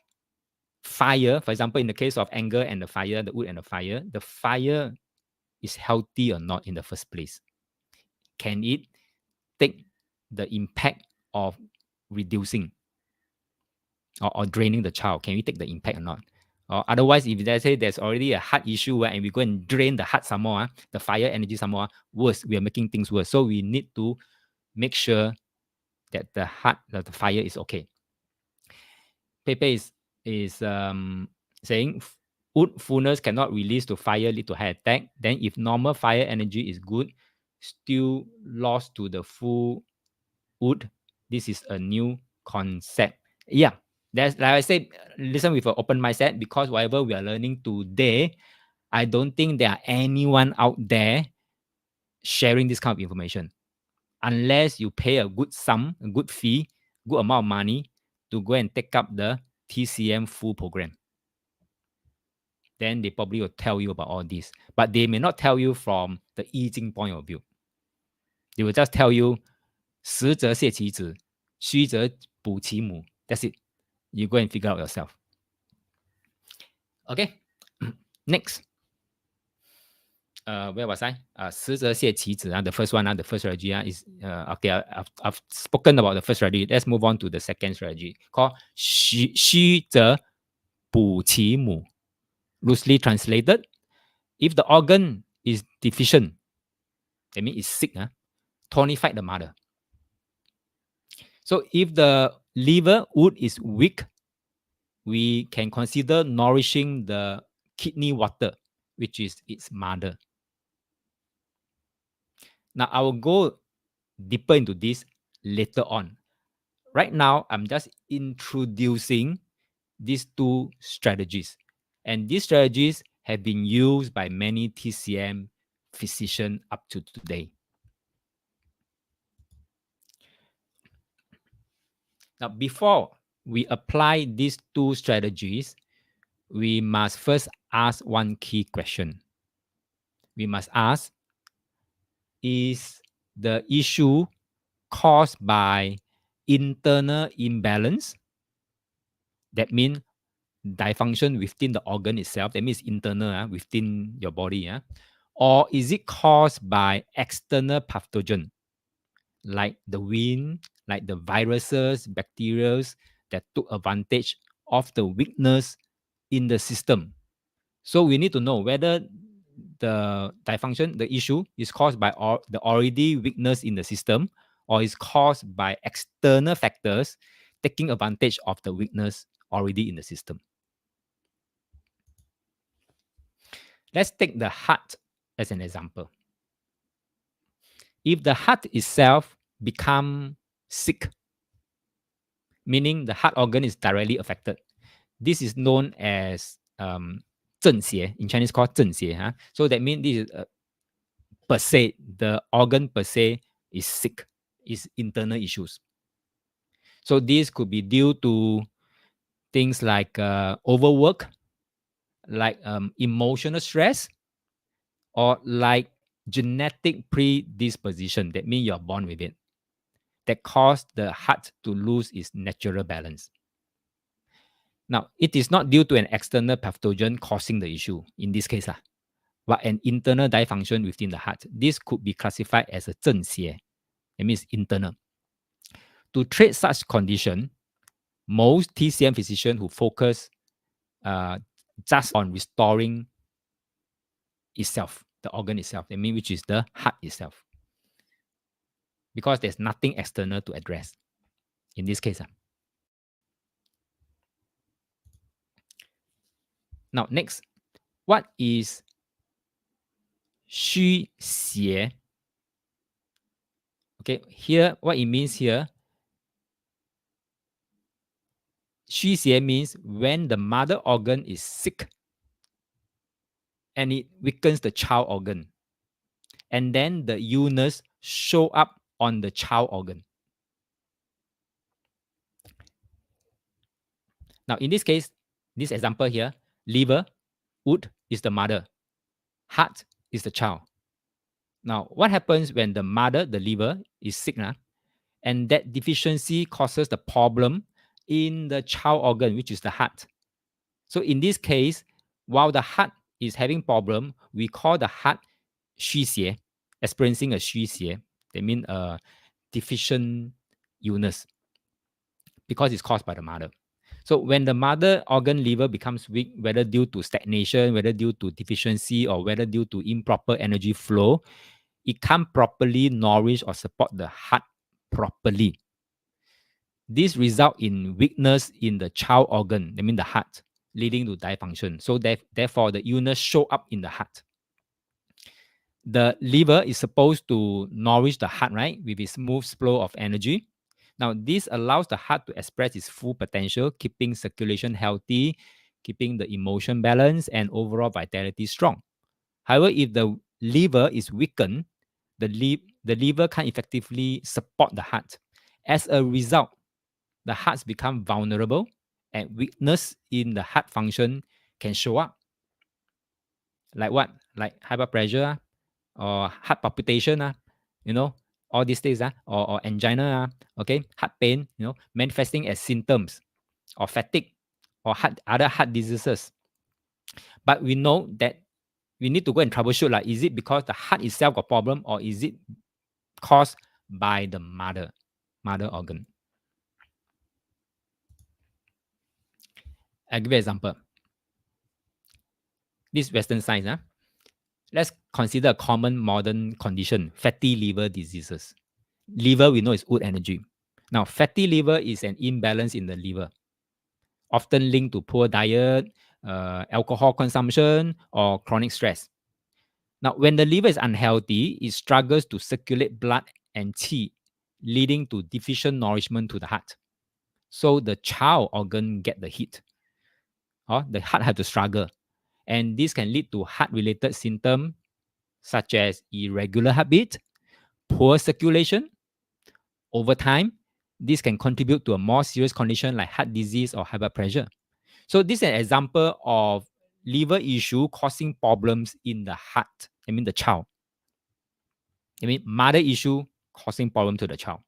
fire, for example, in the case of anger and the fire, the wood and the fire is healthy or not in the first place. Can it take the impact of reducing or draining the child? Can we take the impact or not? Or otherwise, if let's say there's already a heart issue and we go and drain the heart some more, the fire energy some more, worse, we are making things worse. So we need to make sure that the heart, that the fire is okay. Pepe is saying wood fullness cannot release to fire, lead to heart attack. Then if normal fire energy is good, still lost to the full wood, this is a new concept. Yeah, that's like I said, listen with an open mindset, because whatever we are learning today, I don't think there are anyone out there sharing this kind of information, unless you pay a good sum, a good fee, good amount of money to go and take up the TCM full program. Then they probably will tell you about all this, but they may not tell you from the Yijing point of view. They will just tell you 实则泻其子，虚则补其母. That's it. You go and figure out yourself. Okay. Next. Where was I? 实则泻其子. The first one, the first strategy is okay. I've spoken about the first strategy. Let's move on to the second strategy called 虚则补其母. Loosely translated, if the organ is deficient, that means it's sick, tonify the mother. So if the liver wood is weak, we can consider nourishing the kidney water, which is its mother. Now, I will go deeper into this later on. Right now, I'm just introducing these two strategies. And these strategies have been used by many TCM physicians up to today. Now, before we apply these two strategies, we must first ask one key question. We must ask, is the issue caused by internal imbalance? That means dysfunction within the organ itself. That means internal, within your body. Or is it caused by external pathogen, like the wind, like the viruses, bacteria that took advantage of the weakness in the system? So we need to know whether the dysfunction, the issue, is caused by the already weakness in the system, or is caused by external factors taking advantage of the weakness already in the system. Let's take the heart as an example. If the heart itself become sick, meaning the heart organ is directly affected, this is known as 正邪, in Chinese called 正邪. So that means this is per se, the organ per se is sick, is internal issues. So this could be due to things like overwork, like emotional stress, or like genetic predisposition. That means you're born with it, that cause the heart to lose its natural balance. Now, it is not due to an external pathogen causing the issue in this case, but an internal dysfunction within the heart. This could be classified as a 正邪. It means internal. To treat such condition, most TCM physicians who focus just on restoring itself, the organ itself, I mean, which is the heart itself, because there's nothing external to address in this case. Now, next, what is 虚邪? Okay, here, what it means here, 虚邪 means when the mother organ is sick and it weakens the child organ. And then the illness show up on the child organ. Now, in this case, this example here, liver, wood is the mother, heart is the child. Now, what happens when the mother, the liver, is sick, and that deficiency causes the problem in the child organ, which is the heart. So in this case, while the heart is having problem, we call the heart 虚邪, experiencing a 虚邪. They mean a deficient illness because it's caused by the mother. So when the mother organ liver becomes weak, whether due to stagnation, whether due to deficiency, or whether due to improper energy flow, it can't properly nourish or support the heart properly. This result in weakness in the child organ, I mean the heart, leading to dysfunction. So therefore, the illness show up in the heart. The liver is supposed to nourish the heart, right, with its smooth flow of energy. Now, this allows the heart to express its full potential, keeping circulation healthy, keeping the emotion balance, and overall vitality strong. However, if the liver is weakened, the liver can't effectively support the heart. As a result, the hearts become vulnerable and weakness in the heart function can show up. Like what? Like high blood pressure or heart palpitation, all these things, or angina, okay, heart pain, manifesting as symptoms or fatigue or other heart diseases. But we know that we need to go and troubleshoot. Like, is it because the heart itself got problem, or is it caused by the mother organ? I'll give you an example. This Western science, let's consider a common modern condition, fatty liver diseases. Liver, we know, is wood energy. Now, fatty liver is an imbalance in the liver, often linked to poor diet, alcohol consumption, or chronic stress. Now, when the liver is unhealthy, it struggles to circulate blood and qi, leading to deficient nourishment to the heart. So the child organ get the hit. The heart have to struggle. And this can lead to heart-related symptoms such as irregular heartbeat, poor circulation. Over time, this can contribute to a more serious condition like heart disease or high blood pressure. So this is an example of liver issue causing problems in the heart. I mean the child. I mean mother issue causing problem to the child.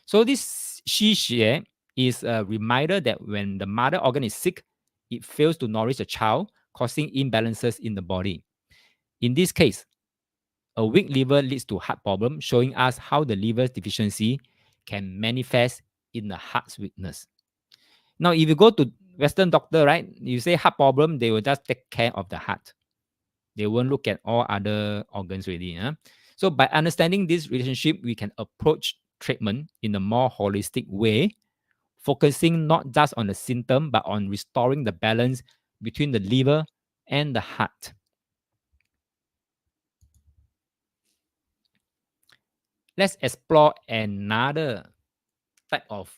So this 虚血 is a reminder that when the mother organ is sick, it fails to nourish the child, causing imbalances in the body. In this case, a weak liver leads to heart problem, showing us how the liver's deficiency can manifest in the heart's weakness. Now, if you go to Western doctor, right, you say heart problem, they will just take care of the heart. They won't look at all other organs really. So by understanding this relationship, we can approach treatment in a more holistic way, focusing not just on the symptom, but on restoring the balance between the liver and the heart. Let's explore another type of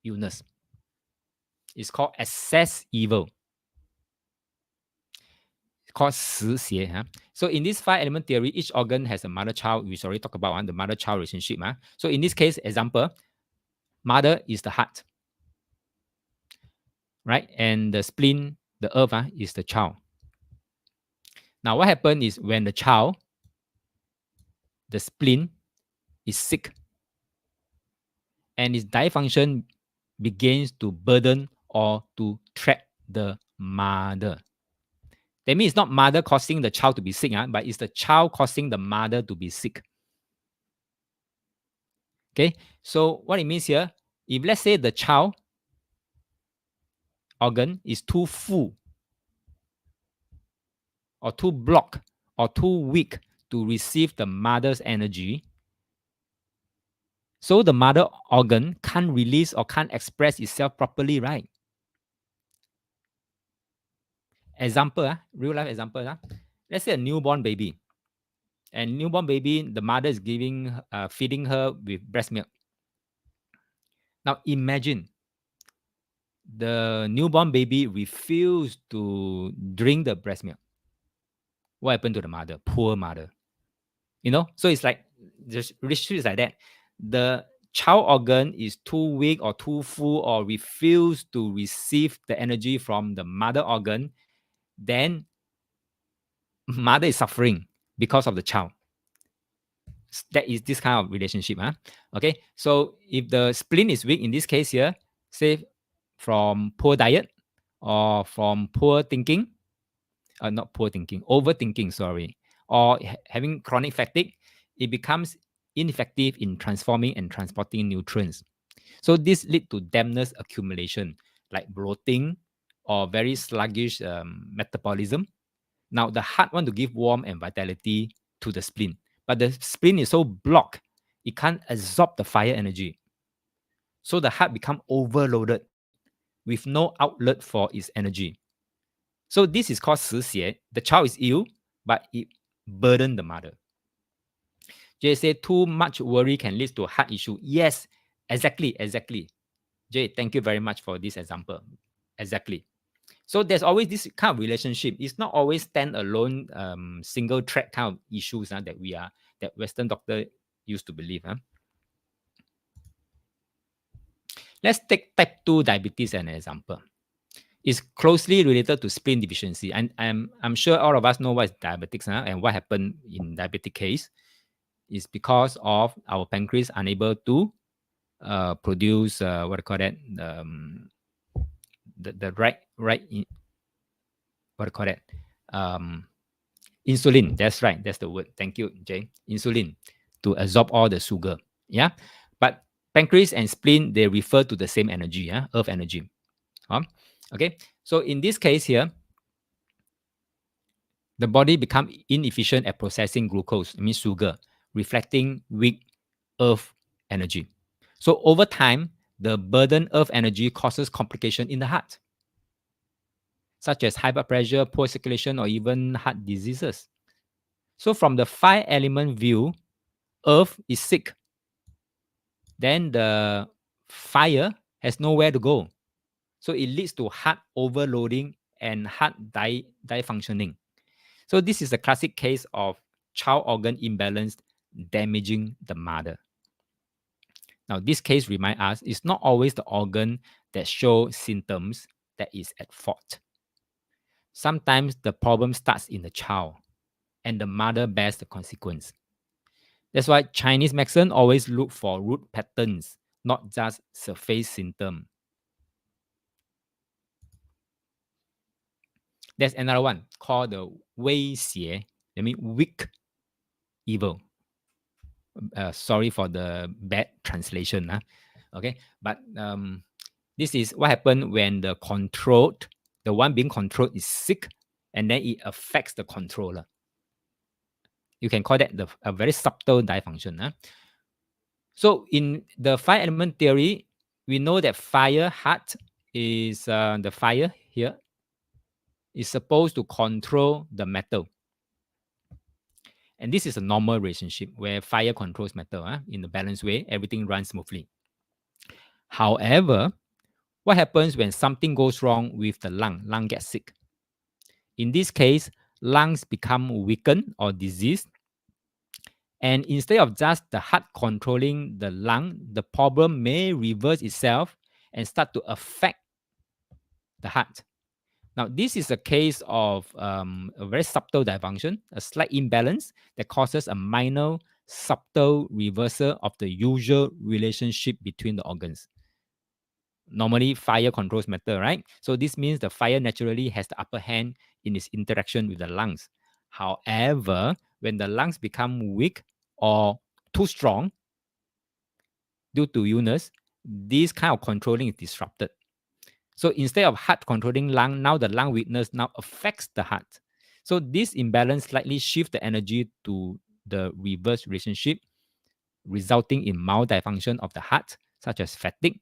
illness. It's called excess evil. It's called 实邪. So in this 5-element theory, each organ has a mother-child. We already talked about the mother-child relationship. So in this case, example, mother is the heart, right? And the spleen, the earth, is the child. Now, what happens is when the child, the spleen, is sick and its dysfunction begins to burden or to trap the mother. That means it's not mother causing the child to be sick, but it's the child causing the mother to be sick. Okay, so what it means here, if let's say the child organ is too full or too blocked or too weak to receive the mother's energy, so the mother organ can't release or can't express itself properly, right? Example, real life example. Let's say a newborn baby. and newborn baby, the mother is feeding her with breast milk. Now imagine the newborn baby refused to drink the breast milk. What happened to the mother? Poor mother. So it's like the relationship is like that. The child organ is too weak or too full or refuse to receive the energy from the mother organ, then mother is suffering because of the child. That is this kind of relationship. Okay, so if the spleen is weak in this case here, say from poor diet or from poor thinking, not poor thinking, overthinking, sorry, or having chronic fatigue, it becomes ineffective in transforming and transporting nutrients. So this lead to dampness accumulation, like bloating or very sluggish metabolism. Now the heart want to give warmth and vitality to the spleen, but the spleen is so blocked, it can't absorb the fire energy. So the heart become overloaded with no outlet for its energy. So this is called 实血. The child is ill, but it burden the mother. Jay said too much worry can lead to heart issue. Yes, exactly. Jay, thank you very much for this example. Exactly. So there's always this kind of relationship. It's not always stand-alone, single track kind of issues that Western doctor used to believe. Let's take type 2 diabetes as an example. Is closely related to spleen deficiency. And I'm sure all of us know what is diabetics, and what happened in diabetic case is because of our pancreas unable to produce what do you call that, the right what do you call that, insulin. That's right, that's the word. Thank you, Jay. Insulin to absorb all the sugar. Yeah, but pancreas and spleen, they refer to the same energy, earth energy. Okay, so in this case here, the body become inefficient at processing glucose, it means sugar, reflecting weak earth energy. So over time, the burden earth energy causes complication in the heart, such as high blood pressure, poor circulation, or even heart diseases. So from the five element view, earth is sick. Then the fire has nowhere to go. So it leads to heart overloading and heart functioning. So this is a classic case of child organ imbalance damaging the mother. Now, this case reminds us it's not always the organ that show symptoms that is at fault. Sometimes the problem starts in the child and the mother bears the consequence. That's why Chinese medicine always look for root patterns, not just surface symptom. There's another one called the Wei Xie, I mean weak evil. Sorry for the bad translation. Okay, but this is what happened when the one being controlled is sick, and then it affects the controller. You can call that a very subtle dysfunction. So in the five element theory, we know that fire heart is the fire here is supposed to control the metal. And this is a normal relationship where fire controls metal. In a balanced way, everything runs smoothly. However, what happens when something goes wrong with the lung gets sick? In this case, lungs become weakened or diseased. And instead of just the heart controlling the lung, the problem may reverse itself and start to affect the heart. Now, this is a case of a very subtle dysfunction, a slight imbalance that causes a minor subtle reversal of the usual relationship between the organs. Normally, fire controls metal, right? So this means the fire naturally has the upper hand in its interaction with the lungs. However, when the lungs become weak or too strong due to illness, this kind of controlling is disrupted. So instead of heart controlling lung, now the lung weakness now affects the heart. So this imbalance slightly shifts the energy to the reverse relationship, resulting in malfunction of the heart, such as fatigue,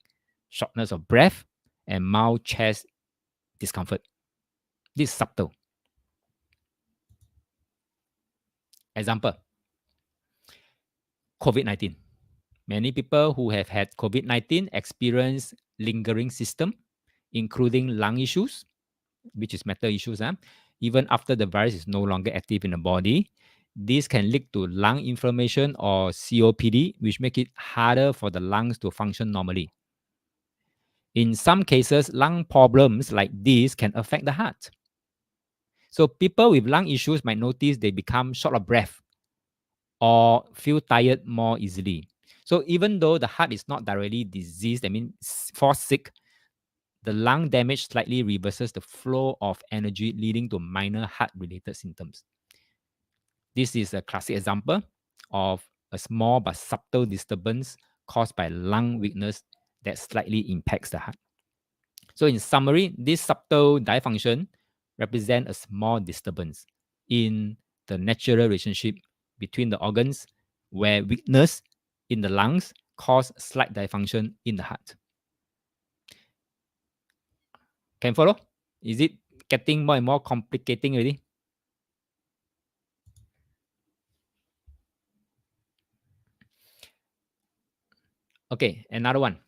shortness of breath, and mild chest discomfort. This is subtle. Example, COVID-19. Many people who have had COVID-19 experience lingering symptoms, including lung issues, which is metal issues, even after the virus is no longer active in the body. This can lead to lung inflammation or COPD, which make it harder for the lungs to function normally. In some cases, lung problems like this can affect the heart. So people with lung issues might notice they become short of breath or feel tired more easily. So even though the heart is not directly diseased, I mean, fall sick, the lung damage slightly reverses the flow of energy, leading to minor heart-related symptoms. This is a classic example of a small but subtle disturbance caused by lung weakness that slightly impacts the heart. So in summary, this subtle dysfunction represents a small disturbance in the natural relationship between the organs where weakness in the lungs cause slight dysfunction in the heart. Can follow? Is it getting more and more complicating already? Okay, another one.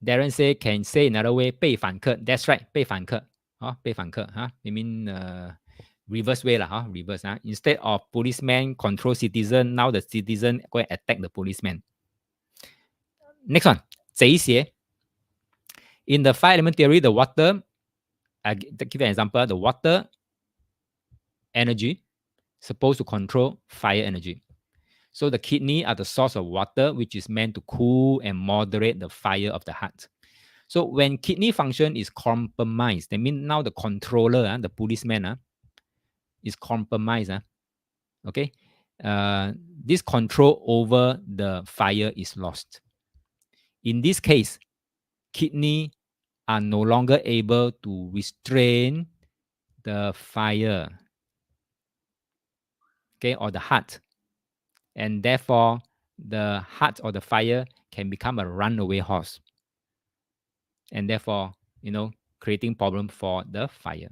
Darren say can say another way 被反客. That's right, 被反客. 被反客, I mean reverse way lah, reverse. Instead of policeman control citizen, now the citizen go and attack the policeman. Next one, 贼邪. In the five element theory, the water, I give an example, the water energy supposed to control fire energy. So the kidney are the source of water, which is meant to cool and moderate the fire of the heart. So when kidney function is compromised, that means now the controller, the policeman, is compromised. Okay, this control over the fire is lost. In this case, kidney are no longer able to restrain the fire, okay, or the heart, and therefore the heart or the fire can become a runaway horse, and therefore, creating problem for the fire.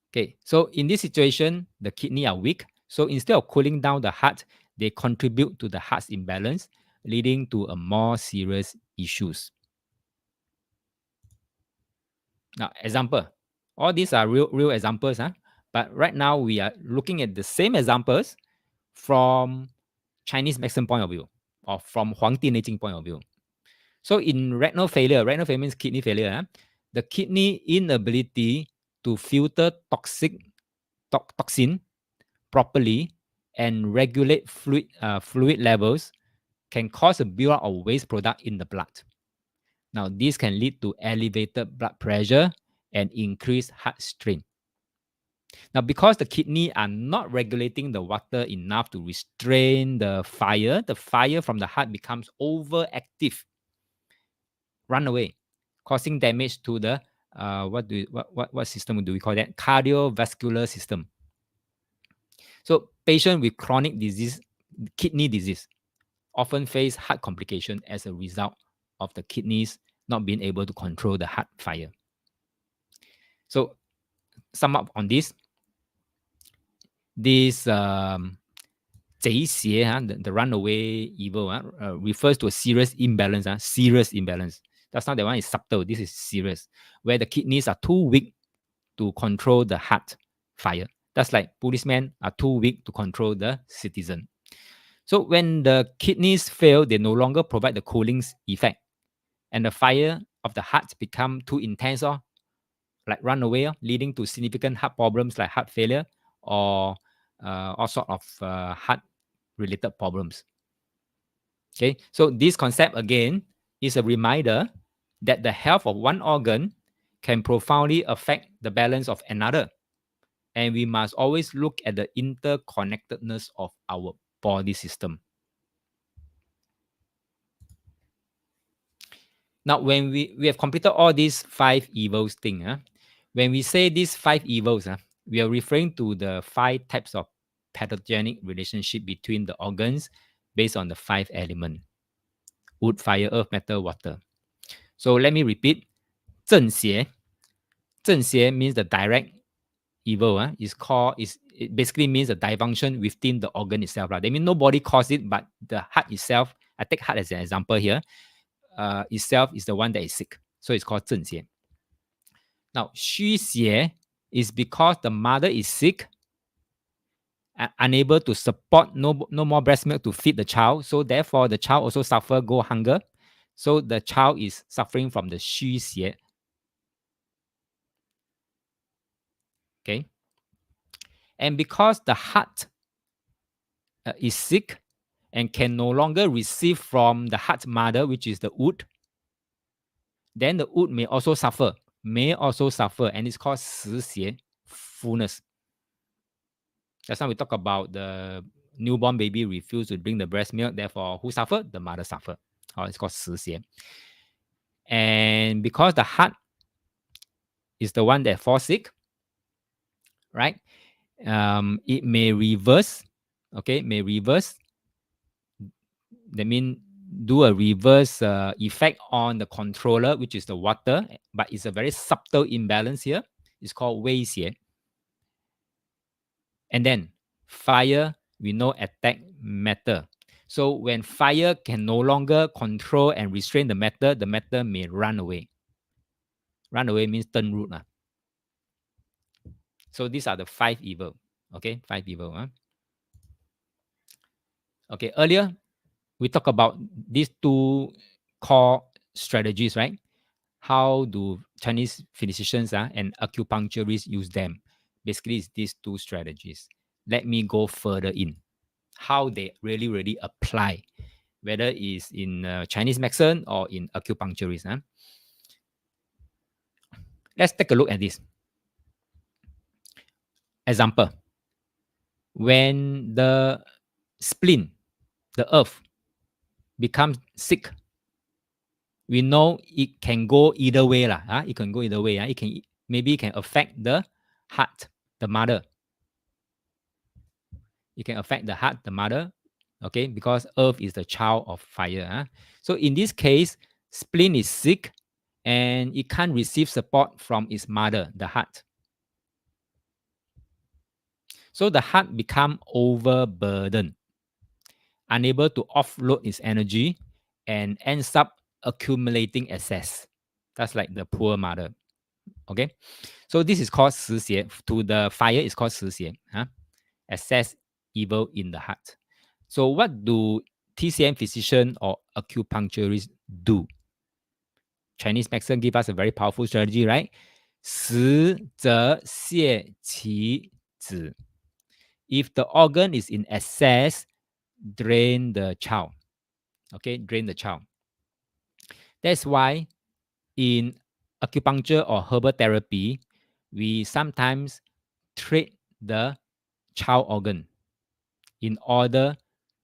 Okay, so in this situation, the kidney are weak. So instead of cooling down the heart, they contribute to the heart's imbalance, leading to a more serious issues. Now, example. All these are real examples, but right now we are looking at the same examples from Chinese medicine point of view, or from Huangdi Neijing point of view. So in renal failure means kidney failure, the kidney inability to filter toxin properly and regulate fluid levels can cause a buildup of waste product in the blood. Now, this can lead to elevated blood pressure and increased heart strain. Now, because the kidney are not regulating the water enough to restrain the fire from the heart becomes overactive, run away, causing damage to the what system do we call that? Cardiovascular system. So patients with chronic disease, kidney disease, often face heart complication as a result of the kidneys not being able to control the heart fire. So sum up on this the runaway evil refers to a serious imbalance. Serious imbalance. That's not the one is subtle. This is serious, where the kidneys are too weak to control the heart fire. That's like policemen are too weak to control the citizen. So when the kidneys fail, they no longer provide the cooling effect, and the fire of the heart become too intense, like run away, leading to significant heart problems like heart failure or all sort of heart-related problems. Okay, so this concept again is a reminder that the health of one organ can profoundly affect the balance of another, and we must always look at the interconnectedness of our body system. Now, when we have completed all these five evils thing, when we say these five evils, we are referring to the five types of pathogenic relationship between the organs based on the five elements: wood, fire, earth, metal, water. So let me repeat. 正邪 means the direct evil is called it basically means a dysfunction within the organ itself. Right? That means nobody caused it, but the heart itself. I take heart as an example here. Itself is the one that is sick, so it's called 正邪. Now, 虚邪 is because the mother is sick, unable to support, no more breast milk to feed the child, so therefore the child also suffer, go hunger. So the child is suffering from the 虚邪. Okay, and because the heart is sick and can no longer receive from the heart mother, which is the wood, then the wood may also suffer, and it's called 实邪, fullness. Just now we talk about the newborn baby refuse to drink the breast milk, therefore who suffer? The mother suffer. It's called 实邪. And because the heart is the one that falls sick, right? It may reverse, okay, may reverse. That means do a reverse effect on the controller, which is the water, but it's a very subtle imbalance here. It's called 威胁. And then fire, we know attack matter. So when fire can no longer control and restrain the matter may run away. Run away means turn root. So these are the 5 evil. Okay, 5 evil. Okay, earlier we talked about these 2 core strategies, right? How do Chinese physicians and acupuncturists use them? Basically, it's these 2 strategies. Let me go further in how they really apply, whether it's in Chinese medicine or in acupuncturists. Let's take a look at this. Example, when the spleen, the earth, becomes sick, we know it can go either way. It can go either way. It can maybe it can affect the heart, the mother. It can affect the heart, the mother, okay, because earth is the child of fire. So in this case, spleen is sick and it can't receive support from its mother, the heart. So the heart become overburdened, unable to offload its energy, and ends up accumulating excess. That's like the poor mother. Okay, so this is called 实邪. To the fire is called 实邪. Excess evil in the heart. So what do TCM physician or acupuncturist do? Chinese medicine give us a very powerful strategy, right? 实则泻其子. If the organ is in excess, drain the child. Okay, drain the child. That's why in acupuncture or herbal therapy, we sometimes treat the child organ in order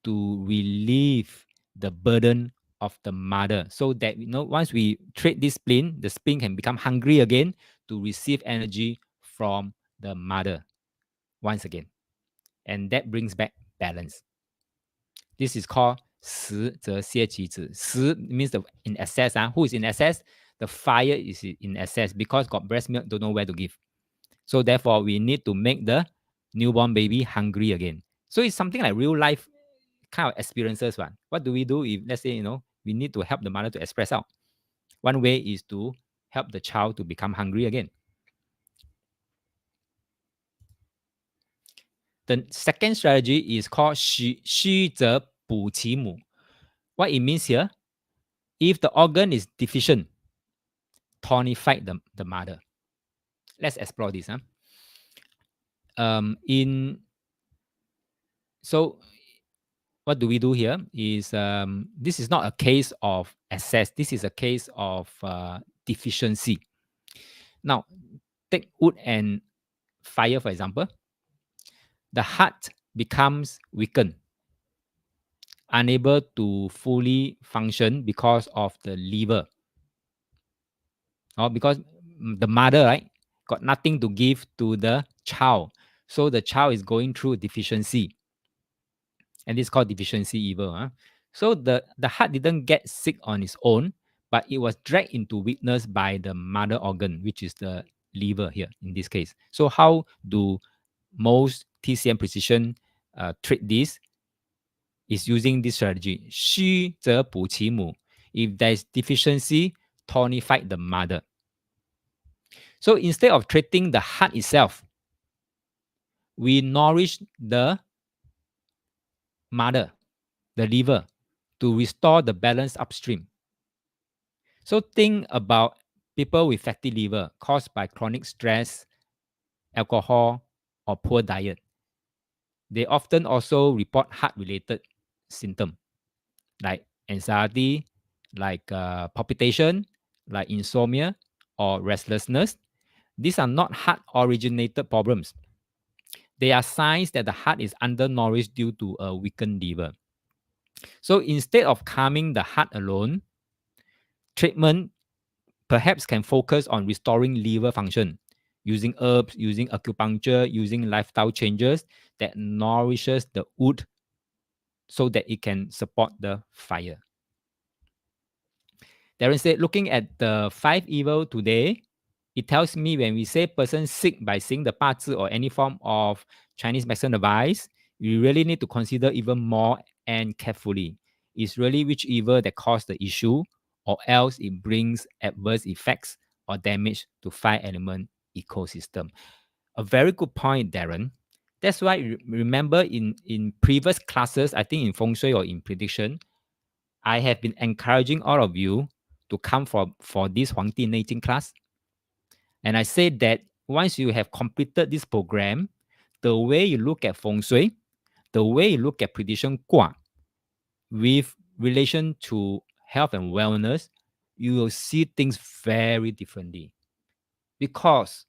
to relieve the burden of the mother, so that once we treat this spleen, the spleen can become hungry again to receive energy from the mother once again, and that brings back balance. This is called 实则泻其子. 实 means the in excess. Who is in excess? The fire is in excess because got breast milk, don't know where to give. So therefore, we need to make the newborn baby hungry again. So it's something like real life kind of experiences. What do we do if, let's say, we need to help the mother to express out? One way is to help the child to become hungry again. The second strategy is called 虚则补其母. What it means here, if the organ is deficient, tonify the mother. Let's explore this. So what do we do here is, this is not a case of excess. This is a case of deficiency. Now, take wood and fire, for example. The heart becomes weakened, unable to fully function because of the liver. Because the mother, right, got nothing to give to the child. So the child is going through deficiency. And this is called deficiency evil. So the heart didn't get sick on its own, but it was dragged into weakness by the mother organ, which is the liver here in this case. So how do most TCM precision treat this? Is using this strategy. 虚则补其母. If there is deficiency, tonify the mother. So instead of treating the heart itself, we nourish the mother, the liver, to restore the balance upstream. So think about people with fatty liver caused by chronic stress, alcohol, or poor diet. They often also report heart-related symptoms like anxiety, like palpitation, like insomnia, or restlessness. These are not heart-originated problems. They are signs that the heart is undernourished due to a weakened liver. So instead of calming the heart alone, treatment perhaps can focus on restoring liver function using herbs, using acupuncture, using lifestyle changes that nourishes the wood so that it can support the fire. Darren said, looking at the 5 evil today, it tells me when we say person sick by seeing the 八字 or any form of Chinese medicine advice, we really need to consider even more and carefully. It's really which evil that caused the issue, or else it brings adverse effects or damage to 5 element ecosystem. A very good point, Darren. That's why remember in previous classes, I think in feng shui or in prediction, I have been encouraging all of you to come for this Huangdi Neijing class. And I said that once you have completed this program, the way you look at feng shui, the way you look at prediction gua, with relation to health and wellness, you will see things very differently. Because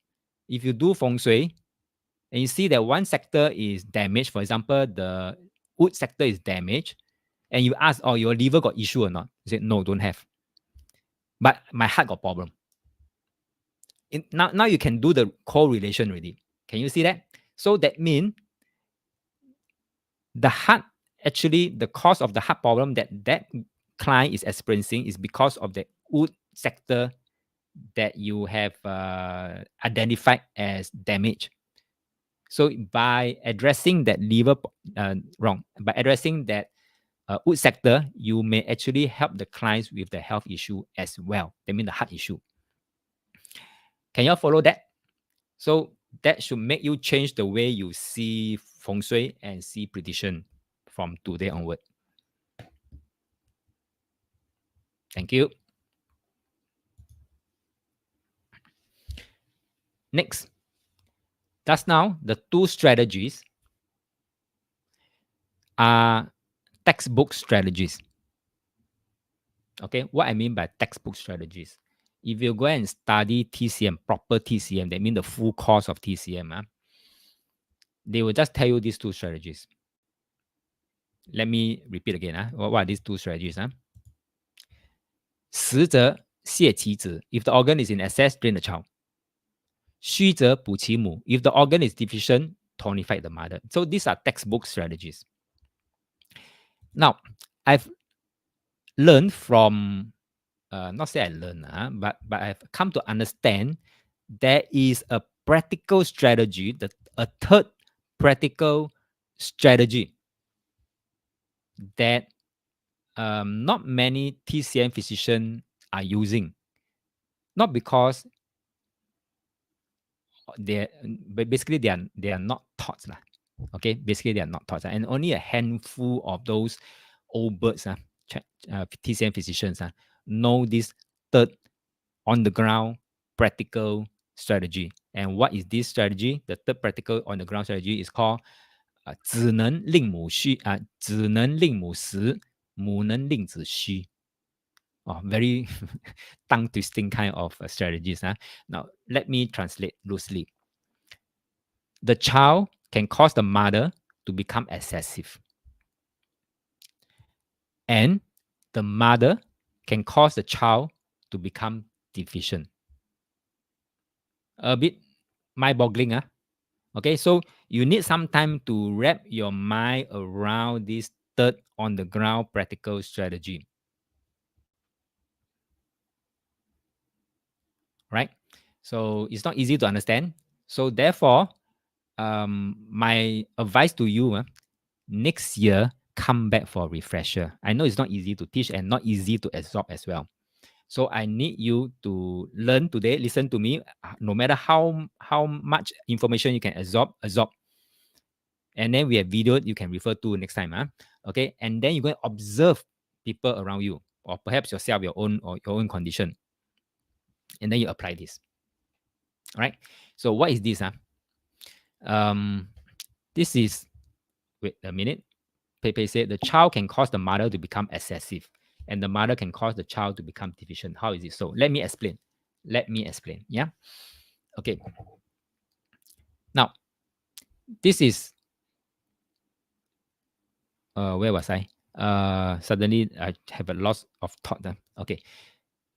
if you do feng shui and you see that one sector is damaged, for example, the wood sector is damaged, and you ask, oh, your liver got issue or not? You say, no, don't have. But my heart got problem. Now you can do the correlation already. Can you see that? So that means the heart, actually, the cause of the heart problem that client is experiencing is because of the wood sector that you have identified as damage. So by addressing that by addressing that wood sector, you may actually help the clients with the health issue as well. That means the heart issue. Can you all follow that? So that should make you change the way you see feng shui and see prediction from today onward. Thank you. Next, just now, the 2 strategies are textbook strategies. Okay, what I mean by textbook strategies, if you go and study TCM, proper TCM, that means the full course of TCM, they will just tell you these 2 strategies. Let me repeat again. What are these 2 strategies? 实则泻其子, if the organ is in excess, drain the child. 虚则补其母, if the organ is deficient, tonify the mother. So these are textbook strategies. Now, I've learned from, not say I learned, but I've come to understand there is a practical strategy, a third practical strategy that not many TCM physicians are using. Not because basically they are not taught. Okay, basically they are not taught. And only a handful of those old birds, TCM physicians, know this third on the ground practical strategy. And what is this strategy? The third practical on the ground strategy is called 只能令母虚只能令母实，母能令子虚。Oh, very tongue twisting kind of strategies. Now, let me translate loosely. The child can cause the mother to become excessive. And the mother can cause the child to become deficient. A bit mind-boggling. Okay, so you need some time to wrap your mind around this third on the ground practical strategy. Right? So it's not easy to understand. So therefore, my advice to you, next year, come back for a refresher. I know it's not easy to teach and not easy to absorb as well. So I need you to learn today. Listen to me. No matter how much information you can absorb. And then we have video you can refer to next time. Okay. And then you're going to observe people around you, or perhaps yourself, your own or your own condition. And then you apply this. All right. So what is this? This is, wait a minute. Pepe said the child can cause the mother to become excessive, and the mother can cause the child to become deficient. How is it so? Let me explain. Yeah. Okay. Now, this is where was I? Suddenly I have a loss of thought. Okay.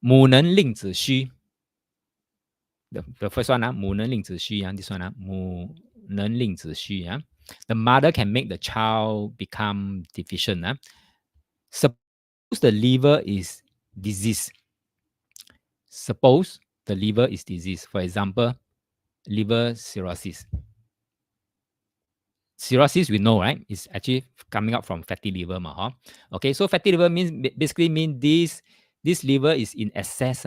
母能令子虚. The first one, 母能令子虚. This one, 母能令子虚. The mother can make the child become deficient. Suppose the liver is diseased. Suppose the liver is diseased. For example, liver cirrhosis. Cirrhosis, we know, right? It's actually coming out from fatty liver. Okay, so fatty liver basically means this liver is in excess.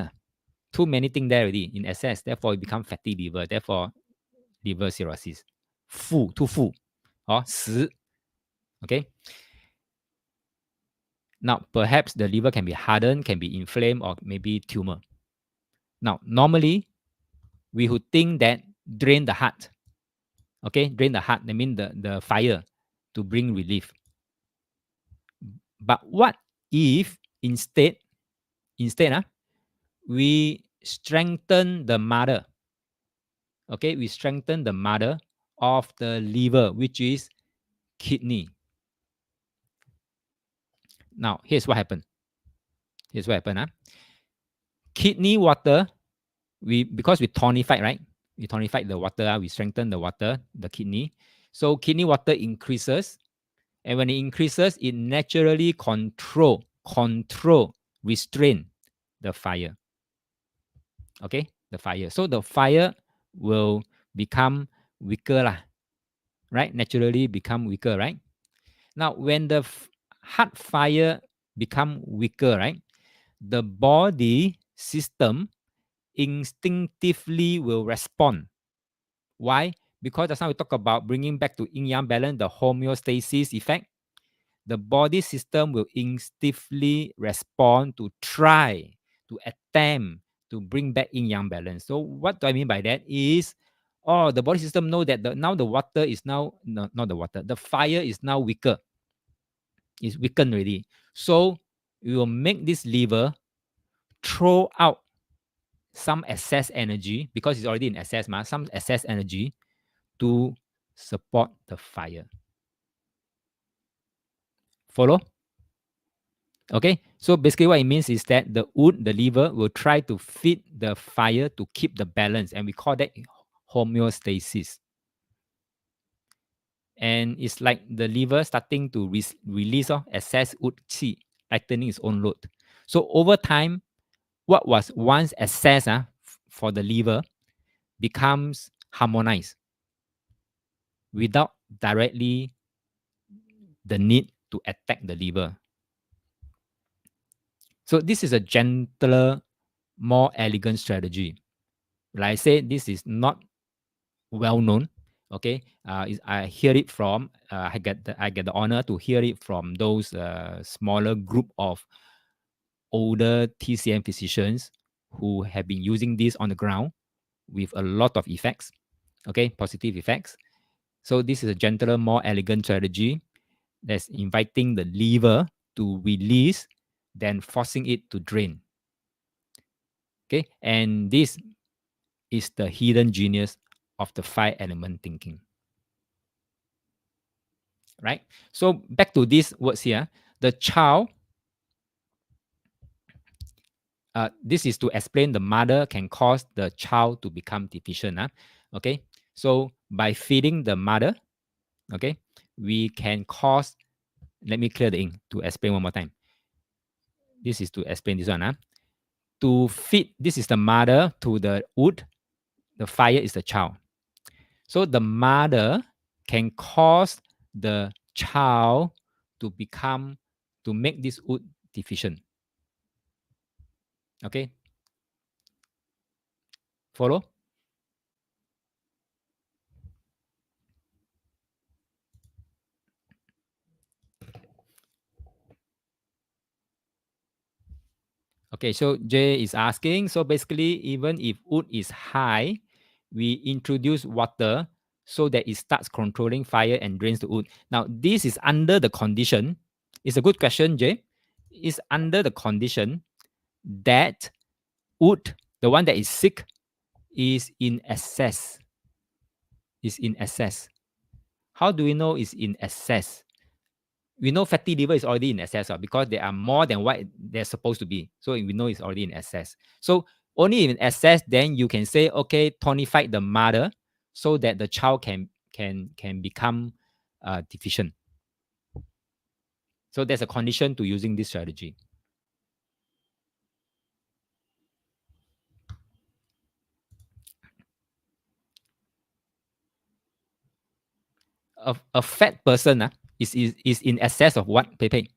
Too many things there already in excess. Therefore, it becomes fatty liver. Therefore, liver cirrhosis. Full, too full. 死. Okay. Now, perhaps the liver can be hardened, can be inflamed, or maybe tumor. Now, normally, we would think that drain the heart. Okay, drain the heart. That means the fire to bring relief. But what if instead, we strengthen the mother? Okay, we strengthen the mother of the liver, which is kidney. Now, here's what happened. Kidney water, because we tonified, right? We tonified the water, we strengthen the water, the kidney. So kidney water increases, and when it increases, it naturally restrain the fire. Okay, the fire. So the fire will become weaker, right? Naturally become weaker, right? Now, when the heart fire become weaker, right? The body system instinctively will respond. Why? Because just now we talk about bringing back to yin-yang balance, the homeostasis effect. The body system will instinctively respond to try, to attempt to bring back yin-yang balance. So what do I mean by that is, the body system know that now the water is now, no, not the water, the fire is now weaker. It's weakened already. So we will make this liver throw out some excess energy, because it's already in excess, some excess energy to support the fire. Follow? Okay, so basically what it means is that the wood, the liver, will try to feed the fire to keep the balance, and we call that homeostasis. And it's like the liver starting to release excess wood qi, lightening its own load. So over time, what was once excess for the liver becomes harmonized without directly the need to attack the liver. So this is a gentler, more elegant strategy. Like I said, this is not well known. Okay, I hear it from I get the honor to hear it from those smaller group of older TCM physicians who have been using this on the ground with a lot of effects. Okay, positive effects. So this is a gentler, more elegant strategy that's inviting the liver to release than forcing it to drain. Okay, and this is the hidden genius of the 5-element thinking. Right? So back to these words here. The child, this is to explain the mother can cause the child to become deficient. Okay, so by feeding the mother, okay, we can cause, let me clear the ink to explain one more time. This is to explain this one. To feed, this is the mother to the wood. The fire is the child. So the mother can cause the child to make this wood deficient. Okay, follow? Okay, so Jay is asking, so basically, even if wood is high, we introduce water so that it starts controlling fire and drains the wood. Now, this is under the condition. It's a good question, Jay. It's under the condition that wood, the one that is sick, is in excess. Is in excess. How do we know it's in excess? We know fatty liver is already in excess because they are more than what they're supposed to be. So we know it's already in excess. So only in excess, then you can say, okay, tonify the mother so that the child can become deficient. So there's a condition to using this strategy. A fat person is in excess of what, Pepe?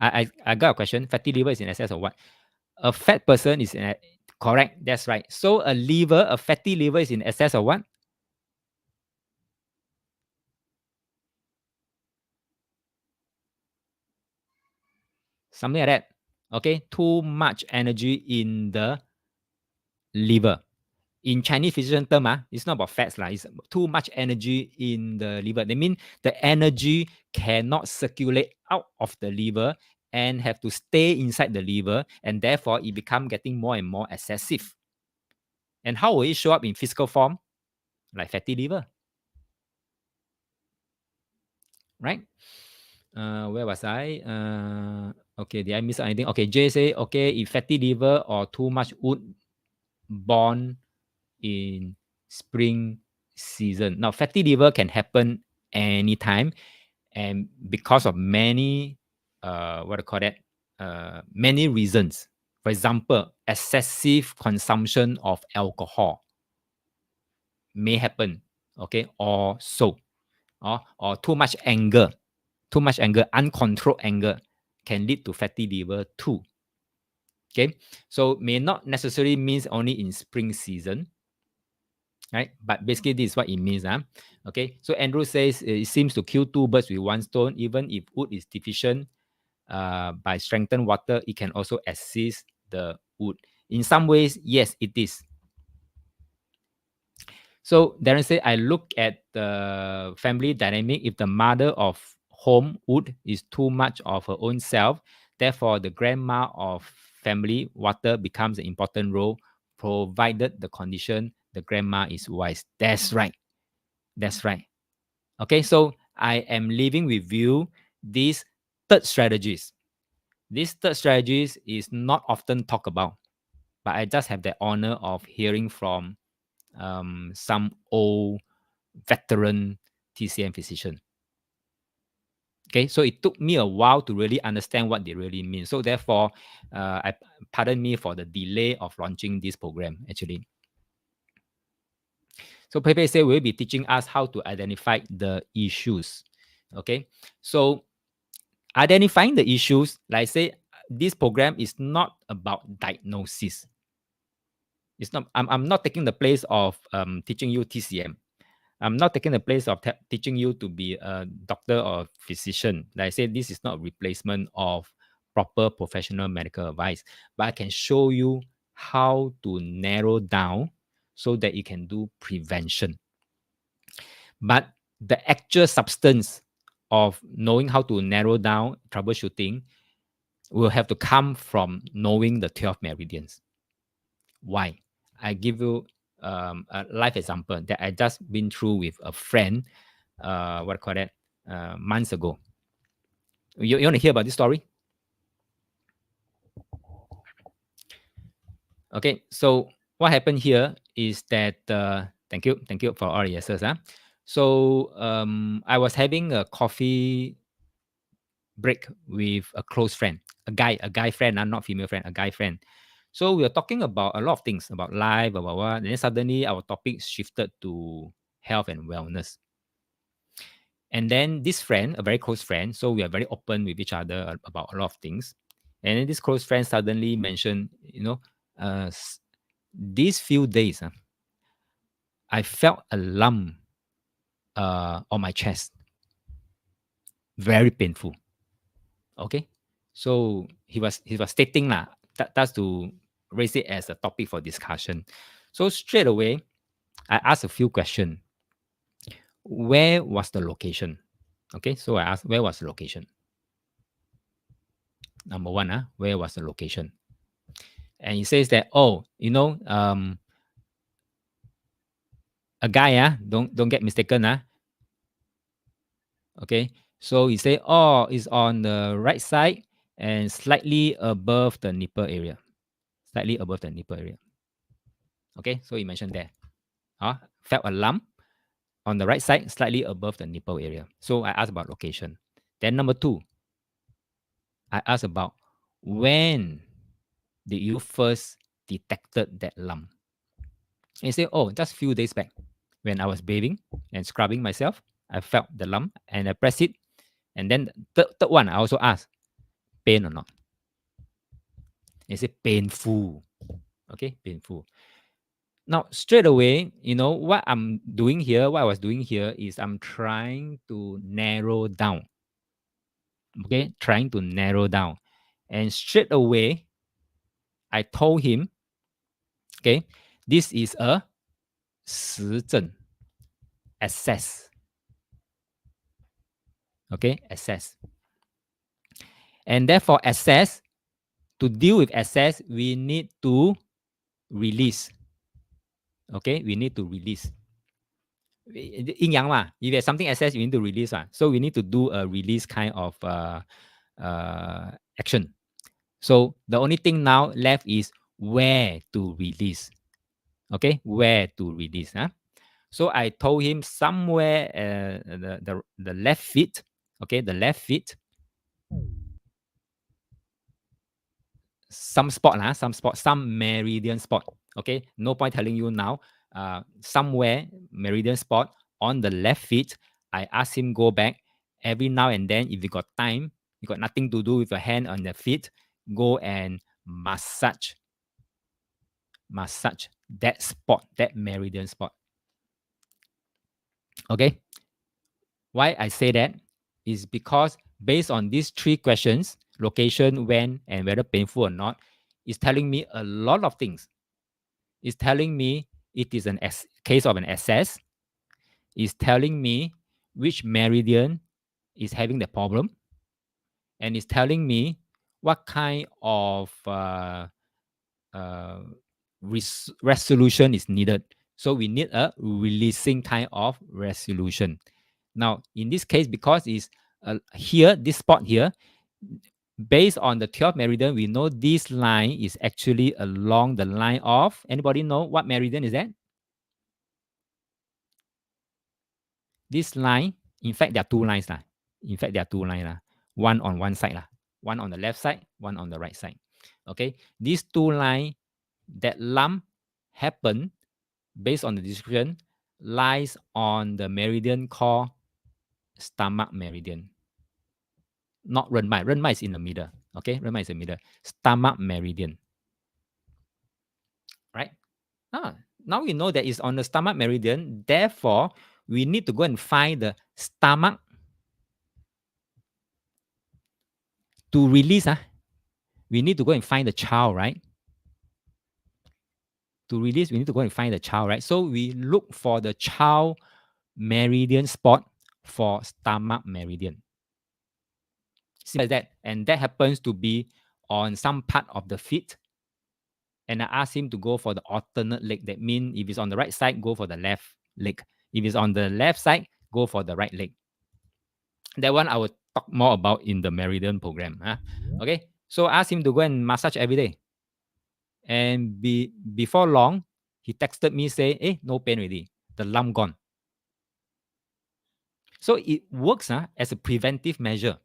I got a question. Fatty liver is in excess of what? A fat person is in correct. That's right. So a fatty liver is in excess of what? Something like that. Okay, too much energy in the liver. In Chinese physician term, it's not about fats, it's too much energy in the liver. They mean the energy cannot circulate out of the liver and have to stay inside the liver, and therefore it become getting more and more excessive. And how will it show up in physical form? Like fatty liver, right? Where was I? Okay, did I miss anything? Okay, Jay say, okay, if fatty liver or too much wood born in spring season. Now, fatty liver can happen anytime, and because of many, what I call that, many reasons. For example, excessive consumption of alcohol may happen, okay, or so, or too much anger, uncontrolled anger can lead to fatty liver too. Okay, so may not necessarily means only in spring season, right? But basically, this is what it means. Okay, so Andrew says it seems to kill two birds with one stone. Even if wood is deficient, by strengthened water, it can also assist the wood. In some ways, yes, it is. So Darren said, I look at the family dynamic. If the mother of home wood is too much of her own self, therefore the grandma of family water becomes an important role, provided the condition the grandma is wise. That's right. That's right. Okay, so I am leaving with you these third strategies. These third strategies is not often talked about, but I just have the honor of hearing from some old veteran TCM physician. Okay, so it took me a while to really understand what they really mean. So therefore, I pardon me for the delay of launching this program. Actually, so Pepe said we'll be teaching us how to identify the issues. Okay, so identifying the issues, like I say, this program is not about diagnosis. It's not. I'm not taking the place of teaching you TCM. I'm not taking the place of teaching you to be a doctor or physician. Like I said, this is not a replacement of proper professional medical advice, but I can show you how to narrow down so that you can do prevention. But the actual substance of knowing how to narrow down troubleshooting will have to come from knowing the 12 meridians. Why? I give you a life example that I just been through with a friend, what I call that, months ago. You want to hear about this story? Okay, so what happened here is that, thank you for all the yeses. So I was having a coffee break with a close friend, a guy friend, not female friend, a guy friend. So we are talking about a lot of things about life, about what, and then suddenly our topic shifted to health and wellness. And then this friend, a very close friend, so we are very open with each other about a lot of things. And then this close friend suddenly mentioned, these few days, I felt a lump on my chest, very painful. Okay, so he was stating that's to raise it as a topic for discussion. So straight away, I asked a few questions. Where was the location? Okay, so I asked, where was the location? Number one, where was the location? And he says that, a guy, don't get mistaken, okay. So he said, oh, it's on the right side and slightly above the nipple area, slightly above the nipple area. Okay, so he mentioned there, felt a lump on the right side, slightly above the nipple area. So I asked about location. Then number two, I asked about when did you first detected that lump? And he said, oh, just few days back when I was bathing and scrubbing myself, I felt the lump and I pressed it. And then the third one, I also asked, pain or not? He said, painful. Okay, painful. Now, straight away, what I was doing here is I'm trying to narrow down. Okay, trying to narrow down. And straight away, I told him, okay, this is a 实证 access. Okay, access. And therefore, access, to deal with access, we need to release. Okay, we need to release. Yin-yang if there's something access, you need to release. So we need to do a release kind of action. So the only thing now left is where to release. Okay, where to release. So I told him somewhere the left feet. Okay, the left feet. Some spot, some meridian spot. Okay, no point telling you now. Somewhere meridian spot on the left feet. I asked him go back every now and then. If you got time, you got nothing to do with your hand on the feet, go and massage that spot, that meridian spot. Okay, why I say that is because based on these three questions, location, when, and whether painful or not, is telling me a lot of things. It's telling me it is case of an access. It's telling me which meridian is having the problem. And it's telling me what kind of resolution is needed. So we need a releasing kind of resolution. Now, in this case, because it's here, this spot here, based on the 12th meridian, we know this line is actually along the line of, anybody know what meridian is that? This line, in fact, there are two lines. In fact, there are two lines. One on one side. One on the left side, one on the right side. Okay. These two lines, that lump happen based on the description, lies on the meridian called stomach meridian. Not Renmai. Renmai is in the middle. Okay. Renmai is in the middle. Stomach meridian. Right? Now we know that it's on the stomach meridian. Therefore, we need to go and find the stomach to release. We need to go and find the child, right? To release, we need to go and find the child, right? So we look for the child meridian spot for stomach meridian. Simple as that. And that happens to be on some part of the feet. And I asked him to go for the alternate leg. That means if it's on the right side, go for the left leg. If it's on the left side, go for the right leg. That one I will talk more about in the meridian program. Okay. So I asked him to go and massage every day. And before long, he texted me say, "Hey, no pain already. The lump gone." So it works as a preventive measure.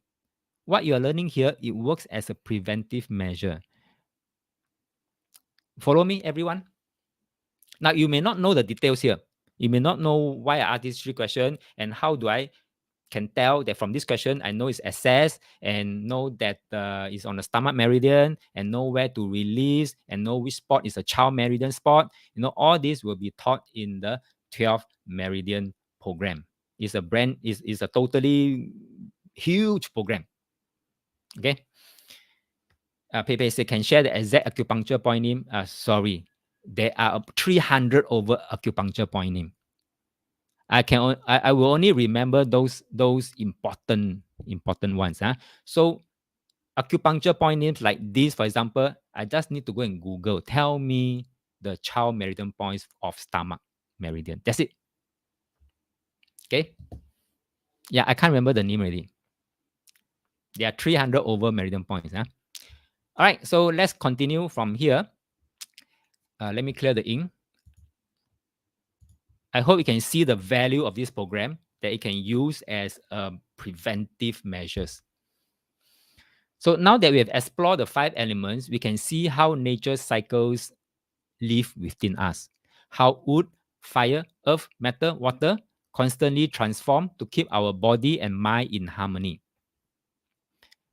What you are learning here, it works as a preventive measure. Follow me, everyone? Now, you may not know the details here. You may not know why I asked these three questions and how do I can tell that from this question, I know it's access and know that it's on the stomach meridian and know where to release and know which spot is a child meridian spot. All this will be taught in the 12 meridian program. It's a totally huge program. Okay. Pepe say, can share the exact acupuncture point name. Sorry, there are 300 over acupuncture point name. I will only remember those important ones. So acupuncture point names like this, for example, I just need to go and Google. Tell me the child meridian points of stomach meridian. That's it. Okay. Yeah, I can't remember the name already. There are 300 over meridian points. All right. So let's continue from here. Let me clear the ink. I hope you can see the value of this program that it can use as preventive measures. So now that we have explored the 5 elements, we can see how nature's cycles live within us. How wood, fire, earth, matter, water constantly transform to keep our body and mind in harmony.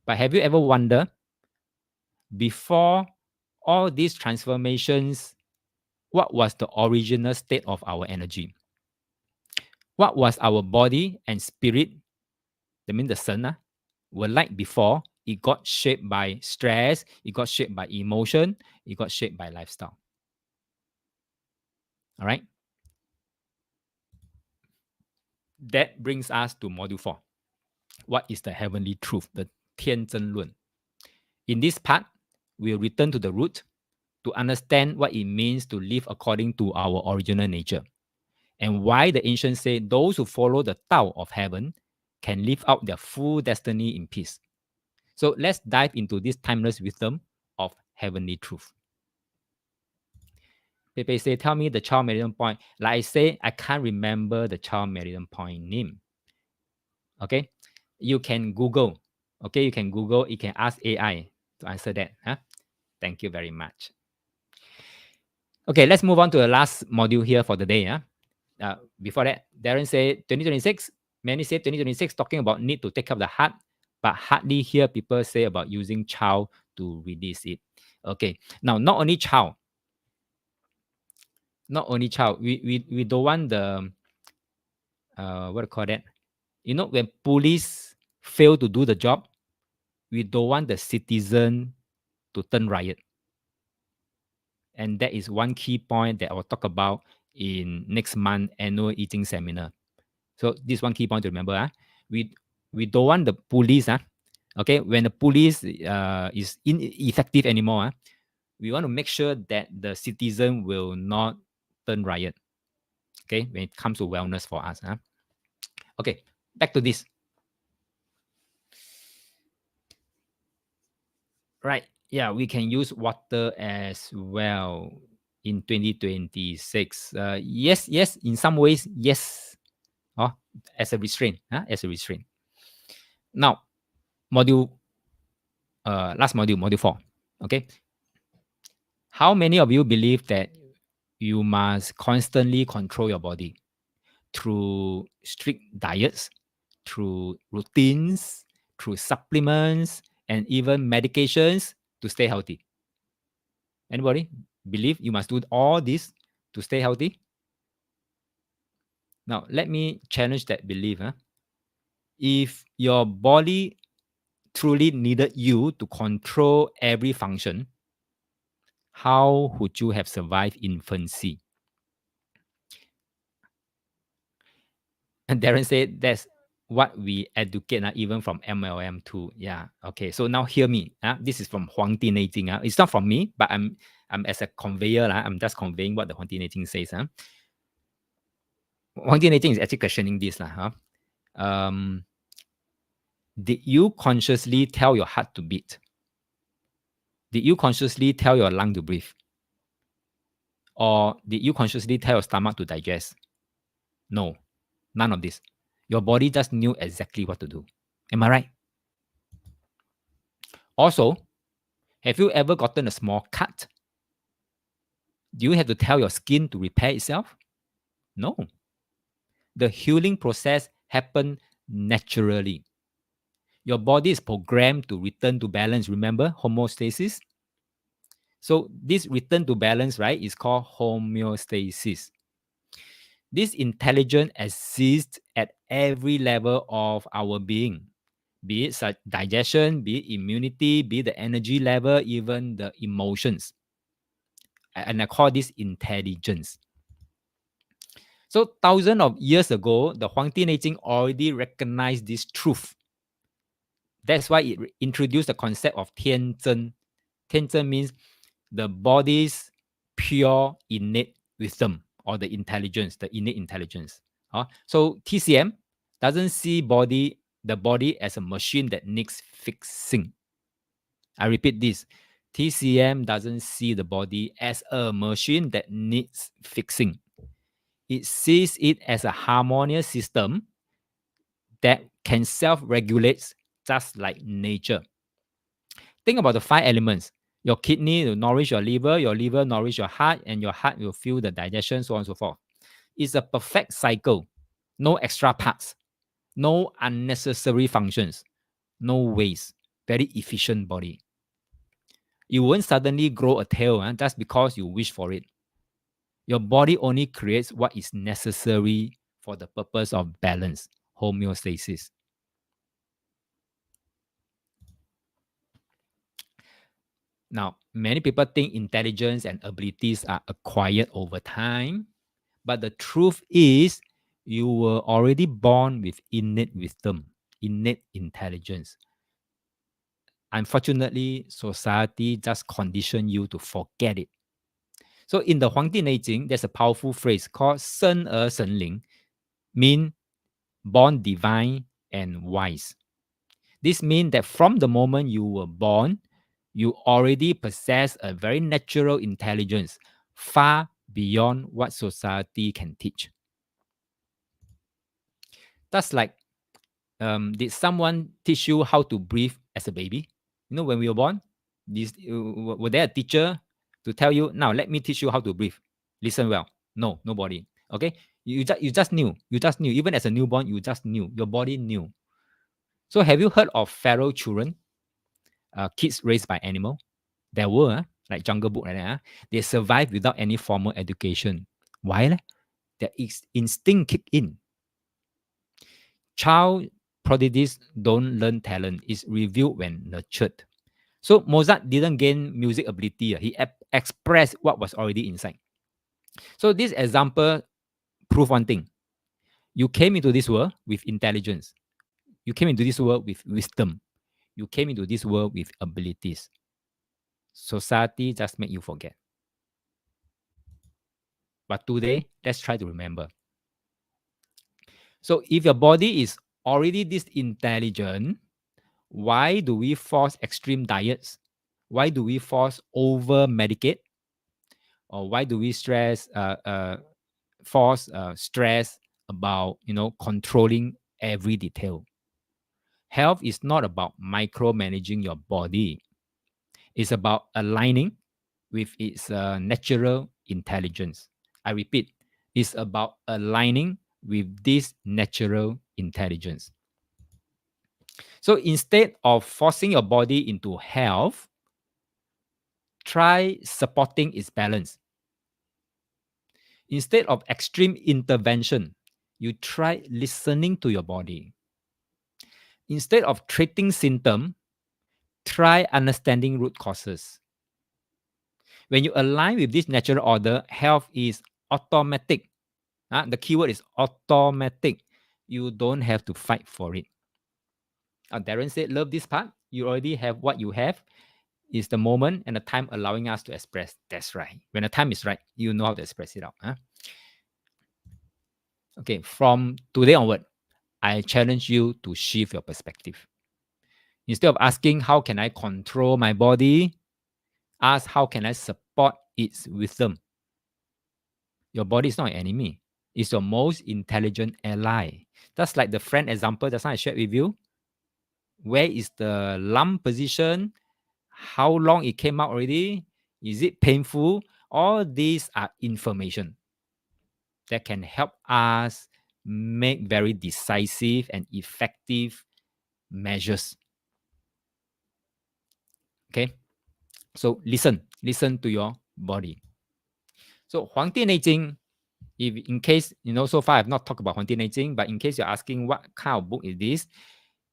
But have you ever wondered, before all these transformations, what was the original state of our energy? What was our body and spirit, that means the sun, were like before it got shaped by stress, it got shaped by emotion, it got shaped by lifestyle. All right. That brings us to module 4. What is the heavenly truth? The 天真论. In this part, we'll return to the root to understand what it means to live according to our original nature and why the ancients say those who follow the Tao of heaven can live out their full destiny in peace. So let's dive into this timeless wisdom of heavenly truth. Pepe say, tell me the child meridian point. Like I say, I can't remember the child meridian point name. Okay, you can Google. Okay, you can Google. You can ask AI to answer that. Thank you very much. Okay, let's move on to the last module here for the day. Before that, Darren said 2026. Many say 2026 talking about need to take care of the heart, but hardly hear people say about using child to release it. Okay, now not only child. We don't want the what do you call that? When police fail to do the job, we don't want the citizen to turn riot. And that is one key point that I will talk about in next month annual eating seminar. So this one key point to remember. We don't want the police. Okay, when the police is ineffective anymore, we want to make sure that the citizen will not turn riot. Okay, when it comes to wellness for us. Okay, back to this. Right. Yeah, we can use water as well in 2026. Yes, in some ways, yes. As a restraint. As a restraint. Now, last module 4. Okay. How many of you believe that you must constantly control your body through strict diets, through routines, through supplements, and even medications to stay healthy? Anybody believe you must do all this to stay healthy? Now, let me challenge that belief. If your body truly needed you to control every function, how would you have survived infancy? And Darren said that's what we educate even from MLM too. Yeah. Okay. So now hear me. This is from Huangdi Neijing. It's not from me, but I'm as a conveyor. I'm just conveying what the Huangdi Neijing says. Huangdi Neijing is actually questioning this. Did you consciously tell your heart to beat? Did you consciously tell your lung to breathe? Or did you consciously tell your stomach to digest? No, none of this. Your body just knew exactly what to do. Am I right? Also, have you ever gotten a small cut Do you have to tell your skin to repair itself? No. The healing process happens naturally. Your body is programmed to return to balance. Remember homeostasis? So this return to balance, right, is called homeostasis. This intelligence exists at every level of our being, be it digestion, be it immunity, be it the energy level, even the emotions. And I call this intelligence. So thousands of years ago, the Huangdi Neijing already recognized this truth. That's why it introduced the concept of tianzhen. Tianzhen means the body's pure innate wisdom or the intelligence, the innate intelligence. So TCM doesn't see the body as a machine that needs fixing. I repeat this. TCM doesn't see the body as a machine that needs fixing. It sees it as a harmonious system that can self-regulate just like nature. Think about the five elements. Your kidney will nourish your liver nourish your heart, and your heart will fuel the digestion, so on and so forth. It's a perfect cycle. No extra parts, no unnecessary functions, no waste. Very efficient body. You won't suddenly grow a tail just because you wish for it. Your body only creates what is necessary for the purpose of balance, homeostasis. Now, many people think intelligence and abilities are acquired over time, but the truth is you were already born with innate wisdom, innate intelligence. Unfortunately, society just conditioned you to forget it. So in the Huangdi Neijing, there's a powerful phrase called 生而神灵, mean born divine and wise. This means that from the moment you were born, you already possess a very natural intelligence, far beyond what society can teach. That's like, did someone teach you how to breathe as a baby? You know, when we were born, were there a teacher to tell you, now let me teach you how to breathe? Listen well. No, nobody. Okay, you just knew. You just knew. Even as a newborn, you just knew. Your body knew. So have you heard of feral children? Kids raised by animal? There were, like Jungle Book like that. They survived without any formal education. Why? Their instinct kick in. Child prodigies don't learn talent. It's revealed when nurtured. So Mozart didn't gain music ability. He expressed what was already inside. So this example prove one thing. You came into this world with intelligence. You came into this world with wisdom. You came into this world with abilities. Society just make you forget. But today, let's try to remember. So if your body is already this intelligent, why do we force extreme diets? Why do we force over medicate? Or why do we force stress about controlling every detail? Health is not about micromanaging your body. It's about aligning with its natural intelligence. I repeat, it's about aligning with this natural intelligence. So instead of forcing your body into health, try supporting its balance. Instead of extreme intervention, you try listening to your body. Instead of treating symptom, try understanding root causes. When you align with this natural order, health is automatic. The keyword is automatic. You don't have to fight for it. Darren said, love this part. You already have what you have. Is the moment and the time allowing us to express. That's right. When the time is right, you know how to express it out. Okay, from today onward, I challenge you to shift your perspective. Instead of asking, how can I control my body? Ask, how can I support its wisdom? Your body is not an enemy. It's your most intelligent ally. Just like the friend example just now I shared with you. Where is the lump position? How long it came out already? Is it painful? All these are information that can help us make very decisive and effective measures. Okay, so listen to your body. So Huangdi Neijing, if in case so far I've not talked about Huangdi Neijing, but in case you're asking what kind of book is this,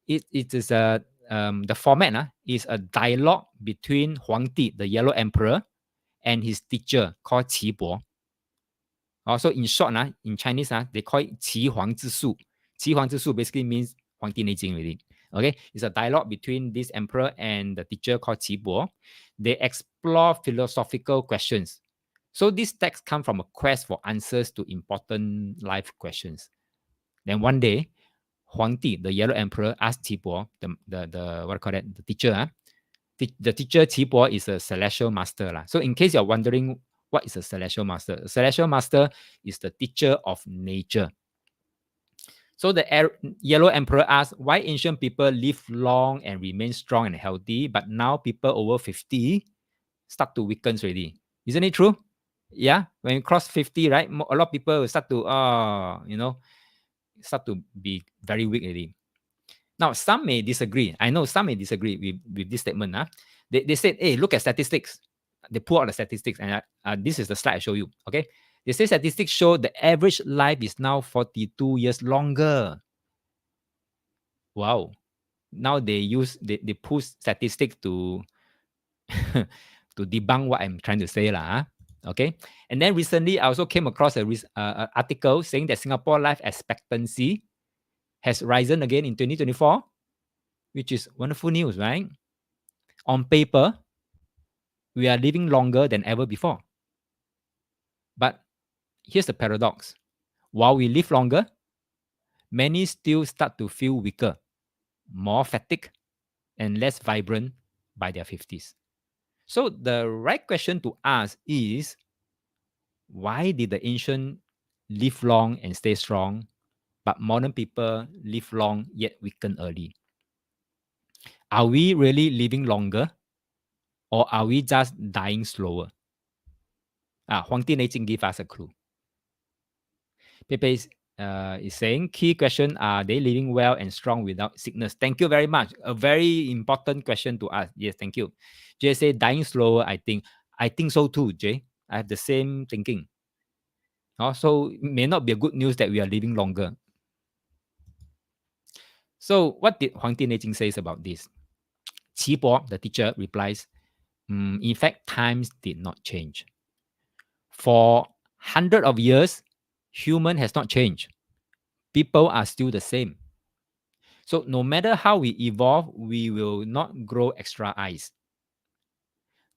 it is a the format is a dialogue between Huangdi, the Yellow Emperor, and his teacher called Qi Bo. Also, in short, in Chinese, they call it Qi Huang Zhi Su. Qi Huang Zhi Su basically means Huangdi Neijing already. Okay, it's a dialogue between this emperor and the teacher called Qi Bo. They explore philosophical questions. So this text comes from a quest for answers to important life questions. Then one day, Huangdi, the Yellow Emperor, asked Qi Bo, the what do you call it, the teacher. The teacher Qi Bo is a celestial master. So in case you're wondering what is a celestial master? A celestial master is the teacher of nature. So the Yellow Emperor asked why ancient people live long and remain strong and healthy, but now people over 50 start to weaken already. Isn't it true? Yeah, when you cross 50, right? A lot of people will start to, start to be very weak already. Now, some may disagree. I know some may disagree with this statement. They said, hey, look at statistics. They pull out the statistics, and this is the slide I show you. Okay, they say statistics show the average life is now 42 years longer. Wow! Now they pull statistics to to debunk what I'm trying to say lah. Okay, and then recently I also came across a article saying that Singapore life expectancy has risen again in 2024, which is wonderful news, right? On paper, we are living longer than ever before. But here's the paradox. While we live longer, many still start to feel weaker, more fatigued, and less vibrant by their 50s. So the right question to ask is, why did the ancient live long and stay strong, but modern people live long yet weaken early? Are we really living longer, or are we just dying slower? Huangdi Neijing gave us a clue. Pepe is saying, key question, are they living well and strong without sickness? Thank you very much. A very important question to ask. Yes, thank you. Jay say, dying slower, I think. I think so too, Jay. I have the same thinking. So it may not be a good news that we are living longer. So what did Huangdi Neijing says about this? Qi Bo, the teacher, replies, in fact, times did not change. For hundreds of years, human has not changed. People are still the same. So no matter how we evolve, we will not grow extra eyes.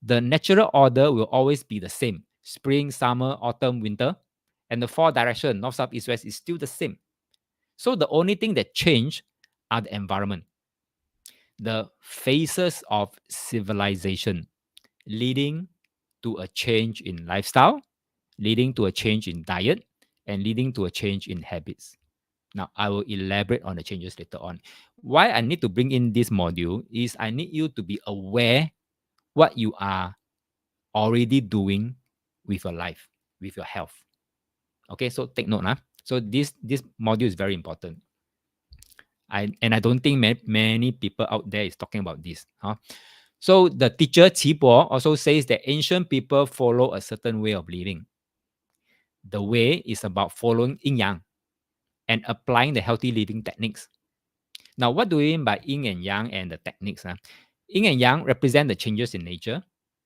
The natural order will always be the same. Spring, summer, autumn, winter. And the four direction, north, south, east, west, is still the same. So the only thing that change are the environment. The phases of civilization leading to a change in lifestyle, leading to a change in diet, and leading to a change in habits. Now, I will elaborate on the changes later on. Why I need to bring in this module is I need you to be aware what you are already doing with your life, with your health. Okay, so take note. So this module is very important. I don't think many people out there is talking about this. So the teacher Qi Bo also says that ancient people follow a certain way of living. The way is about following yin-yang and applying the healthy living techniques. Now, what do we mean by yin and yang and the techniques? Yin and yang represent the changes in nature.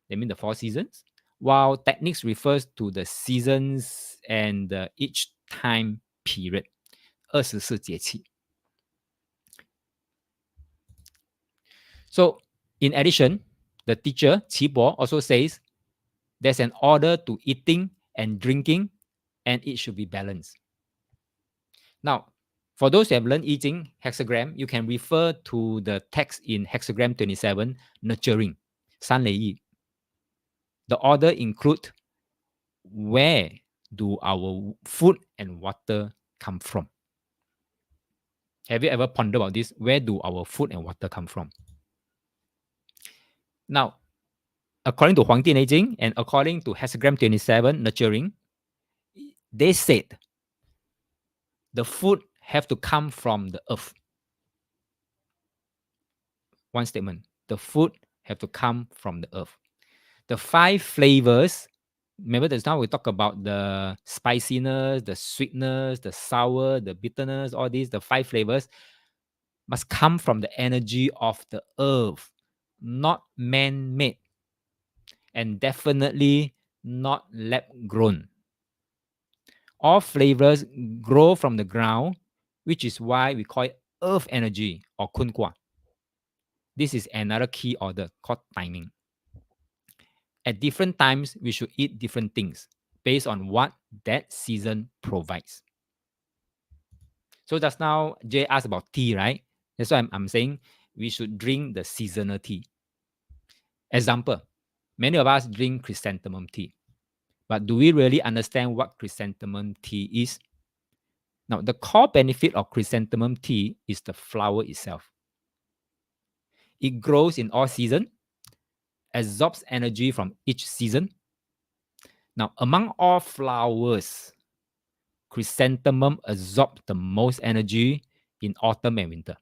They mean the four seasons, while techniques refers to the seasons and each time period. 24节气. So, in addition, the teacher, Qi Bo, also says there's an order to eating and drinking, and it should be balanced. Now, for those who have learned I Ching hexagram, you can refer to the text in hexagram 27, nurturing, 三类一. The order include where do our food and water come from? Have you ever pondered about this? Where do our food and water come from? Now, according to Huangdi Neijing and according to hexagram 27 nurturing, they said the food have to come from the earth. One statement. The food have to come from the earth. The 5 flavors, remember just now we talk about the spiciness, the sweetness, the sour, the bitterness, all these, the 5 flavors must come from the energy of the earth, not man-made, and definitely not lab-grown. All flavors grow from the ground, which is why we call it earth energy or kunqua. This is another key order called timing. At different times, we should eat different things based on what that season provides. So just now, Jay asked about tea, right? That's why I'm saying we should drink the seasonal tea. Example, many of us drink chrysanthemum tea. But do we really understand what chrysanthemum tea is? Now, the core benefit of chrysanthemum tea is the flower itself. It grows in all seasons, absorbs energy from each season. Now, among all flowers, chrysanthemum absorbs the most energy in autumn and winter.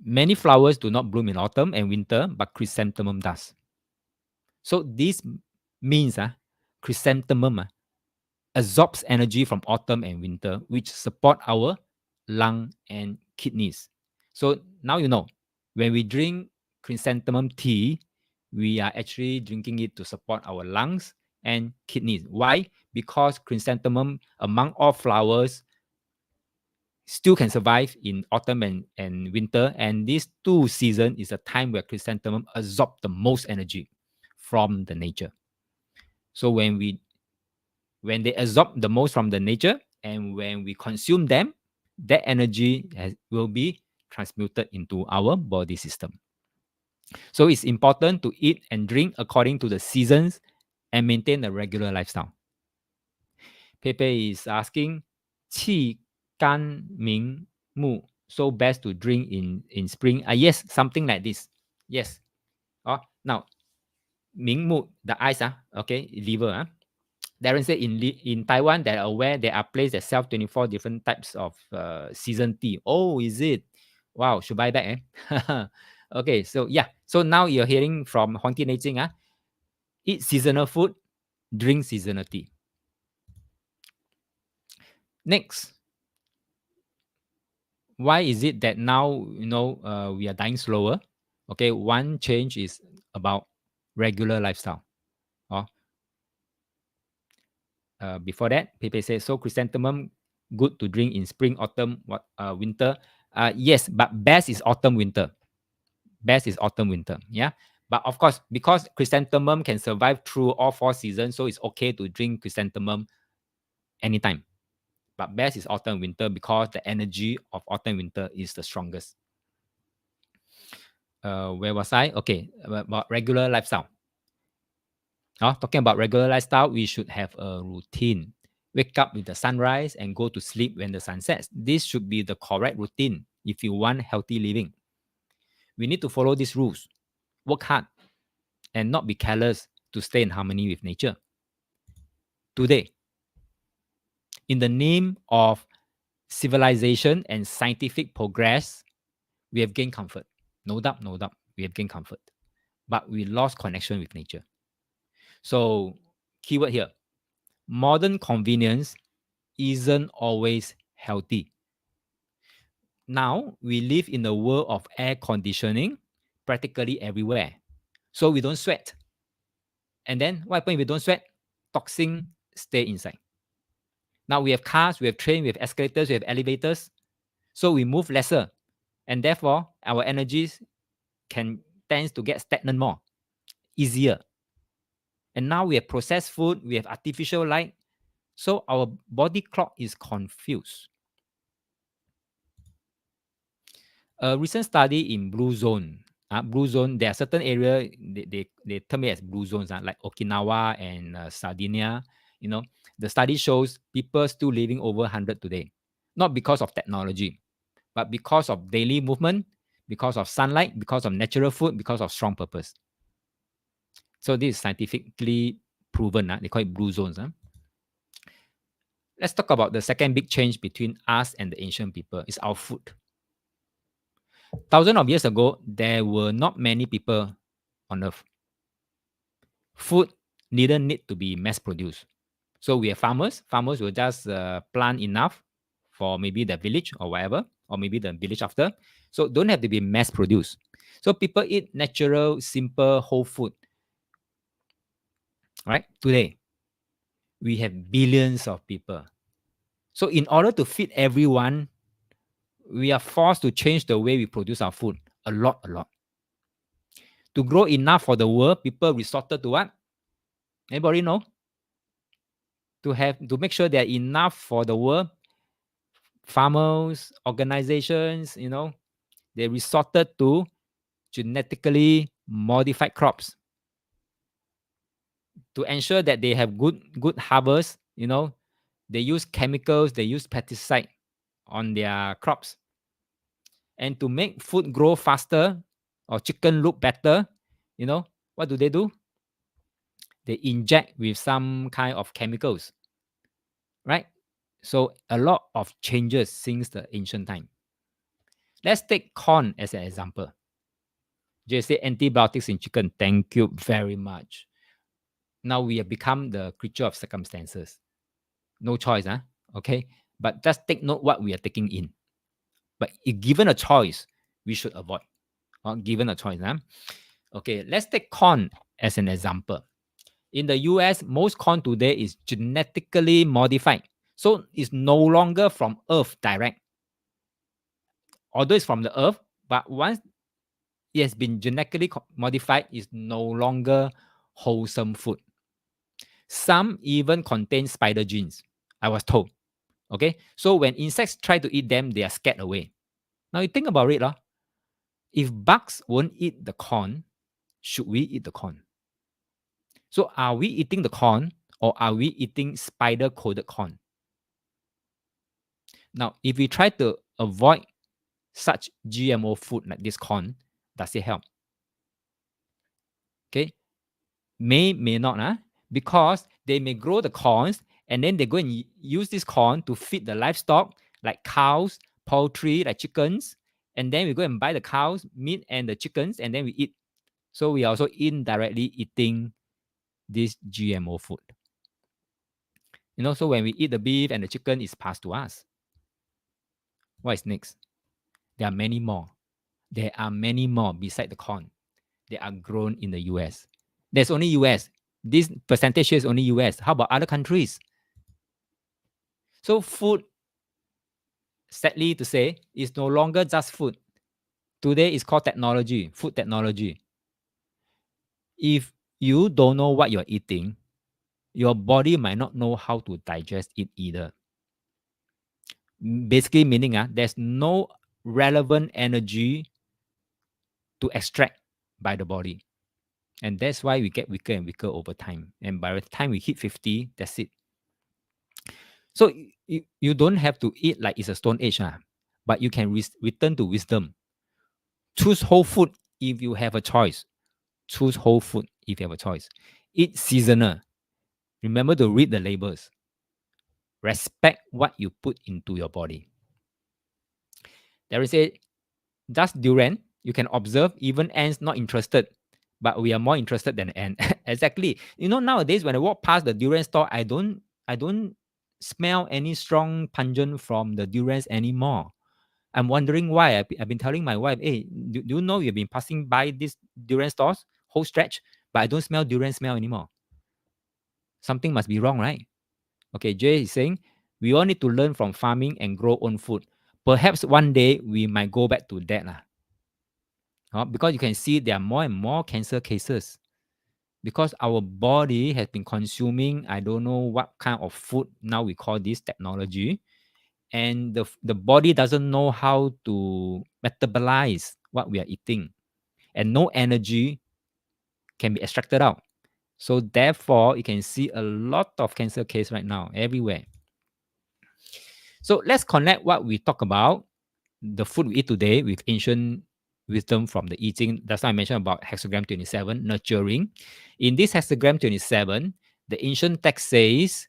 Many flowers do not bloom in autumn and winter, but chrysanthemum does. So this means chrysanthemum absorbs energy from autumn and winter, which support our lung and kidneys. So now you know, when we drink chrysanthemum tea, we are actually drinking it to support our lungs and kidneys. Why? Because chrysanthemum, among all flowers, still can survive in autumn and winter. And these 2 seasons is a time where chrysanthemum absorb the most energy from the nature. So when they absorb the most from the nature and when we consume them, that energy will be transmuted into our body system. So it's important to eat and drink according to the seasons and maintain a regular lifestyle. Pepe is asking, 气干明目, so best to drink in spring. Yes, something like this. Yes. Now, 明目, the eyes, okay, liver. Darren said in Taiwan, they're aware there are places that sell 24 different types of season tea. Oh, is it? Wow, should buy that, Okay, so yeah. So now you're hearing from Huangdi Neijing, eat seasonal food, drink seasonal tea. Next, why is it that now, we are dying slower? Okay, one change is about regular lifestyle. Before that, Pepe says, so chrysanthemum, good to drink in spring, autumn, winter. Yes, but best is autumn, winter. Best is autumn, winter. Yeah. But of course, because chrysanthemum can survive through all 4 seasons, so it's okay to drink chrysanthemum anytime. But best is autumn, winter because the energy of autumn, winter is the strongest. Where was I? Okay, about regular lifestyle. Talking about regular lifestyle, we should have a routine. Wake up with the sunrise and go to sleep when the sun sets. This should be the correct routine if you want healthy living. We need to follow these rules. Work hard and not be careless to stay in harmony with nature. Today, in the name of civilization and scientific progress, we have gained comfort. No doubt, we have gained comfort. But we lost connection with nature. So, keyword here, modern convenience isn't always healthy. Now, we live in a world of air conditioning practically everywhere. So we don't sweat. And then what happens if we don't sweat? Toxin stay inside. Now we have cars, we have trains, we have escalators, we have elevators. So we move lesser. And therefore, our energies tends to get stagnant more, easier. And now we have processed food, we have artificial light. So our body clock is confused. A recent study in blue zone. Blue zone, there are certain areas, they term it as blue zones, like Okinawa and Sardinia. The study shows people still living over 100 today. Not because of technology, but because of daily movement, because of sunlight, because of natural food, because of strong purpose. So this is scientifically proven. They call it blue zones. Let's talk about the second big change between us and the ancient people. It's our food. Thousands of years ago, there were not many people on Earth. Food didn't need to be mass produced. So we are farmers. Farmers will just plant enough for maybe the village or whatever, or maybe the village after. So don't have to be mass produced. So people eat natural, simple, whole food. Right? Today, we have billions of people. So in order to feed everyone, we are forced to change the way we produce our food a lot, a lot. To grow enough for the world, people resorted to what? Anybody know? To make sure there are enough for the world, farmers, organizations, they resorted to genetically modified crops to ensure that they have good harvest. They use chemicals, they use pesticide on their crops, and to make food grow faster or chicken look better, what do? They inject with some kind of chemicals, right? So a lot of changes since the ancient time. Let's take corn as an example. Just say antibiotics in chicken. Thank you very much. Now we have become the creature of circumstances. No choice, huh? Okay. But just take note what we are taking in. But if given a choice, we should avoid. Given a choice, huh? Okay, let's take corn as an example. In the US, most corn today is genetically modified. So it's no longer from earth direct. Although it's from the earth, but once it has been genetically modified, it's no longer wholesome food. Some even contain spider genes, I was told. Okay, so when insects try to eat them, they are scared away. Now you think about it. If bugs won't eat the corn, should we eat the corn? So are we eating the corn or are we eating spider-coated corn? Now, if we try to avoid such GMO food like this corn, does it help? Okay, may not, because they may grow the corns and then they go and use this corn to feed the livestock like cows, poultry, like chickens, and then we go and buy the cows meat and the chickens and then we eat. So we are also indirectly eating this GMO food. So when we eat the beef and the chicken, it's passed to us. What is next? There are many more. There are many more beside the corn. They are grown in the US. There's only US. This percentage here is only US. How about other countries? So food, sadly to say, is no longer just food. Today it's called technology, food technology. If you don't know what you're eating, your body might not know how to digest it either. Basically meaning there's no relevant energy to extract by the body. And that's why we get weaker and weaker over time. And by the time we hit 50, that's it. So you don't have to eat like it's a stone age, but you can return to wisdom. Choose whole food if you have a choice. Choose whole food if you have a choice. Eat seasonal. Remember to read the labels. Respect what you put into your body. There is a just durian. You can observe even ants not interested, but we are more interested than ant. Exactly. Nowadays when I walk past the durian store, I don't smell any strong pungent from the durians anymore. I'm wondering why. I've been telling my wife, hey, do you know you've been passing by these durian stores whole stretch, but I don't smell durian smell anymore. Something must be wrong, right? Okay, Jay is saying we all need to learn from farming and grow own food. Perhaps one day we might go back to that. Because you can see there are more and more cancer cases. Because our body has been consuming, I don't know what kind of food, now we call this technology. And the body doesn't know how to metabolize what we are eating. And no energy can be extracted out. So therefore, you can see a lot of cancer case right now everywhere. So let's connect what we talk about, the food we eat today, with wisdom from the I Ching. That's why I mentioned about hexagram 27, nurturing. In this hexagram 27, the ancient text says,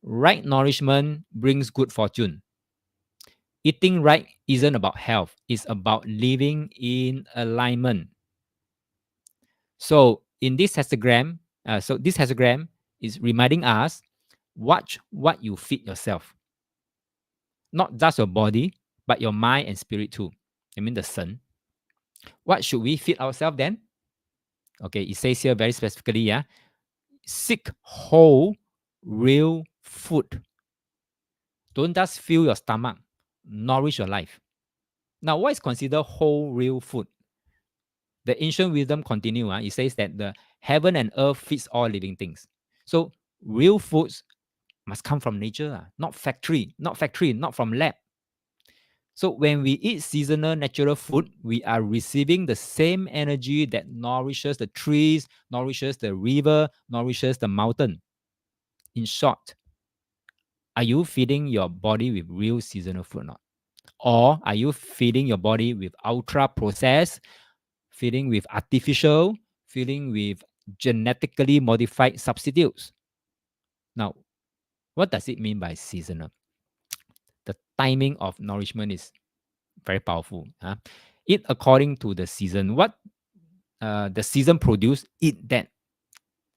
right nourishment brings good fortune. Eating right isn't about health, it's about living in alignment. So in this hexagram, this hexagram is reminding us, watch what you feed yourself. Not just your body, but your mind and spirit too. I mean the sun. What should we feed ourselves then? Okay, it says here very specifically, yeah. Seek whole, real food. Don't just fill your stomach, nourish your life. Now, what is considered whole, real food? The ancient wisdom continue. It says that the heaven and earth feeds all living things. So real foods must come from nature, not from lab. So when we eat seasonal natural food, we are receiving the same energy that nourishes the trees, nourishes the river, nourishes the mountain. In short, are you feeding your body with real seasonal food or not? Or are you feeding your body with ultra processed, feeding with artificial, feeding with genetically modified substitutes? Now, what does it mean by seasonal? The timing of nourishment is very powerful. Eat according to the season. What the season produce, eat that,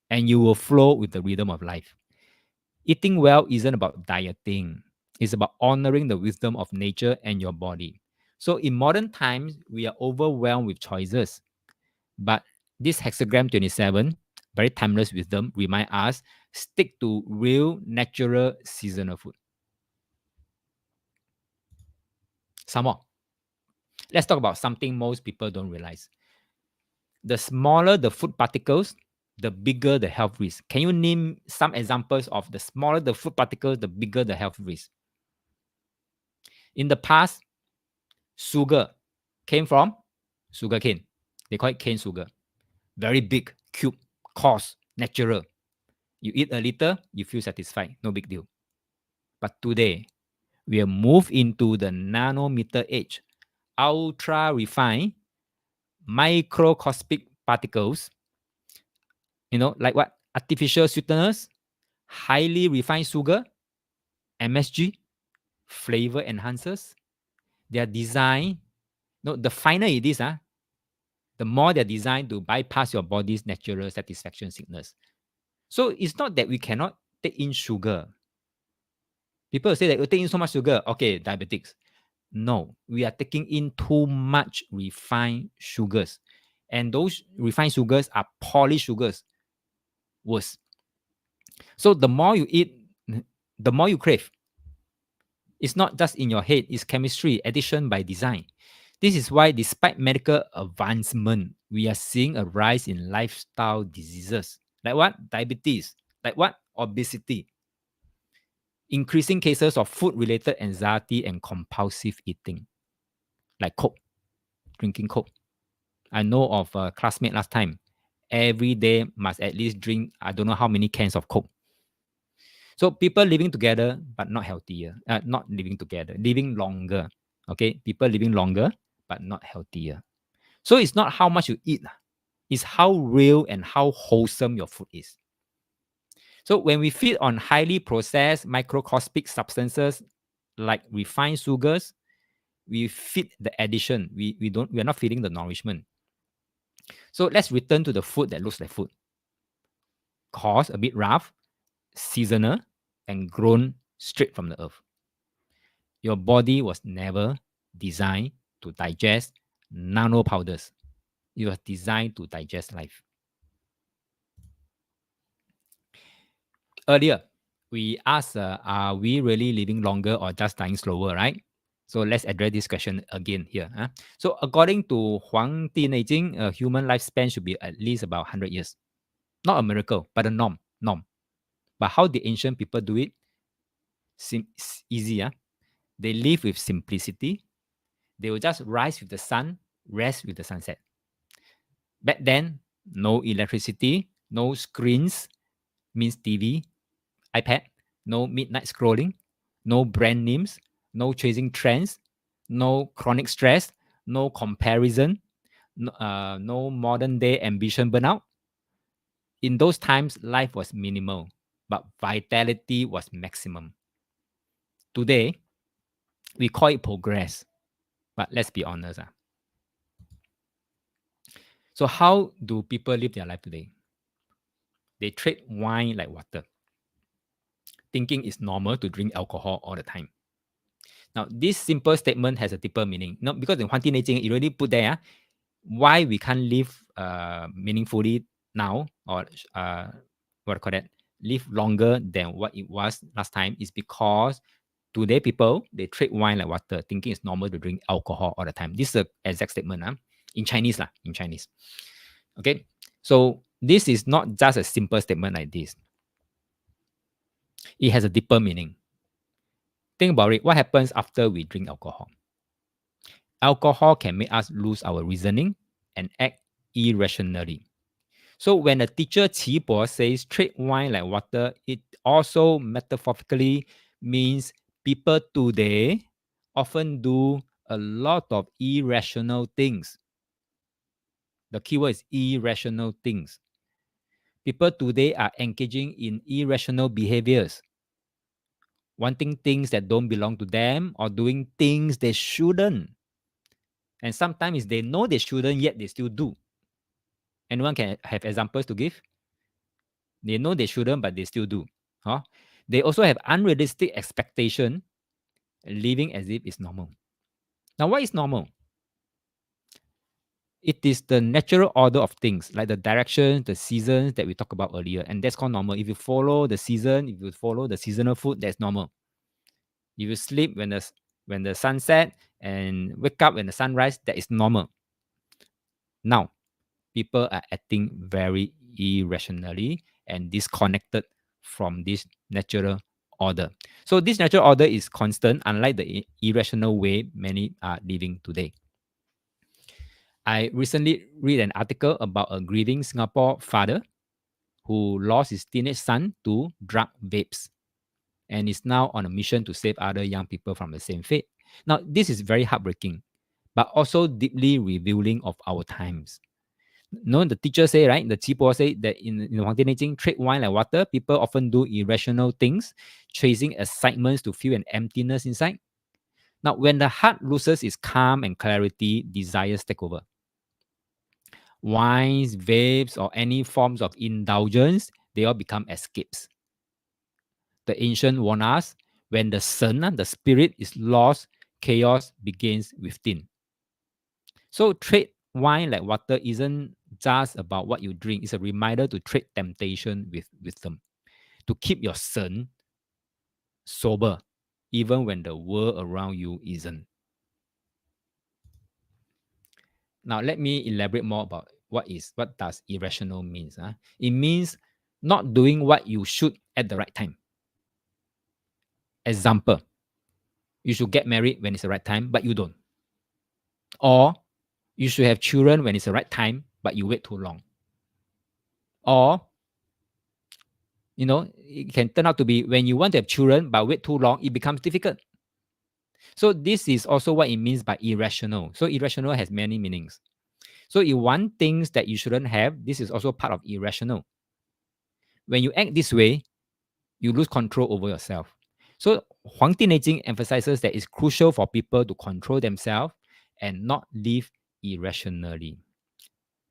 and you will flow with the rhythm of life. Eating well isn't about dieting. It's about honoring the wisdom of nature and your body. So in modern times, we are overwhelmed with choices. But this hexagram 27, very timeless wisdom, remind us, stick to real, natural, seasonal food. Some more. Let's talk about something most people don't realize. The smaller the food particles, the bigger the health risk. Can you name some examples of the smaller the food particles, the bigger the health risk? In the past, sugar came from sugarcane. They call it cane sugar. Very big, cube, coarse, natural. You eat a little, you feel satisfied. No big deal. But today, we have moved into the nanometer age, ultra refined, microscopic particles, like what? Artificial sweeteners, highly refined sugar, MSG, flavor enhancers. They are designed, the finer it is, the more they're designed to bypass your body's natural satisfaction signals. So it's not that we cannot take in sugar. People say that we take in so much sugar, okay, diabetics. No, we are taking in too much refined sugars. And those refined sugars are polished sugars. Worse. So the more you eat, the more you crave. It's not just in your head, it's chemistry, addition by design. This is why, despite medical advancement, we are seeing a rise in lifestyle diseases. Like what? Diabetes. Like what? Obesity. Increasing cases of food related anxiety and compulsive eating, like Coke, drinking Coke. I know of a classmate last time, every day must at least drink, I don't know how many cans of Coke. So people living together, but not healthier, not living together, living longer. Okay, people living longer, but not healthier. So it's not how much you eat, it's how real and how wholesome your food is. So when we feed on highly processed microscopic substances like refined sugars, we feed the addition. We are not feeding the nourishment. So let's return to the food that looks like food. Coarse, a bit rough, seasonal, and grown straight from the earth. Your body was never designed to digest nano powders. It was designed to digest life. Earlier, we asked, are we really living longer or just dying slower, right? So let's address this question again here. So according to Huangdi Neijing, a human lifespan should be at least about 100 years. Not a miracle, but a norm. But how did ancient people do it? Easy. They live with simplicity. They will just rise with the sun, rest with the sunset. Back then, no electricity, no screens, means TV, iPad, no midnight scrolling, no brand names, no chasing trends, no chronic stress, no comparison. no modern day ambition burnout. In those times, life was minimal, but vitality was maximum. Today, we call it progress, but let's be honest. So, how do people live their life today? They trade wine like water, thinking it's normal to drink alcohol all the time. Now, this simple statement has a deeper meaning. Not because in Huangdi Neijing, it already put there why we can't live meaningfully now, or what do you call that, live longer than what it was last time, is because today people, they trade wine like water, thinking it's normal to drink alcohol all the time. This is the exact statement in Chinese in Chinese. Okay, so this is not just a simple statement like this. It has a deeper meaning. Think about it. What happens after we drink alcohol? Alcohol can make us lose our reasoning and act irrationally. So when the teacher Qi Bo says treat wine like water, it also metaphorically means people today often do a lot of irrational things. The keyword is irrational things. People today are engaging in irrational behaviors, wanting things that don't belong to them or doing things they shouldn't. And sometimes they know they shouldn't, yet they still do. Anyone can have examples to give? They know they shouldn't, but they still do. Huh? They also have unrealistic expectation, living as if it's normal. Now, what is normal? It is the natural order of things, like the direction, the seasons that we talked about earlier, and that's called normal. If you follow the season, if you follow the seasonal food, that's normal. If you sleep when the sun set and wake up when the sunrise, that is normal. Now, people are acting very irrationally and disconnected from this natural order. So this natural order is constant, unlike the irrational way many are living today. I recently read an article about a grieving Singapore father who lost his teenage son to drug vapes and is now on a mission to save other young people from the same fate. Now, this is very heartbreaking, but also deeply revealing of our times. No, the teacher say, right? The Qipo say that in Huangdi Neijing, trade wine like water, people often do irrational things, chasing excitements to feel an emptiness inside. Now, when the heart loses its calm and clarity, desires take over. Wines, vapes, or any forms of indulgence, they all become escapes. The ancient warn us, when the sun, the spirit, is lost, chaos begins within. So trade wine like water isn't just about what you drink. It's a reminder to trade temptation with wisdom, to keep your sun sober, even when the world around you isn't. Now, let me elaborate more about what does irrational means. It means not doing what you should at the right time. Example, you should get married when it's the right time, but you don't. Or you should have children when it's the right time, but you wait too long. Or it can turn out to be when you want to have children but wait too long, it becomes difficult. So this is also what it means by irrational. So irrational has many meanings. So you want things that you shouldn't have, this is also part of irrational. When you act this way, you lose control over yourself. So Huangdi Neijing emphasizes that it's crucial for people to control themselves and not live irrationally.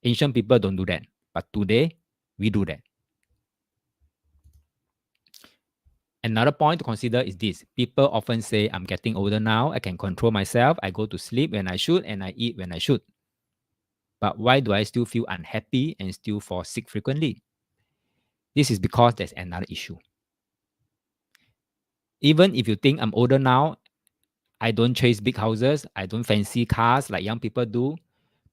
Ancient people don't do that, but today we do that. Another point to consider is this. People often say, I'm getting older now, I can control myself, I go to sleep when I should, and I eat when I should. But why do I still feel unhappy and still fall sick frequently? This is because there's another issue. Even if you think I'm older now, I don't chase big houses, I don't fancy cars like young people do,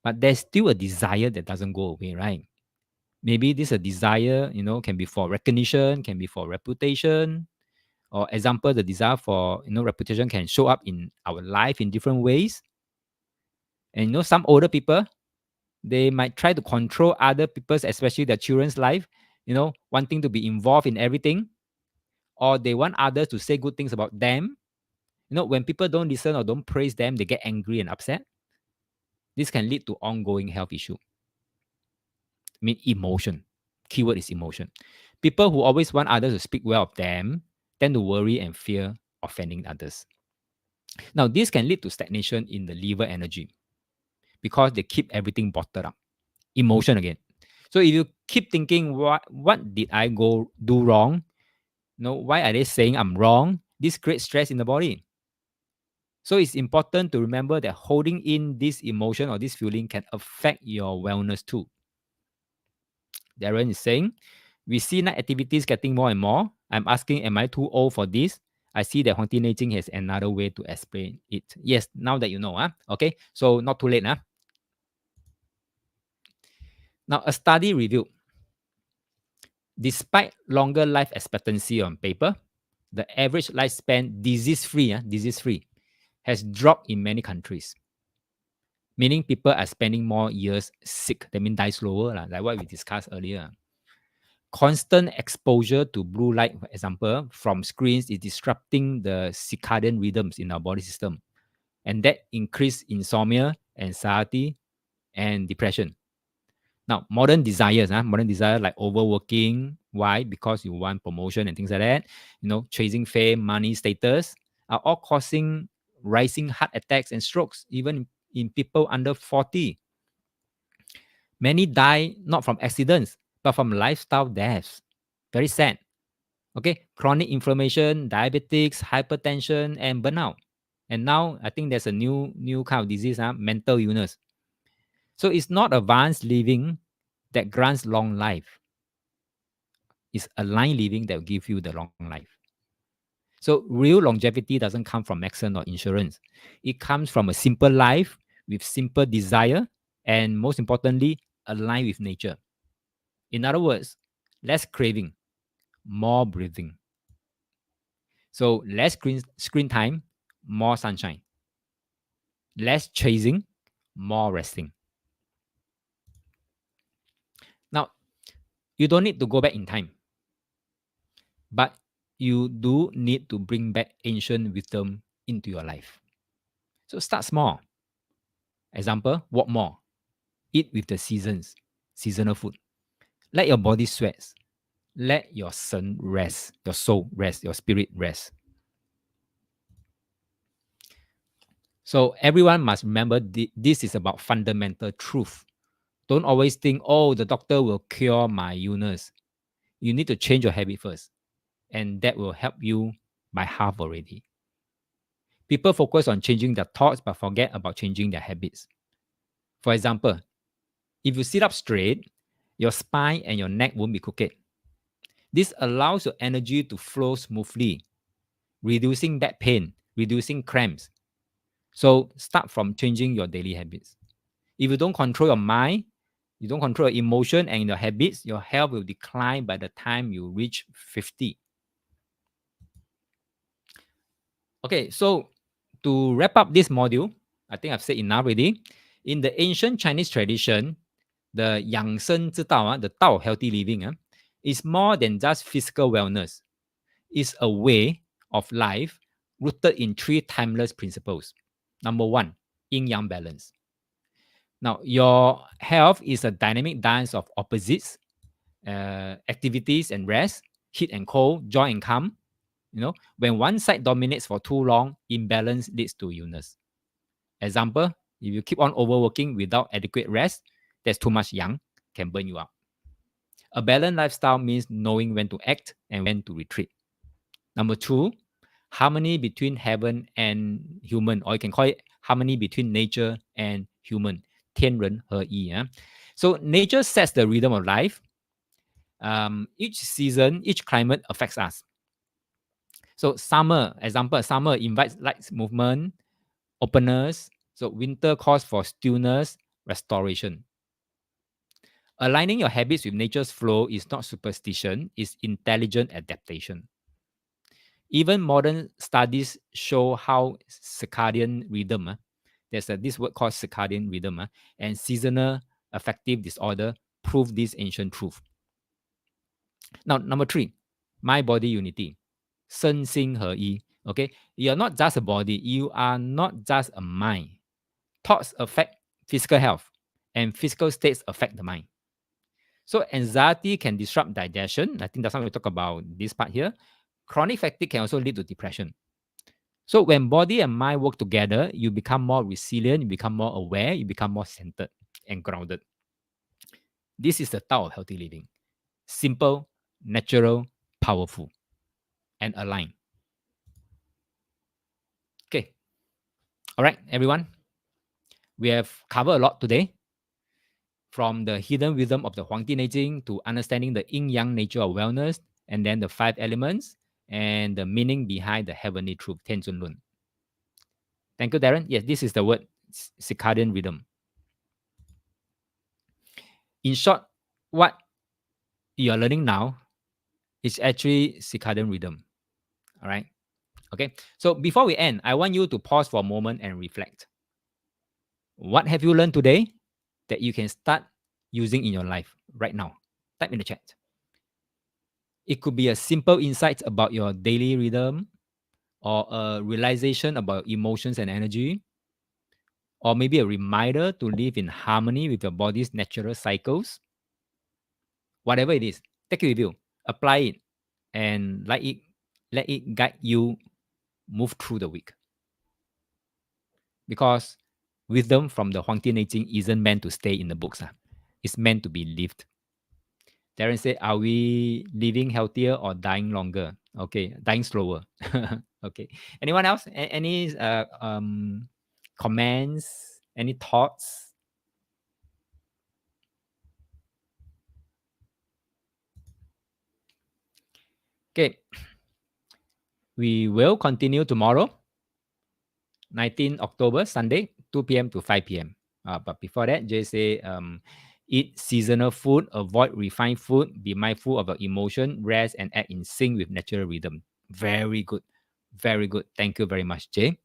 but there's still a desire that doesn't go away, right? Maybe this a desire, can be for recognition, can be for reputation, or example, the desire for reputation can show up in our life in different ways. And some older people, they might try to control other people's, especially their children's life, wanting to be involved in everything, or they want others to say good things about them. When people don't listen or don't praise them, they get angry and upset. This can lead to ongoing health issue. I mean, emotion. Keyword is emotion. People who always want others to speak well of them tend to worry and fear offending others. Now, this can lead to stagnation in the liver energy because they keep everything bottled up. Emotion again. So if you keep thinking, what did I go do wrong? No, why are they saying I'm wrong? This creates stress in the body. So it's important to remember that holding in this emotion or this feeling can affect your wellness too. Darren is saying, we see night activities getting more and more. I'm asking, am I too old for this? I see that Huangdi Neijing has another way to explain it. Yes, now that you know, okay, so not too late. Now, a study revealed, despite longer life expectancy on paper, the average lifespan disease-free, has dropped in many countries, meaning people are spending more years sick. That means die slower, like what we discussed earlier. Constant exposure to blue light, for example, from screens is disrupting the circadian rhythms in our body system. And that increase insomnia, anxiety, and depression. Now, modern desire like overworking. Why? Because you want promotion and things like that. Chasing fame, money, status are all causing rising heart attacks and strokes, even in people under 40. Many die not from accidents, but from lifestyle deaths. Very sad. Okay, chronic inflammation, diabetics, hypertension, and burnout. And now I think there's a new kind of disease, mental illness. So it's not advanced living that grants long life. It's aligned living that will give you the long life. So real longevity doesn't come from medicine or insurance. It comes from a simple life with simple desire and most importantly, align with nature. In other words, less craving, more breathing. So less screen time, more sunshine. Less chasing, more resting. Now, you don't need to go back in time, but you do need to bring back ancient wisdom into your life. So start small. Example, walk more. Eat with the seasons, seasonal food. Let your body sweat. Let your sun rest, your soul rest, your spirit rest. So everyone must remember this is about fundamental truth. Don't always think, oh, the doctor will cure my illness. You need to change your habit first, and that will help you by half already. People focus on changing their thoughts but forget about changing their habits. For example, if you sit up straight, your spine and your neck won't be crooked. This allows your energy to flow smoothly, reducing back pain, reducing cramps. So start from changing your daily habits. If you don't control your mind, you don't control your emotion and your habits, your health will decline by the time you reach 50. Okay, so to wrap up this module, I think I've said enough already. In the ancient Chinese tradition, the 养生之道, the Tao healthy living, is more than just physical wellness. It's a way of life rooted in three timeless principles. Number one, yin-yang balance. Now, your health is a dynamic dance of opposites, activities and rest, heat and cold, joy and calm. When one side dominates for too long, imbalance leads to illness. Example, if you keep on overworking without adequate rest, there's too much yang, can burn you out. A balanced lifestyle means knowing when to act and when to retreat. Number two, harmony between heaven and human, or you can call it harmony between nature and human. 天人合一. So nature sets the rhythm of life. Each season, each climate affects us. So summer, example, summer invites light movement, openness. So winter calls for stillness, restoration. Aligning your habits with nature's flow is not superstition, it's intelligent adaptation. Even modern studies show how circadian rhythm, there's this word called circadian rhythm, and seasonal affective disorder prove this ancient truth. Now, number three, mind body unity. 身心合一. Okay, you're not just a body, you are not just a mind. Thoughts affect physical health, and physical states affect the mind. So anxiety can disrupt digestion. I think that's why we talk about this part here. Chronic fatigue can also lead to depression. So when body and mind work together, you become more resilient, you become more aware, you become more centered and grounded. This is the Tao of healthy living. Simple, natural, powerful, and aligned. Okay. All right, everyone. We have covered a lot today, from the hidden wisdom of the Huangdi Neijing to understanding the yin-yang nature of wellness, and then the five elements and the meaning behind the heavenly truth, Tian Zun Lun. Thank you, Darren. Yes, this is the word circadian rhythm. In short, what you are learning now is actually circadian rhythm. All right. Okay. So before we end, I want you to pause for a moment and reflect. What have you learned today that you can start using in your life right now? Type in the chat. It could be a simple insight about your daily rhythm, or a realization about emotions and energy, or maybe a reminder to live in harmony with your body's natural cycles. Whatever it is, take it with you, apply it, and let it guide you move through the week. Because wisdom from the Huangti Neijing isn't meant to stay in the books. It's meant to be lived. Darren said, are we living healthier or dying longer? Okay, dying slower. Okay. Anyone else? Any comments? Any thoughts? Okay. We will continue tomorrow, 19 October, Sunday, 2 p.m. to 5 p.m. But before that, just say eat seasonal food, avoid refined food, be mindful of your emotion, rest, and act in sync with natural rhythm. Very good. Very good. Thank you very much, Jay.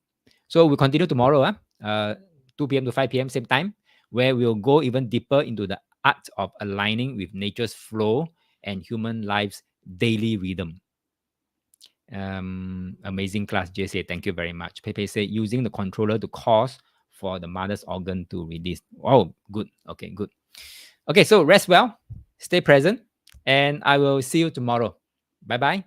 So we'll continue tomorrow, 2 p.m. to 5 p.m., same time, where we'll go even deeper into the art of aligning with nature's flow and human life's daily rhythm. Amazing class, JC. Thank you very much. Pepe said using the controller to cause for the mother's organ to release. Oh, good. Okay, good. Okay, so rest well, stay present, and I will see you tomorrow. Bye bye.